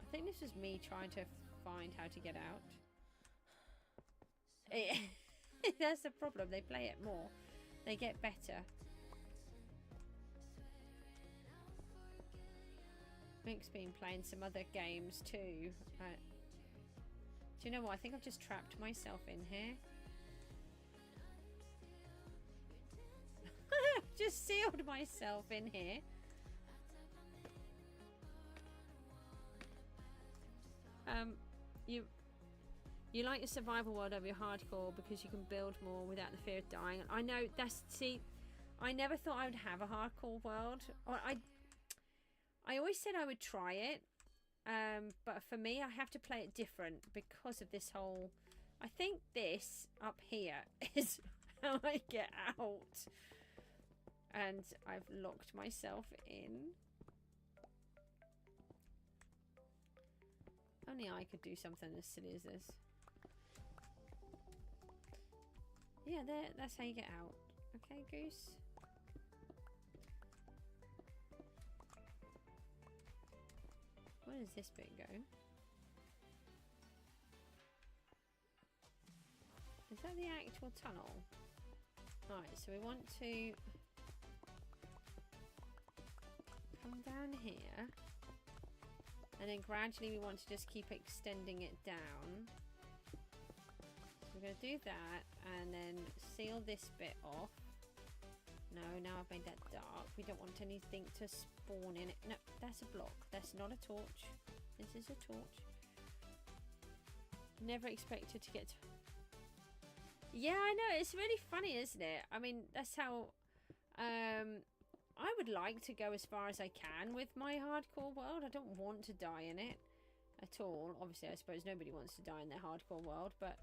Speaker 1: I think this was me trying to find how to get out. That's the problem. They play it more. They get better. Mick's been playing some other games too. Do you know what? I think I've just trapped myself in here. Just sealed myself in here. You like your survival world over your hardcore because you can build more without the fear of dying. I know that's, see, I never thought I would have a hardcore world. Or I always said I would try it, but for me I have to play it different because of this whole, I think this up here is how I get out, and I've locked myself in. Only I could do something as silly as this. Yeah, there, that's how you get out. Okay, Goose. Where does this bit go? Is that the actual tunnel? Right, so we want to come down here. And then gradually we want to just keep extending it down. So we're going to do that and then seal this bit off. No, now I've made that dark. We don't want anything to spawn in it. No, that's a block. That's not a torch. This is a torch. Never expected to get to... Yeah, I know. It's really funny, isn't it? I mean, that's how... I would like to go as far as I can with my hardcore world. I don't want to die in it at all. Obviously, I suppose nobody wants to die in their hardcore world, but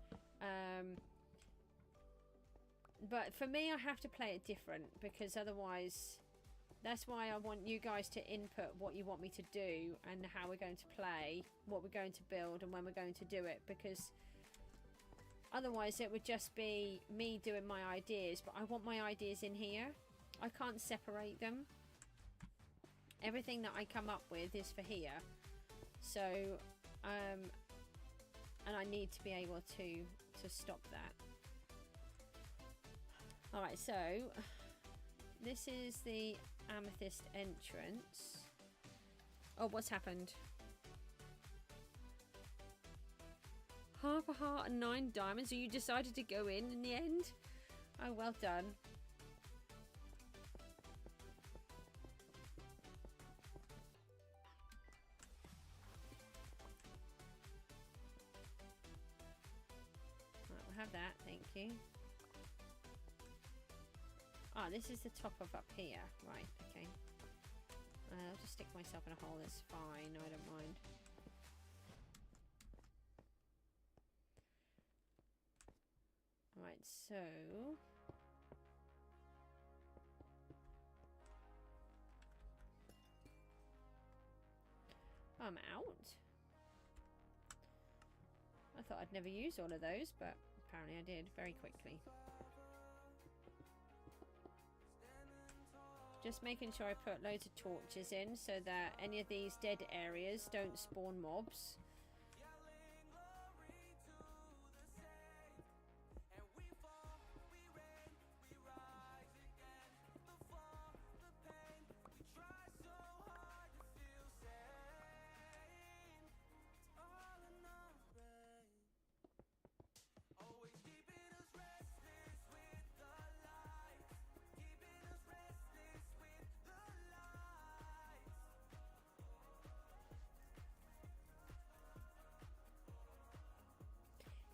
Speaker 1: for me, I have to play it different because otherwise, that's why I want you guys to input what you want me to do and how we're going to play, what we're going to build, and when we're going to do it, because otherwise it would just be me doing my ideas, but I want my ideas in here. I can't separate them. Everything that I come up with is for here. So, and I need to be able to stop that. Alright, so this is the amethyst entrance. Oh, what's happened? Half a heart and 9 diamonds. So you decided to go in the end? Oh, well done. Have that, thank you. Ah, this is the top of up here. Right, okay. I'll just stick myself in a hole, it's fine, I don't mind. Right, so... I'm out. I thought I'd never use all of those, but apparently I did very quickly. Just making sure I put loads of torches in so that any of these dead areas don't spawn mobs.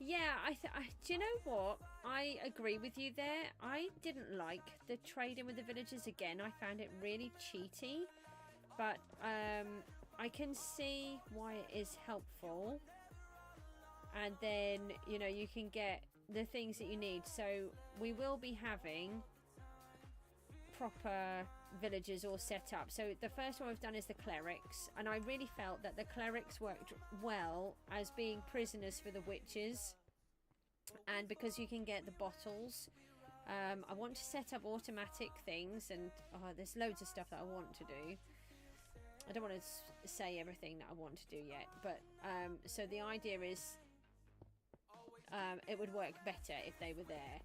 Speaker 1: Yeah, do you know what? I agree with you there. I didn't like the trading with the villagers again. I found it really cheaty, but I can see why it is helpful. And then, you know, you can get the things that you need. So we will be having proper villagers all set up. So the first one we've done is the clerics, and I really felt that the clerics worked well as being prisoners for the witches, and because you can get the bottles. I want to set up automatic things, and there's loads of stuff that I want to do. I don't want to say everything that I want to do yet, but so the idea is it would work better if they were there.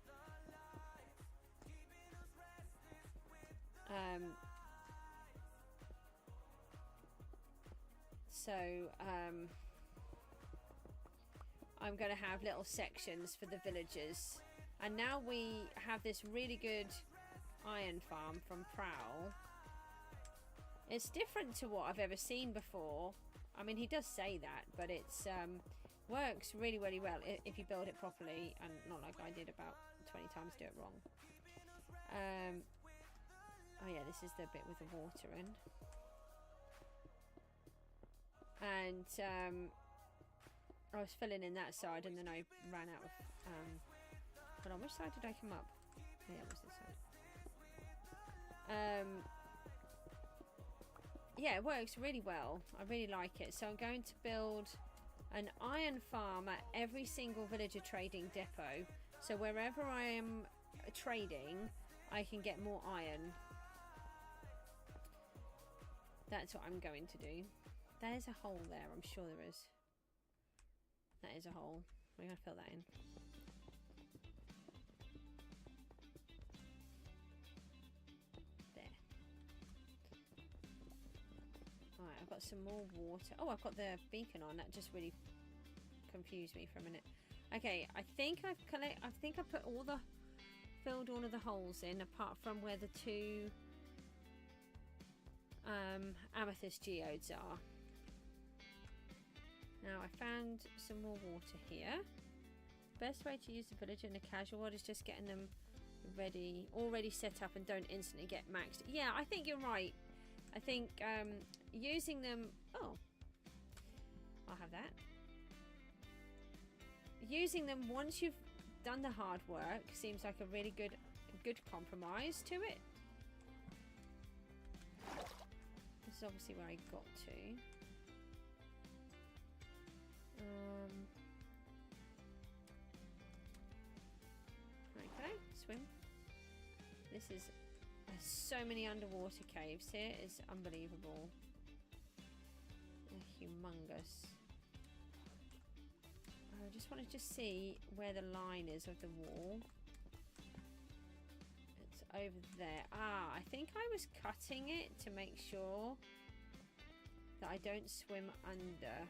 Speaker 1: I'm going to have little sections for the villagers, and now we have this really good iron farm from Prowl. It's different to what I've ever seen before. I mean, he does say that, but it's works really, really well if you build it properly, and not like I did about 20 times do it wrong. Oh yeah, this is the bit with the water in. And I was filling in that side, and then I ran out of hold on, which side did I come up? Oh, yeah, it was this side. Yeah, it works really well. I really like it. So I'm going to build an iron farm at every single villager trading depot, so wherever I am trading I can get more iron. That's what I'm going to do. There's a hole there, I'm sure there is. That is a hole. We're going to fill that in. There. Alright, I've got some more water. Oh, I've got the beacon on. That just really confused me for a minute. Okay, I think I've put filled all of the holes in, apart from where the two amethyst geodes are. Now I found some more water here. Best way to use the villager in a casual world is just getting them already set up, and don't instantly get maxed. Yeah, I think you're right. I think using them. Oh, I'll have that. Using them once you've done the hard work seems like a really good compromise to it. This is obviously where I got to. Okay, swim. This is so many underwater caves here. It's unbelievable. They're humongous. I just wanted to see where the line is of the wall. It's over there. Ah, I think I was cutting it to make sure that I don't swim under.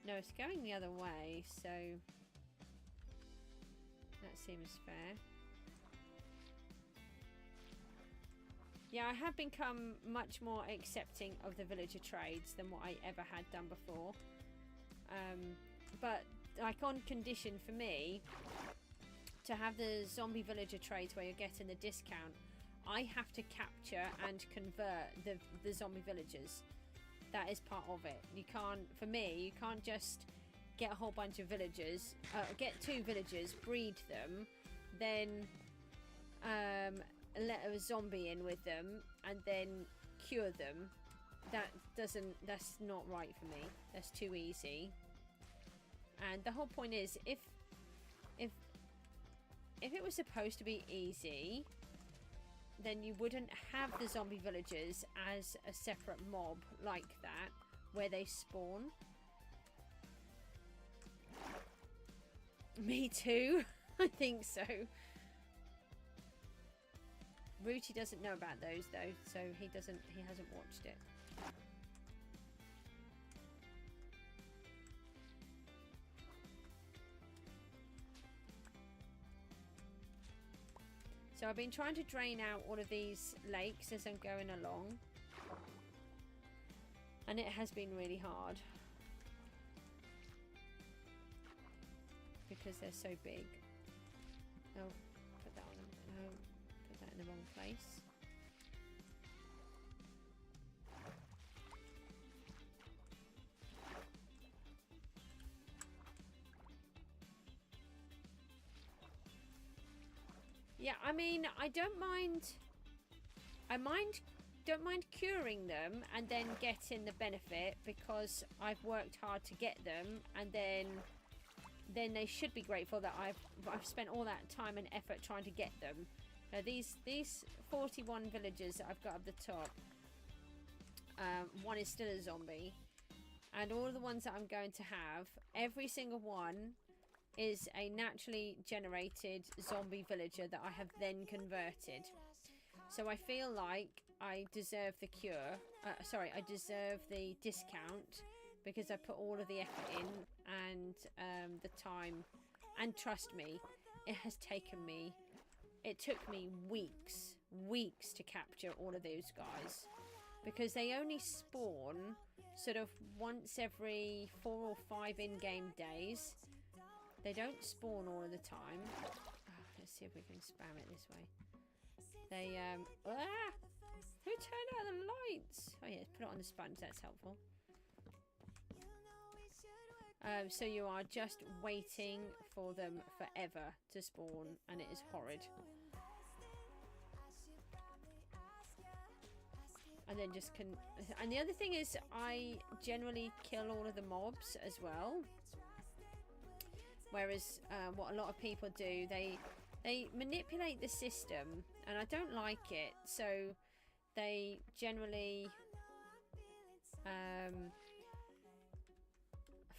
Speaker 1: No, it's going the other way, so that seems fair. Yeah, I have become much more accepting of the villager trades than what I ever had done before. But like on condition for me to have the zombie villager trades where you're getting the discount, I have to capture and convert the zombie villagers. That is part of it. You can't, for me, you can't just get a whole bunch of villagers, get 2 villagers, breed them, then let a zombie in with them, and then cure them. That's not right for me. That's too easy. And the whole point is, if it was supposed to be easy, then you wouldn't have the zombie villagers as a separate mob like that, where they spawn. Me too. I think so. Rooty doesn't know about those though, so he hasn't watched it. So I've been trying to drain out all of these lakes as I'm going along. And it has been really hard. Because they're so big. Oh, put that on. No, put that in the wrong place. Yeah, I mean, I don't mind. Don't mind curing them and then getting the benefit because I've worked hard to get them, and then they should be grateful that I've spent all that time and effort trying to get them. Now these 41 villagers that I've got up the top, one is still a zombie, and all the ones that I'm going to have, every single one is a naturally generated zombie villager that I have then converted. So I feel like I deserve the cure. Sorry, I deserve the discount because I put all of the effort in and the time. And trust me, it has taken me. It took me weeks to capture all of those guys because they only spawn sort of once every 4 or 5 in-game days. They don't spawn all of the time. Oh, let's see if we can spam it this way. They, who turned out the lights? Oh yeah, put it on the sponge, that's helpful. So you are just waiting for them forever to spawn, and it is horrid. And then just and the other thing is I generally kill all of the mobs as well. Whereas what a lot of people do, they manipulate the system, and I don't like it. So they generally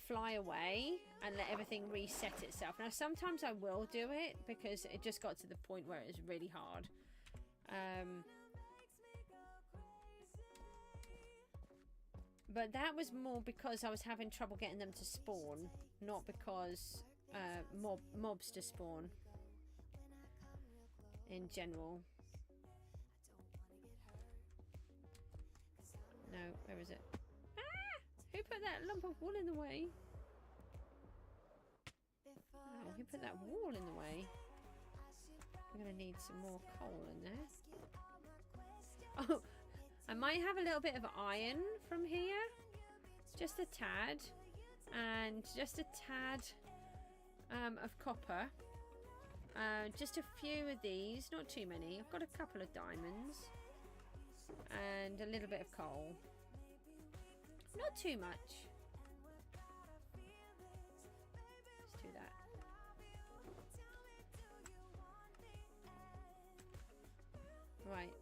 Speaker 1: fly away and let everything reset itself. Now sometimes I will do it because it just got to the point where it was really hard. But that was more because I was having trouble getting them to spawn, not because mobs to spawn in general. No, where is it? Ah! Who put that lump of wool in the way? Oh, who put that wall in the way? I'm going to need some more coal in there. Oh, I might have a little bit of iron from here. Just a tad. And just a tad of copper. Just a few of these, not too many. I've got a couple of diamonds and a little bit of coal. Not too much. Let's do that. Right.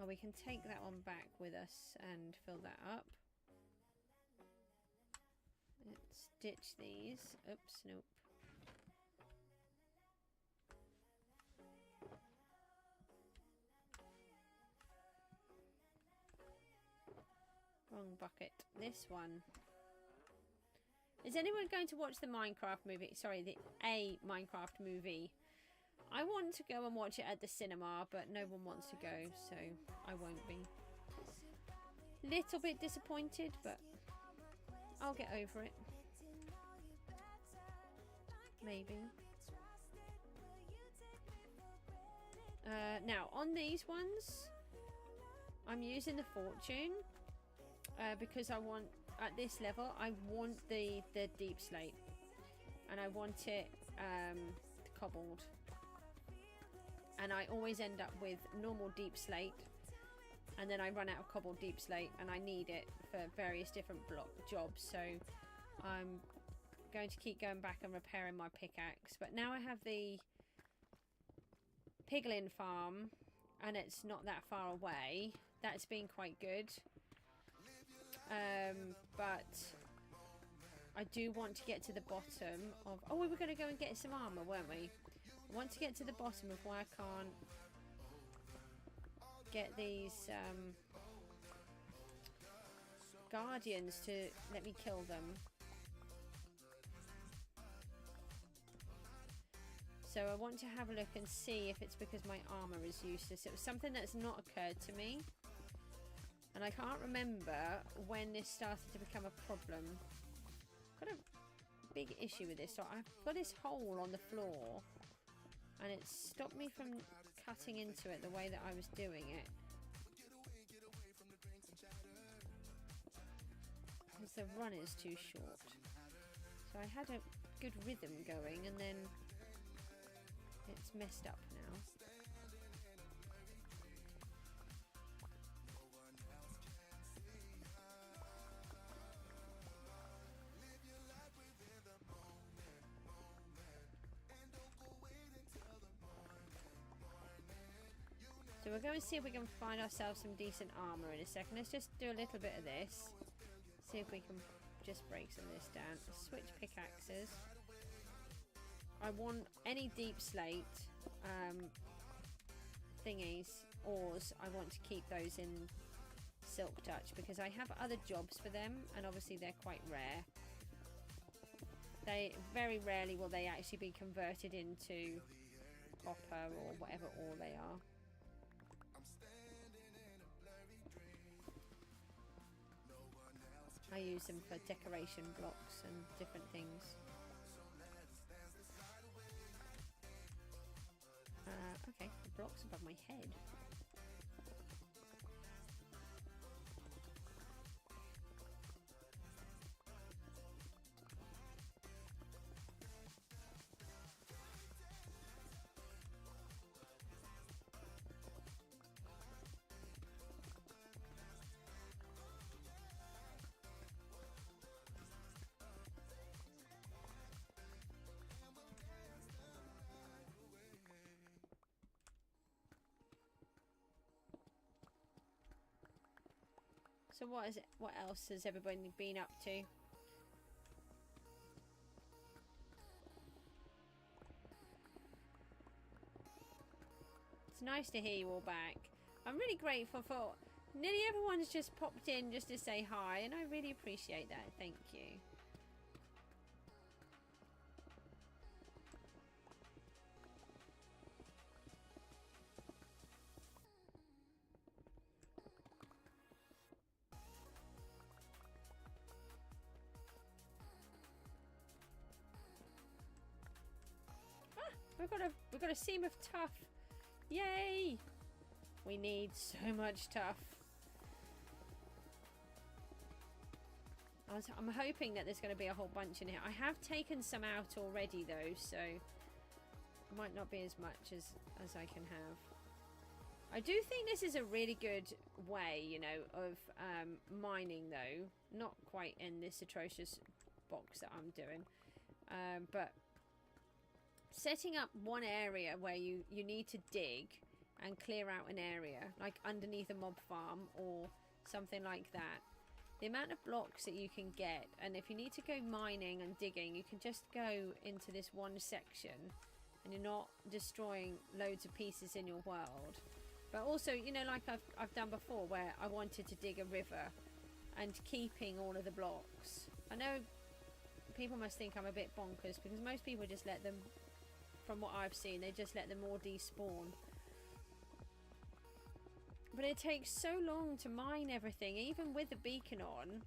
Speaker 1: Oh, we can take that one back with us and fill that up. Let's ditch these. Oops, nope. Wrong bucket. This one. Is anyone going to watch the Minecraft movie? Sorry, a Minecraft movie. I want to go and watch it at the cinema, but no one wants to go, so I won't be. Little bit disappointed, but I'll get over it. Maybe. Now, on these ones, I'm using the fortune because I want, at this level, I want the deep slate. And I want it cobbled. And I always end up with normal deep slate, and then I run out of cobbled deep slate, and I need it for various different block jobs. So I'm going to keep going back and repairing my pickaxe. But now I have the piglin farm, and it's not that far away. That's been quite good. But I do want to get to the bottom of... Oh, we were going to go and get some armor, weren't we? I want to get to the bottom of why I can't get these guardians to let me kill them. So I want to have a look and see if it's because my armor is useless. It was something that's not occurred to me. And I can't remember when this started to become a problem. I've got a big issue with this. So I've got this hole on the floor. And it stopped me from cutting into it the way that I was doing it. Because the run is too short. So I had a good rhythm going and then it's messed up now. So we're going to see if we can find ourselves some decent armor in a second. Let's just do a little bit of this. See if we can just break some of this down. Switch pickaxes. I want any deep slate thingies, ores, I want to keep those in Silk Touch because I have other jobs for them and obviously they're quite rare. They very rarely will they actually be converted into copper or whatever ore they are. I use them for decoration blocks and different things. Okay, the block's above my head. So what is it? What else has everybody been up to? It's nice to hear you all back. I'm really grateful for nearly everyone's just popped in just to say hi, and I really appreciate that. Thank you. We've got a seam of tough. Yay! We need so much tough. I'm hoping that there's going to be a whole bunch in here. I have taken some out already though, so it might not be as much as I can have. I do think this is a really good way, you know, of mining though. Not quite in this atrocious box that I'm doing, but setting up one area where you need to dig and clear out an area, like underneath a mob farm or something like that. The amount of blocks that you can get, and if you need to go mining and digging, you can just go into this one section and you're not destroying loads of pieces in your world. But also, you know, like I've done before where I wanted to dig a river and keeping all of the blocks. I know people must think I'm a bit bonkers because most people just let them, from what I've seen, they just let them all despawn. But it takes so long to mine everything, even with the beacon on.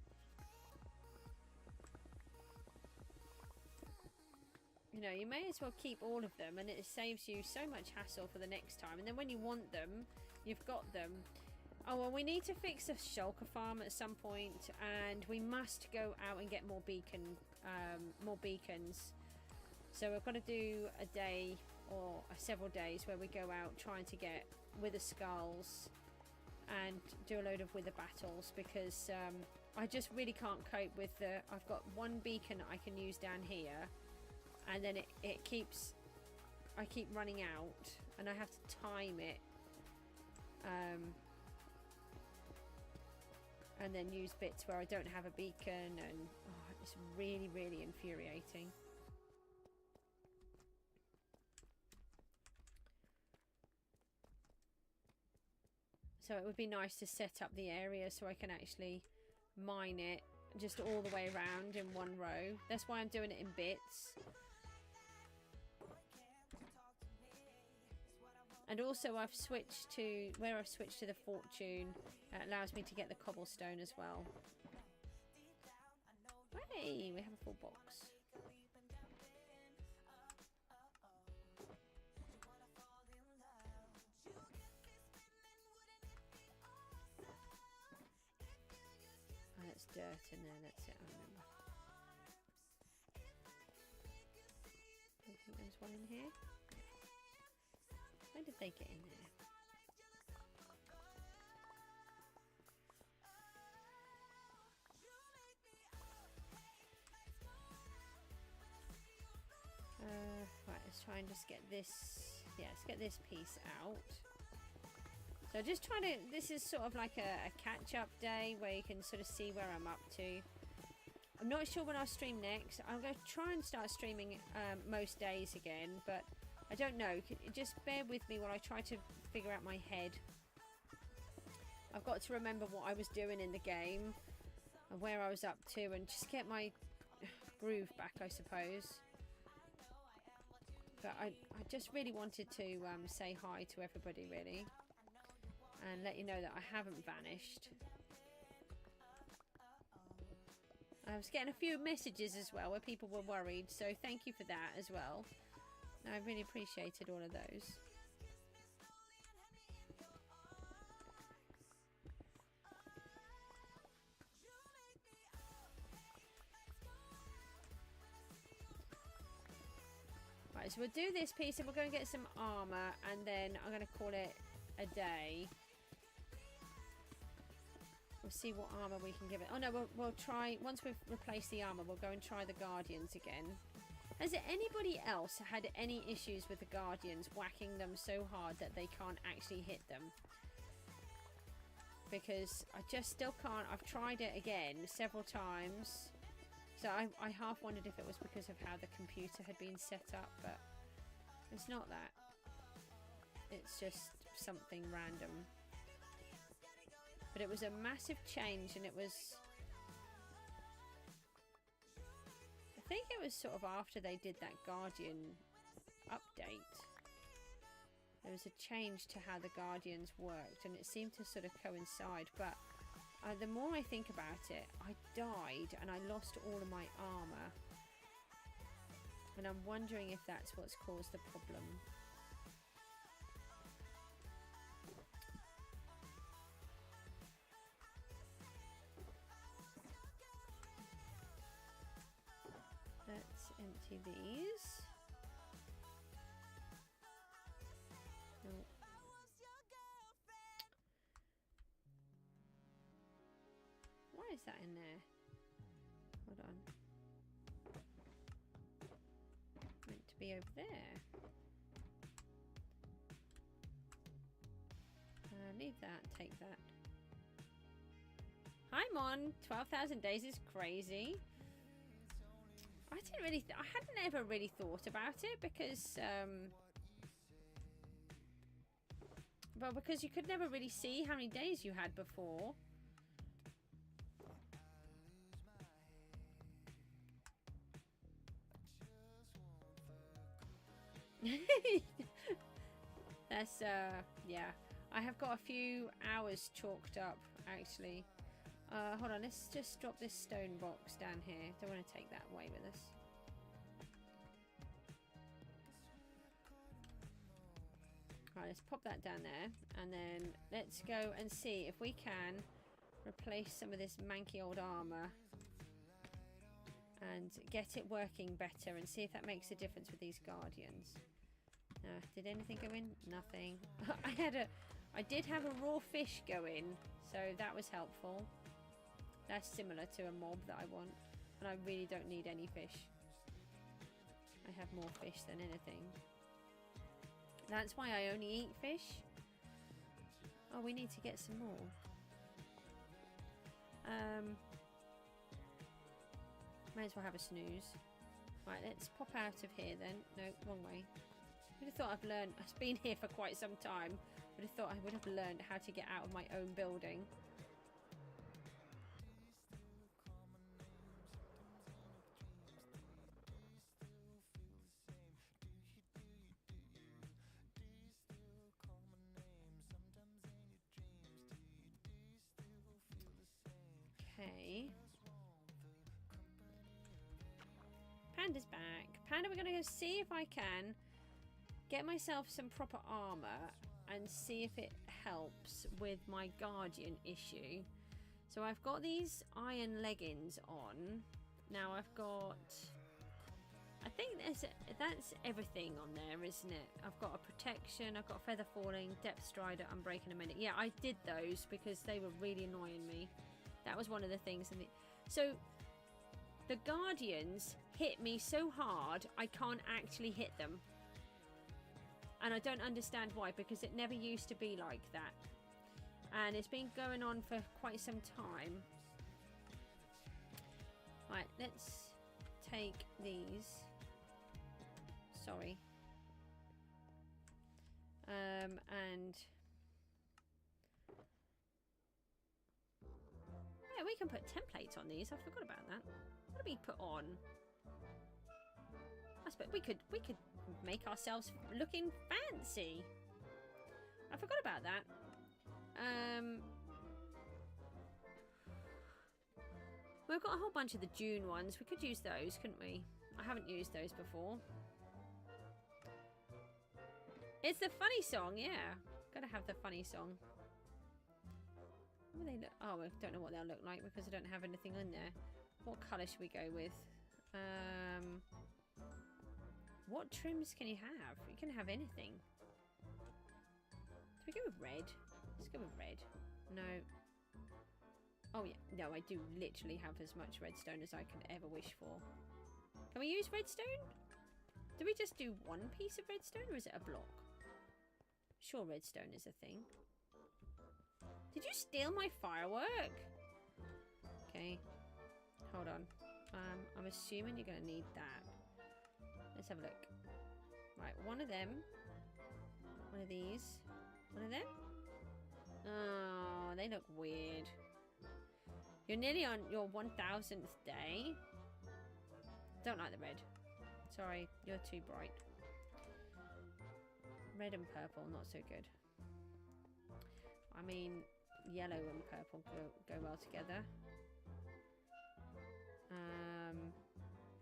Speaker 1: You know, you may as well keep all of them, and it saves you so much hassle for the next time. And then when you want them, you've got them. Oh, well, we need to fix a shulker farm at some point, and we must go out and get more beacons. So we've got to do a day or several days where we go out trying to get wither skulls and do a load of wither battles, because I just really can't cope with the... I've got one beacon that I can use down here, and then it keeps... I keep running out, and I have to time it. And then use bits where I don't have a beacon, and it's really, really infuriating. So it would be nice to set up the area so I can actually mine it just all the way around in one row. That's why I'm doing it in bits. And also I've switched to, where I've switched to the fortune, it allows me to get the cobblestone as well. Hey, we have a full box. Oh, that's dirt in there, that's it, I remember. I think there's one in here. Where did they get in there? Right, let's try and just get this. Yeah, let's get this piece out. So just trying to. This is sort of like a catch-up day where you can sort of see where I'm up to. I'm not sure when I'll stream next. I'm going to try and start streaming most days again, but I don't know. Just bear with me while I try to figure out my head. I've got to remember what I was doing in the game and where I was up to, and just get my groove back, I suppose. But I just really wanted to say hi to everybody, really, and let you know that I haven't vanished. I was getting a few messages as well where people were worried, so thank you for that as well. I really appreciated all of those. Right, so we'll do this piece and we'll go and get some armor, and then I'm going to call it a day. We'll see what armor we can give it. Oh no, we'll try, once we've replaced the armor, we'll go and try the Guardians again. Has anybody else had any issues with the Guardians whacking them so hard that they can't actually hit them? Because I just still can't. I've tried it again several times. So I half wondered if it was because of how the computer had been set up, but it's not that. It's just something random. But it was a massive change, and it was... I think it was sort of after they did that Guardian update. There was a change to how the Guardians worked, and it seemed to sort of coincide. But the more I think about it, I died and I lost all of my armor. And I'm wondering if that's what's caused the problem. Let's empty these. Oh. Why is that in there? Hold on. Meant to be over there. Leave that, take that. Hi Mon, 12,000 days is crazy. I didn't really, I hadn't ever really thought about it because, well, because you could never really see how many days you had before. That's, yeah. I have got a few hours chalked up, actually. Hold on, let's just drop this stone box down here. Don't want to take that away with us. Alright, let's pop that down there. And then let's go and see if we can replace some of this manky old armor and get it working better, and see if that makes a difference with these Guardians. Did anything go in? Nothing. I did have a raw fish go in, so that was helpful. That's similar to a mob that I want, and I really don't need any fish. I have more fish than anything. That's why I only eat fish. Oh, we need to get some more. May as well have a snooze. Right, let's pop out of here then. No, wrong way. I would have thought I've learned. I've been here for quite some time. I would have thought I would have learned how to get out of my own building. see. Panda's back. Panda, we're going to go see if I can get myself some proper armor and see if it helps with my guardian issue. So I've got these iron leggings on. Now I've got... I think that's everything on there, isn't it? I've got a protection, I've got feather falling, depth strider, unbreaking a minute. Yeah, I did those because they were really annoying me. That was one of the things. So the guardians hit me so hard I can't actually hit them. And I don't understand why, because it never used to be like that. And it's been going on for quite some time. Right, let's take these. Sorry. And yeah, we can put templates on these. I forgot about that. What do we put on? I suppose we could make ourselves looking fancy. I forgot about that. We've got a whole bunch of the June ones. We could use those, couldn't we? I haven't used those before. It's the funny song, yeah. Gotta have the funny song. What do they look? Oh, I don't know what they'll look like because I don't have anything in there. What colour should we go with? What trims can you have? You can have anything. Should we go with red? Let's go with red. No. Oh yeah, no, I do literally have as much redstone as I can ever wish for. Can we use redstone? Do we just do one piece of redstone or is it a block? Sure, redstone is a thing. Did you steal my firework? Okay, hold on. I'm assuming you're going to need that. Let's have a look. Right, one of them. One of these. One of them. Oh, they look weird. You're nearly on your 1000th day. Don't like the red. Sorry, you're too bright. Red and purple, not so good. I mean, yellow and purple go well together.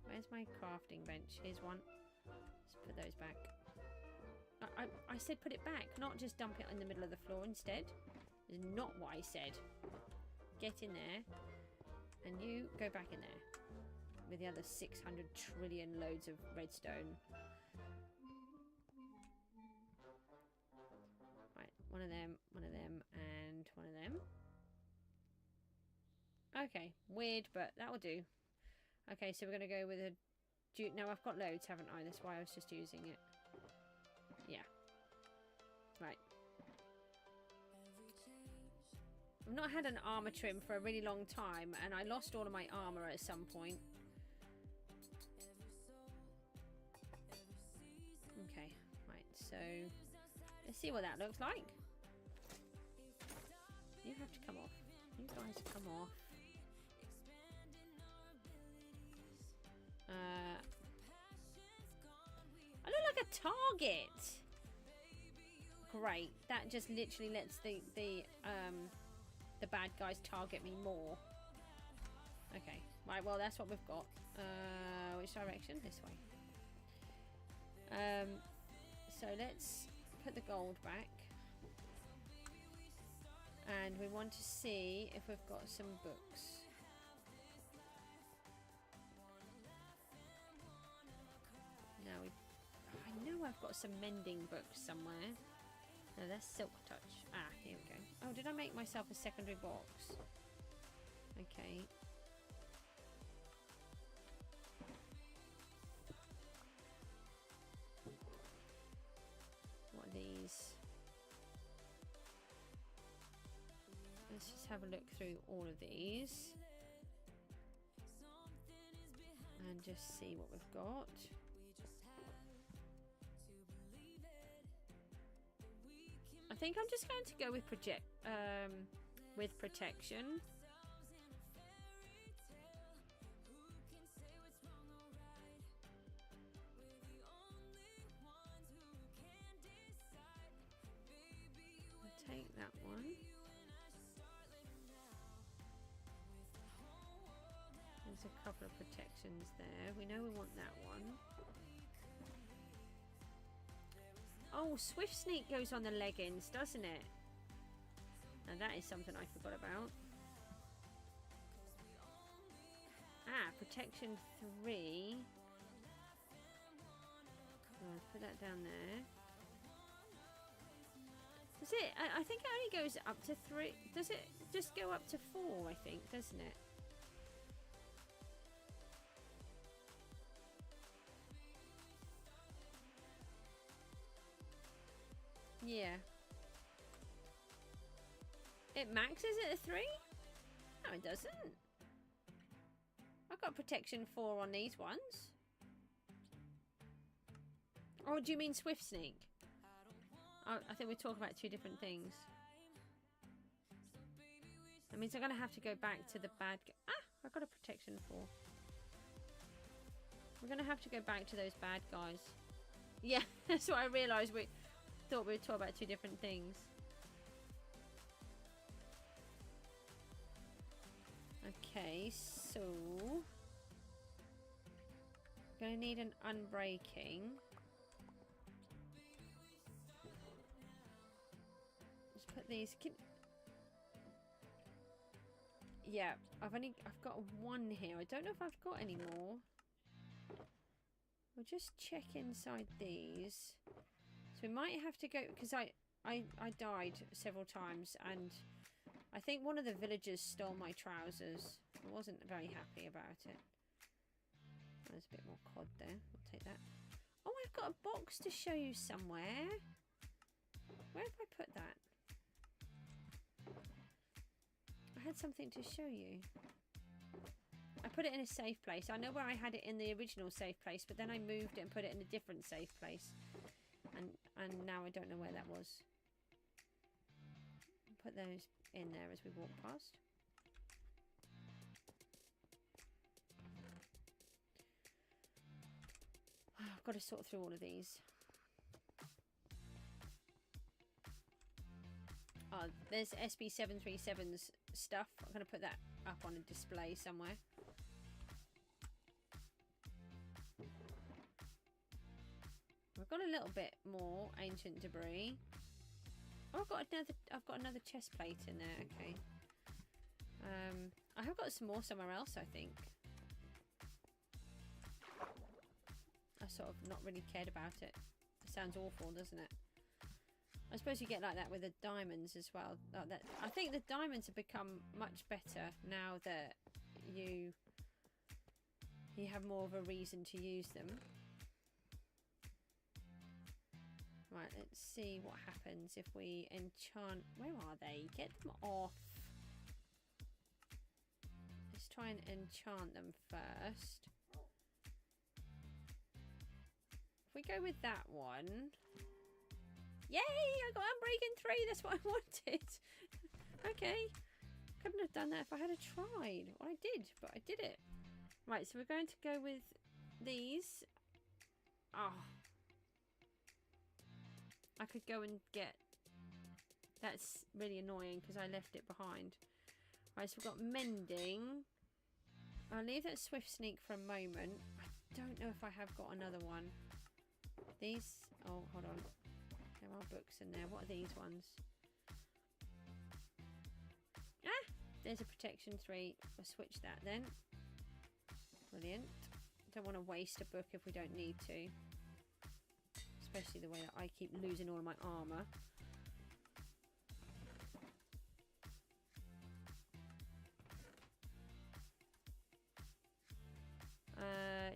Speaker 1: Where's my crafting bench? Here's one. Let's put those back. I said put it back, not just dump it in the middle of the floor instead. Is not what I said. Get in there. And you go back in there. With the other 600 trillion loads of redstone. Right, one of them, and one of them. Okay, weird, but that'll do. Okay, so we're going to go with a... No, I've got loads, haven't I? That's why I was just using it. Yeah. Right. I've not had an armor trim for a really long time, and I lost all of my armor at some point. Okay, right, so let's see what that looks like. You have to come off. You guys come off. I look like a target. Great. That just literally lets the bad guys target me more. Okay. Right, well that's what we've got. Which direction? This way. So let's put the gold back. And we want to see if we've got some books. Now I know I've got some mending books somewhere. No, that's Silk Touch. Ah, here we go. Oh, did I make myself a secondary box? Okay. What are these? Let's just have a look through all of these. And just see what we've got. I think I'm just going to go with protection. I'll take that one. couple of protections there. We know we want that one. Oh, Swift Sneak goes on the leggings, doesn't it? And that is something I forgot about. Ah, protection 3. Let's put that down there. Does it? I think it only goes up to 3. Does it just go up to 4? I think, doesn't it? Yeah. It maxes it at 3? No, it doesn't. I've got protection 4 on these ones. Oh, do you mean Swift Sneak? Oh, I think we're talking about 2 different things. That means I'm going to have to go back to the bad... Ah, I got a protection 4. We're going to have to go back to those bad guys. Yeah, that's what I realised. We thought we were talking about 2 different things. Okay, so... Going to need an unbreaking. Let's put these... Yeah, I've got 1 here. I don't know if I've got any more. We'll just check inside these. So we might have to go... Because I died several times and... I think one of the villagers stole my trousers. I wasn't very happy about it. There's a bit more cod there. I'll take that. Oh, I've got a box to show you somewhere. Where have I put that? I had something to show you. I put it in a safe place. I know where I had it in the original safe place, but then I moved it and put it in a different safe place. And now I don't know where that was. Put those in there as we walk past. I've got to sort through all of these. Oh, there's SB737's stuff. I'm going to put that up on a display somewhere. We've got a little bit more ancient debris. Oh, I've got another chest plate in there. Okay. I have got some more somewhere else, I think. I sort of not really cared about it. It sounds awful, doesn't it? I suppose you get like that with the diamonds as well. I think the diamonds have become much better now that you have more of a reason to use them. Right, let's see what happens if we enchant... Where are they? Get them off. Let's try and enchant them first. If we go with that one... Yay! I got Unbreaking 3! That's what I wanted! Okay. Couldn't have done that if I had tried. Well, I did, but I did it. Right, so we're going to go with these. Oh. I could go and get... That's really annoying because I left it behind. Right, so we've got Mending. I'll leave that Swift Sneak for a moment. I don't know if I have got another one. These... Oh, hold on. There are books in there. What are these ones? Ah! There's a Protection 3. I'll switch that then. Brilliant. Don't want to waste a book if we don't need to. Especially the way that I keep losing all of my armour.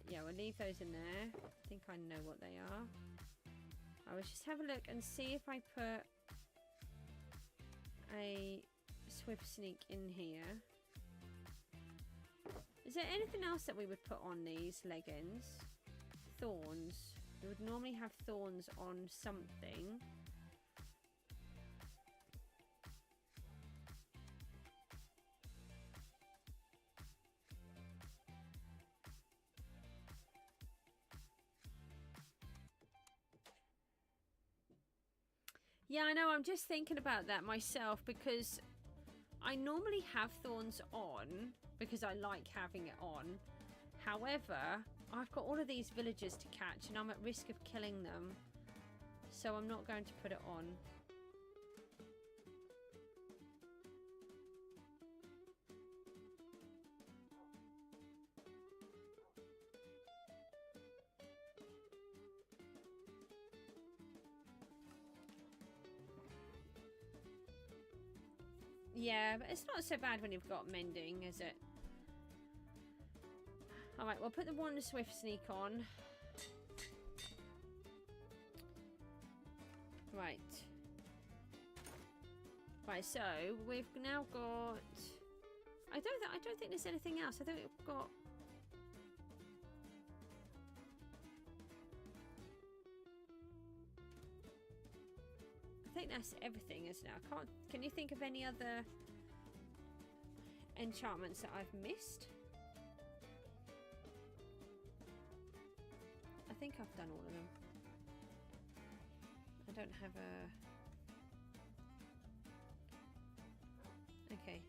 Speaker 1: Yeah, we'll leave those in there. I think I know what they are. I will just have a look and see if I put a Swift Sneak in here. Is there anything else that we would put on these leggings? Thorns. We would normally have thorns on something. Yeah, I know. I'm just thinking about that myself because I normally have thorns on because I like having it on. However, I've got all of these villagers to catch and I'm at risk of killing them. So I'm not going to put it on. Yeah, but it's not so bad when you've got mending, is it? Alright, we'll put the one swift sneak on. Right. Right, so we've now got... I don't think there's anything else. I think we've got... I think that's everything, isn't it? I can't... Can you think of any other enchantments that I've missed? I think I've done all of them. I don't have a... Okay.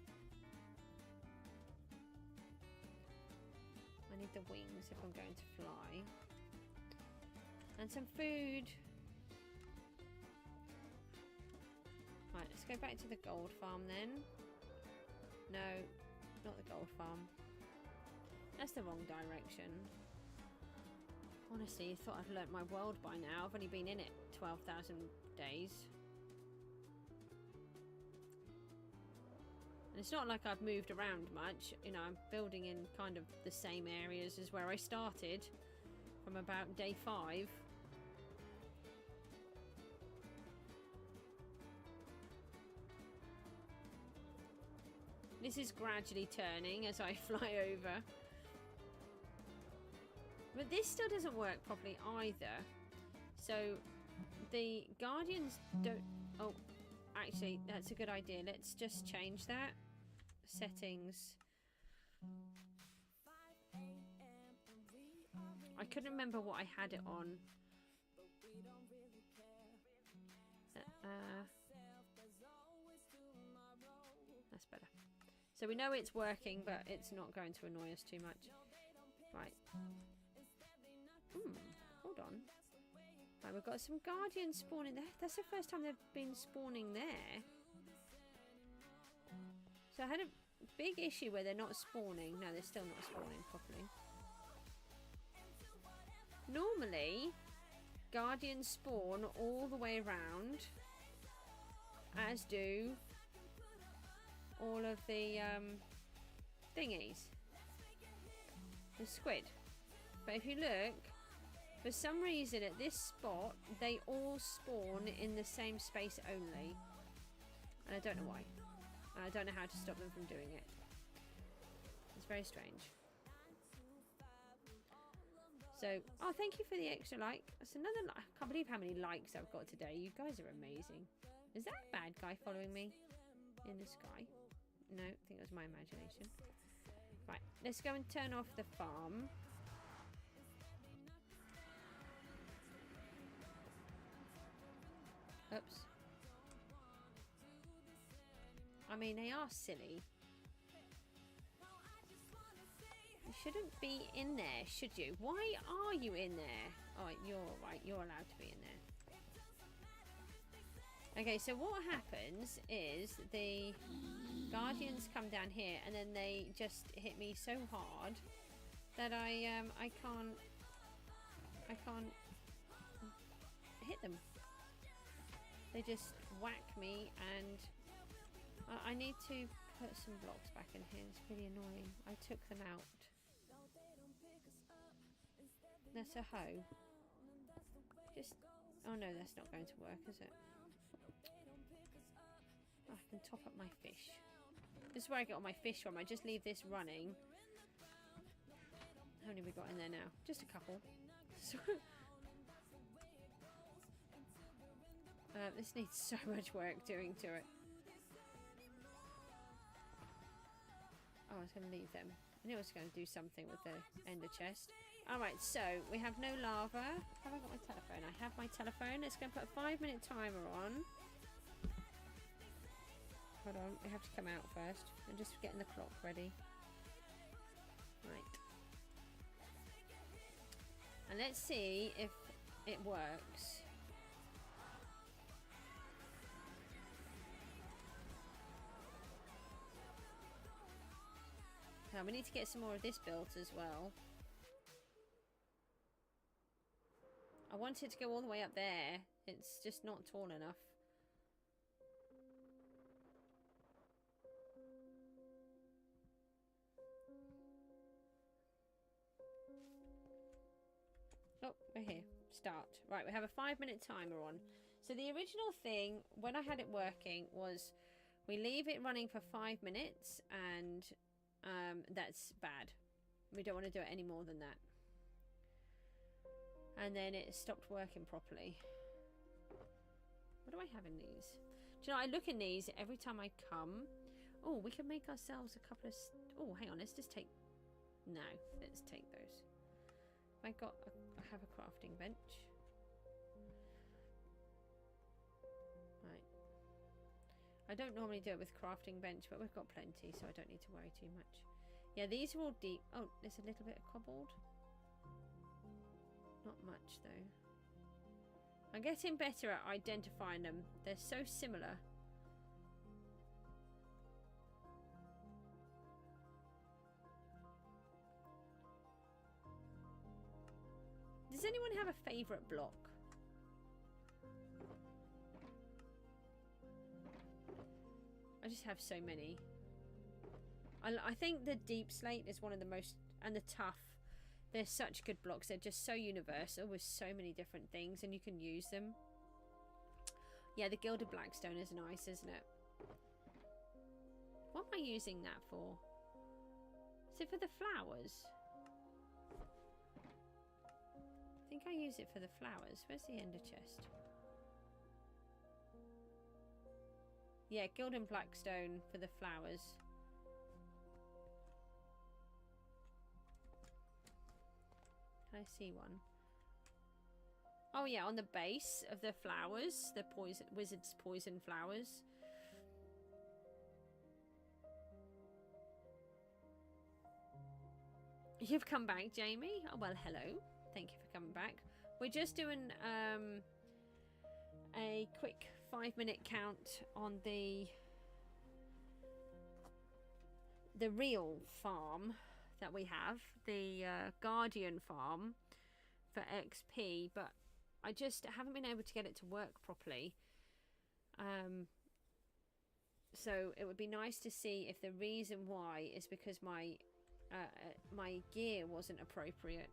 Speaker 1: I need the wings if I'm going to fly. And some food. Right, let's go back to the gold farm then. No, not the gold farm. That's the wrong direction. Honestly, you thought I'd learnt my world by now. I've only been in it 12,000 days. And it's not like I've moved around much. You know, I'm building in kind of the same areas as where I started from about day 5. This is gradually turning as I fly over. But this still doesn't work properly either. So the guardians don't... Oh, actually, that's a good idea. Let's just change that. Settings. I couldn't remember what I had it on. That's better. So we know it's working, but it's not going to annoy us too much. Right. Hold on. Right, we've got some guardians spawning there. That's the first time they've been spawning there. So I had a big issue where they're not spawning. No, they're still not spawning properly. Normally, guardians spawn all the way around, as do all of the thingies. The squid. But if you look, for some reason at this spot, they all spawn in the same space only. And I don't know why. And I don't know how to stop them from doing it. It's very strange. So, oh, thank you for the extra like. That's another like. I can't believe how many likes I've got today. You guys are amazing. Is that a bad guy following me in the sky? No, I think it was my imagination. Right, let's go and turn off the farm. Oops. I mean, they are silly. You shouldn't be in there, should you? Why are you in there? Oh, you're right. You're allowed to be in there. Okay, so what happens is the guardians come down here and then they just hit me so hard that I can't hit them. They just whack me, and I need to put some blocks back in here. It's really annoying. I took them out. That's a hoe. Just... Oh no, that's not going to work, is it? Oh, I can top up my fish. This is where I get all my fish from. I just leave this running. How many have we got in there now? Just a couple. So this needs so much work doing to it. Oh, I was going to leave them. I knew I was going to do something with the ender chest. Alright, so we have no lava. Have I got my telephone? I have my telephone. Let's go and put a 5-minute timer on. Hold on, we have to come out first. I'm just getting the clock ready. Right. And let's see if it works. Now we need to get some more of this built as well. I want it to go all the way up there. It's just not tall enough. Oh, we're here. Start. Right, we have a 5-minute timer on. So the original thing, when I had it working, was we leave it running for 5 minutes, and that's bad. We don't want to do it any more than that. And then it stopped working properly. What do I have in these? Do you know, I look in these every time I come. Oh, we can make ourselves a couple of... Oh, hang on, let's just take... No, let's take those. I have a crafting bench. Right. I don't normally do it with crafting bench, but we've got plenty, so I don't need to worry too much. Yeah, these are all deep. Oh, there's a little bit of cobbled. Not much, though. I'm getting better at identifying them. They're so similar. Does anyone have a favourite block? I just have so many. I think the deep slate is one of the most, and the tough. They're such good blocks. They're just so universal with so many different things, and you can use them. Yeah, the gilded blackstone is nice, isn't it? What am I using that for? Is it for the flowers? I think I use it for the flowers. Where's the ender chest? Yeah, gilded blackstone for the flowers. Can I see one? Oh yeah, on the base of the flowers, the poison wizard's poison flowers. You've come back, Jamie. Oh well, hello. Thank you for coming back. We're just doing a quick 5-minute count on the real farm that we have, the Guardian farm for XP, but I just haven't been able to get it to work properly. So it would be nice to see if the reason why is because my my gear wasn't appropriate.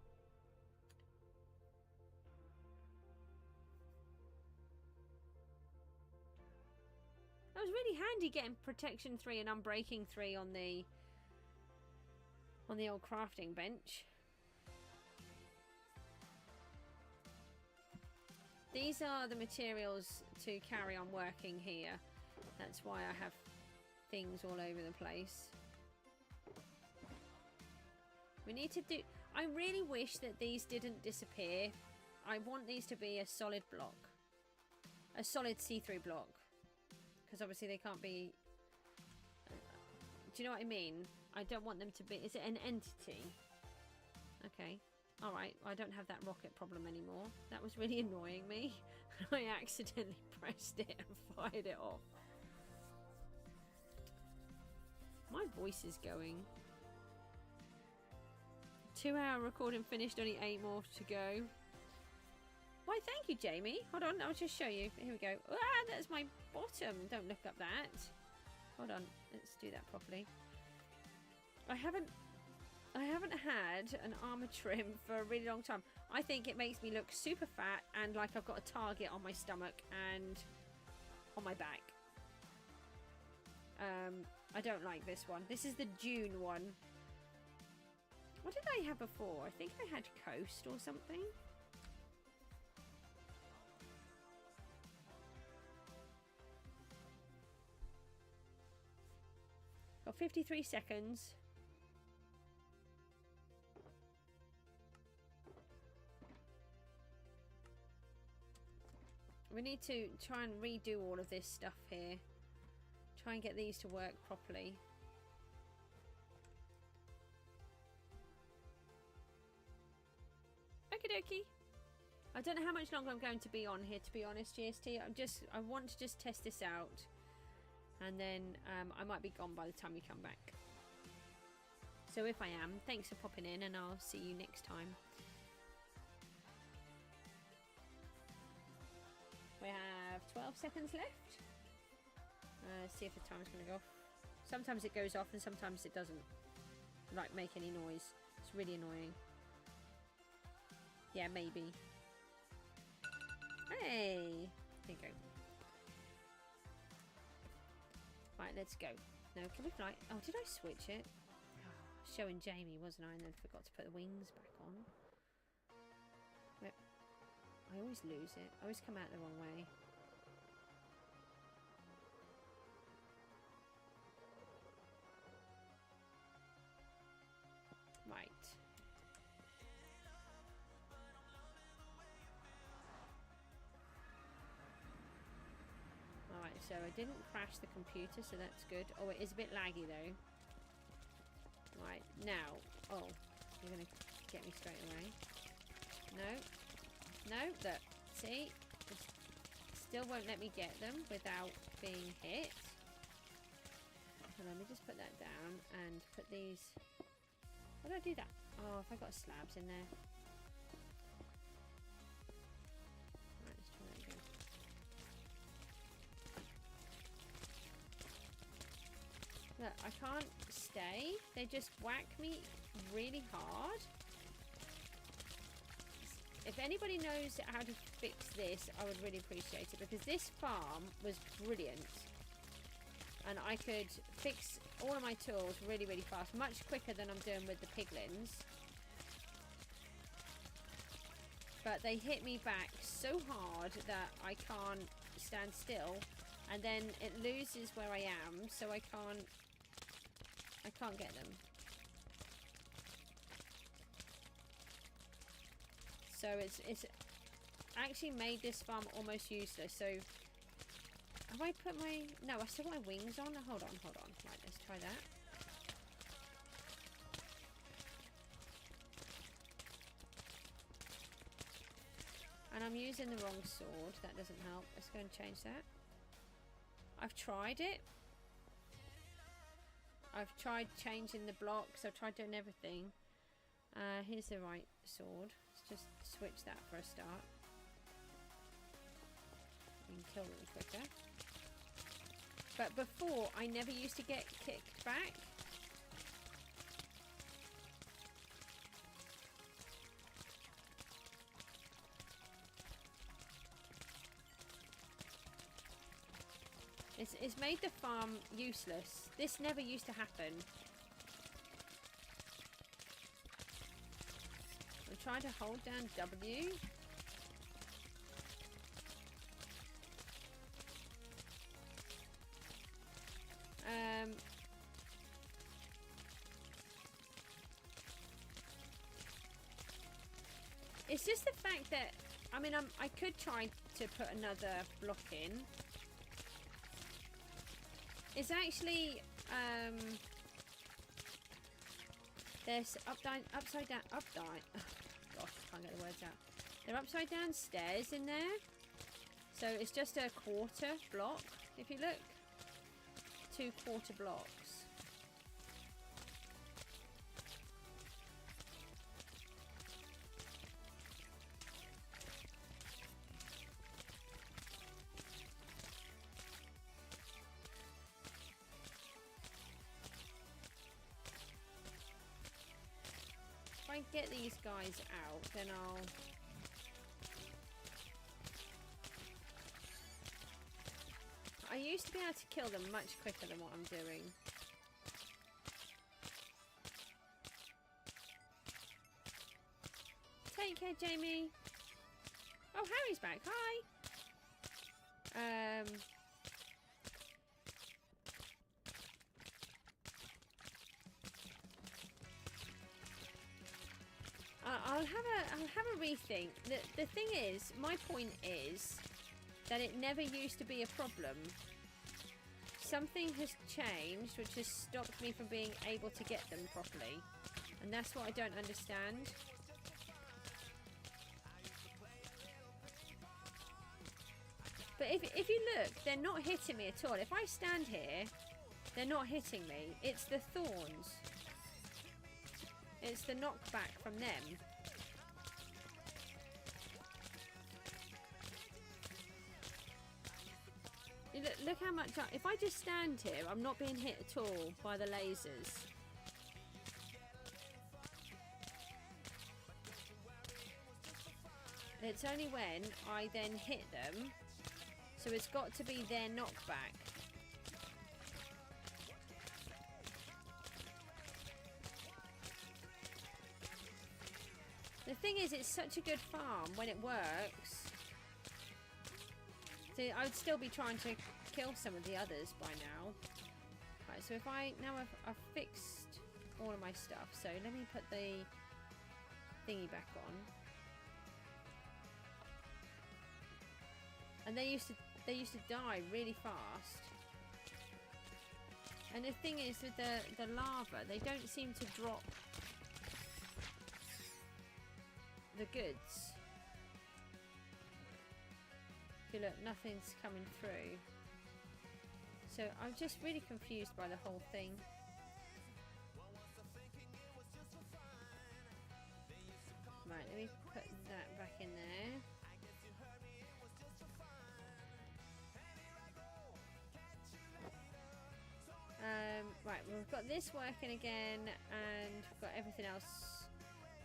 Speaker 1: That was really handy getting protection 3 and unbreaking 3 on the old crafting bench. These are the materials to carry on working here. That's why I have things all over the place. We need to do... I really wish that these didn't disappear. I want these to be a solid block. A solid see-through block. Because obviously they can't be... Do you know what I mean? I don't want them to be... Is it an entity? Okay. Alright. I don't have that rocket problem anymore. That was really annoying me. I accidentally pressed it and fired it off. My voice is going. 2-hour recording finished. Only 8 more to go. Why, thank you, Jamie. Hold on. I'll just show you. Here we go. Ah, that's my bottom. Don't look up that. Hold on. Let's do that properly. I haven't had an armor trim for a really long time. I think it makes me look super fat and like I've got a target on my stomach and on my back. I don't like this one. This is the June one. What did I have before? I think I had Coast or something. Got 53 seconds. We need to try and redo all of this stuff here. Try and get these to work properly. Okie Okie dokie. I don't know how much longer I'm going to be on here, to be honest, GST. I want to just test this out. And then I might be gone by the time you come back. So if I am, thanks for popping in, and I'll see you next time. We have 12 seconds left. See if the timer's going to go off. Sometimes it goes off and sometimes it doesn't, like, make any noise. It's really annoying. Yeah, maybe. Hey! There you go. Right, let's go. Now, can we fly? Oh, did I switch it? Oh, showing Jamie, wasn't I? And then forgot to put the wings back on. Where? I always lose it. I always come out the wrong way. Right. Alright, so I didn't crash the computer, so that's good. Oh, it is a bit laggy though. Right, now. Oh, you're going to get me straight away. No. No, look. See? It still won't let me get them without being hit. So let me just put that down and put these... How do I do that? Oh, have I got slabs in there? Right, let's try that again. Look, I can't stay. They just whack me really hard. If anybody knows how to fix this, I would really appreciate it, because this farm was brilliant. And I could fix all of my tools really, really fast. Much quicker than I'm doing with the piglins. But they hit me back so hard that I can't stand still. And then it loses where I am, so I can't get them. So it's actually made this farm almost useless. So have I put my... No, I still got my wings on. Hold on. Right, let's try that. And I'm using the wrong sword. That doesn't help. Let's go and change that. I've tried it. I've tried changing the blocks. I've tried doing everything. Here's the right sword. Let's just switch that for a start. You can kill them quicker. But before, I never used to get kicked back. It's made the farm useless. This never used to happen. I'm trying to hold down W. It's just the fact that, I mean, I could try to put another block in. It's actually, there's upside down, gosh, I can't get the words out. There are upside down stairs in there. So it's just a quarter block, if you look. 2 quarter blocks. If I get these guys out, then I'll... I used to be able to kill them much quicker than what I'm doing. Take care, Jamie. Oh, Harry's back. Hi. I'll have a rethink. The thing is, my point is that it never used to be a problem. Something has changed which has stopped me from being able to get them properly. And that's what I don't understand. But if you look, they're not hitting me at all. If I stand here, they're not hitting me. It's the thorns. It's the knockback from them. Look how much... if I just stand here, I'm not being hit at all by the lasers. It's only when I then hit them. So it's got to be their knockback. The thing is, it's such a good farm when it works. So I'd still be trying to kill some of the others by now. Right, so if now I've fixed all of my stuff. So let me put the thingy back on. And they used to die really fast. And the thing is with the lava, they don't seem to drop the goods. Okay, look, nothing's coming through. So I'm just really confused by the whole thing. Right, let me put that back in there. Right, we've got this working again, and we've got everything else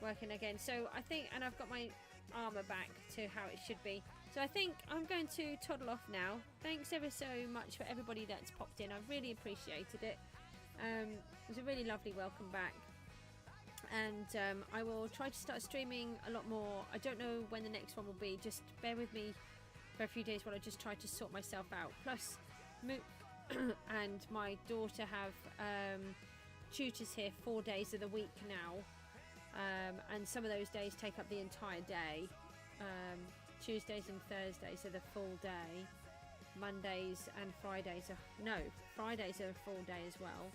Speaker 1: working again. So I think, and I've got my armor back to how it should be. So I think I'm going to toddle off now. Thanks ever so much for everybody that's popped in. I really appreciated it. It was a really lovely welcome back. And I will try to start streaming a lot more. I don't know when the next one will be. Just bear with me for a few days while I just try to sort myself out. Plus, and my daughter have tutors here 4 days of the week now. And some of those days take up the entire day. Tuesdays and Thursdays are the full day. Mondays and Fridays are... Fridays are a full day as well.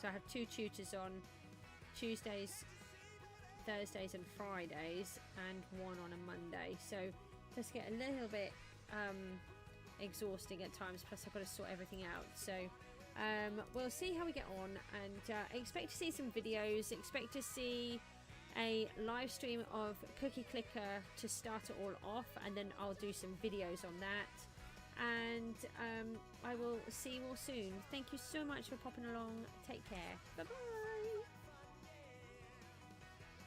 Speaker 1: So I have 2 tutors on Tuesdays, Thursdays and Fridays, and 1 on a Monday. So just get a little bit exhausting at times, plus I've got to sort everything out. So we'll see how we get on, and expect to see some videos, expect to see a live stream of Cookie Clicker to start it all off, and then I'll do some videos on that, and I will see you all soon. Thank you so much for popping along. Take care. Bye bye.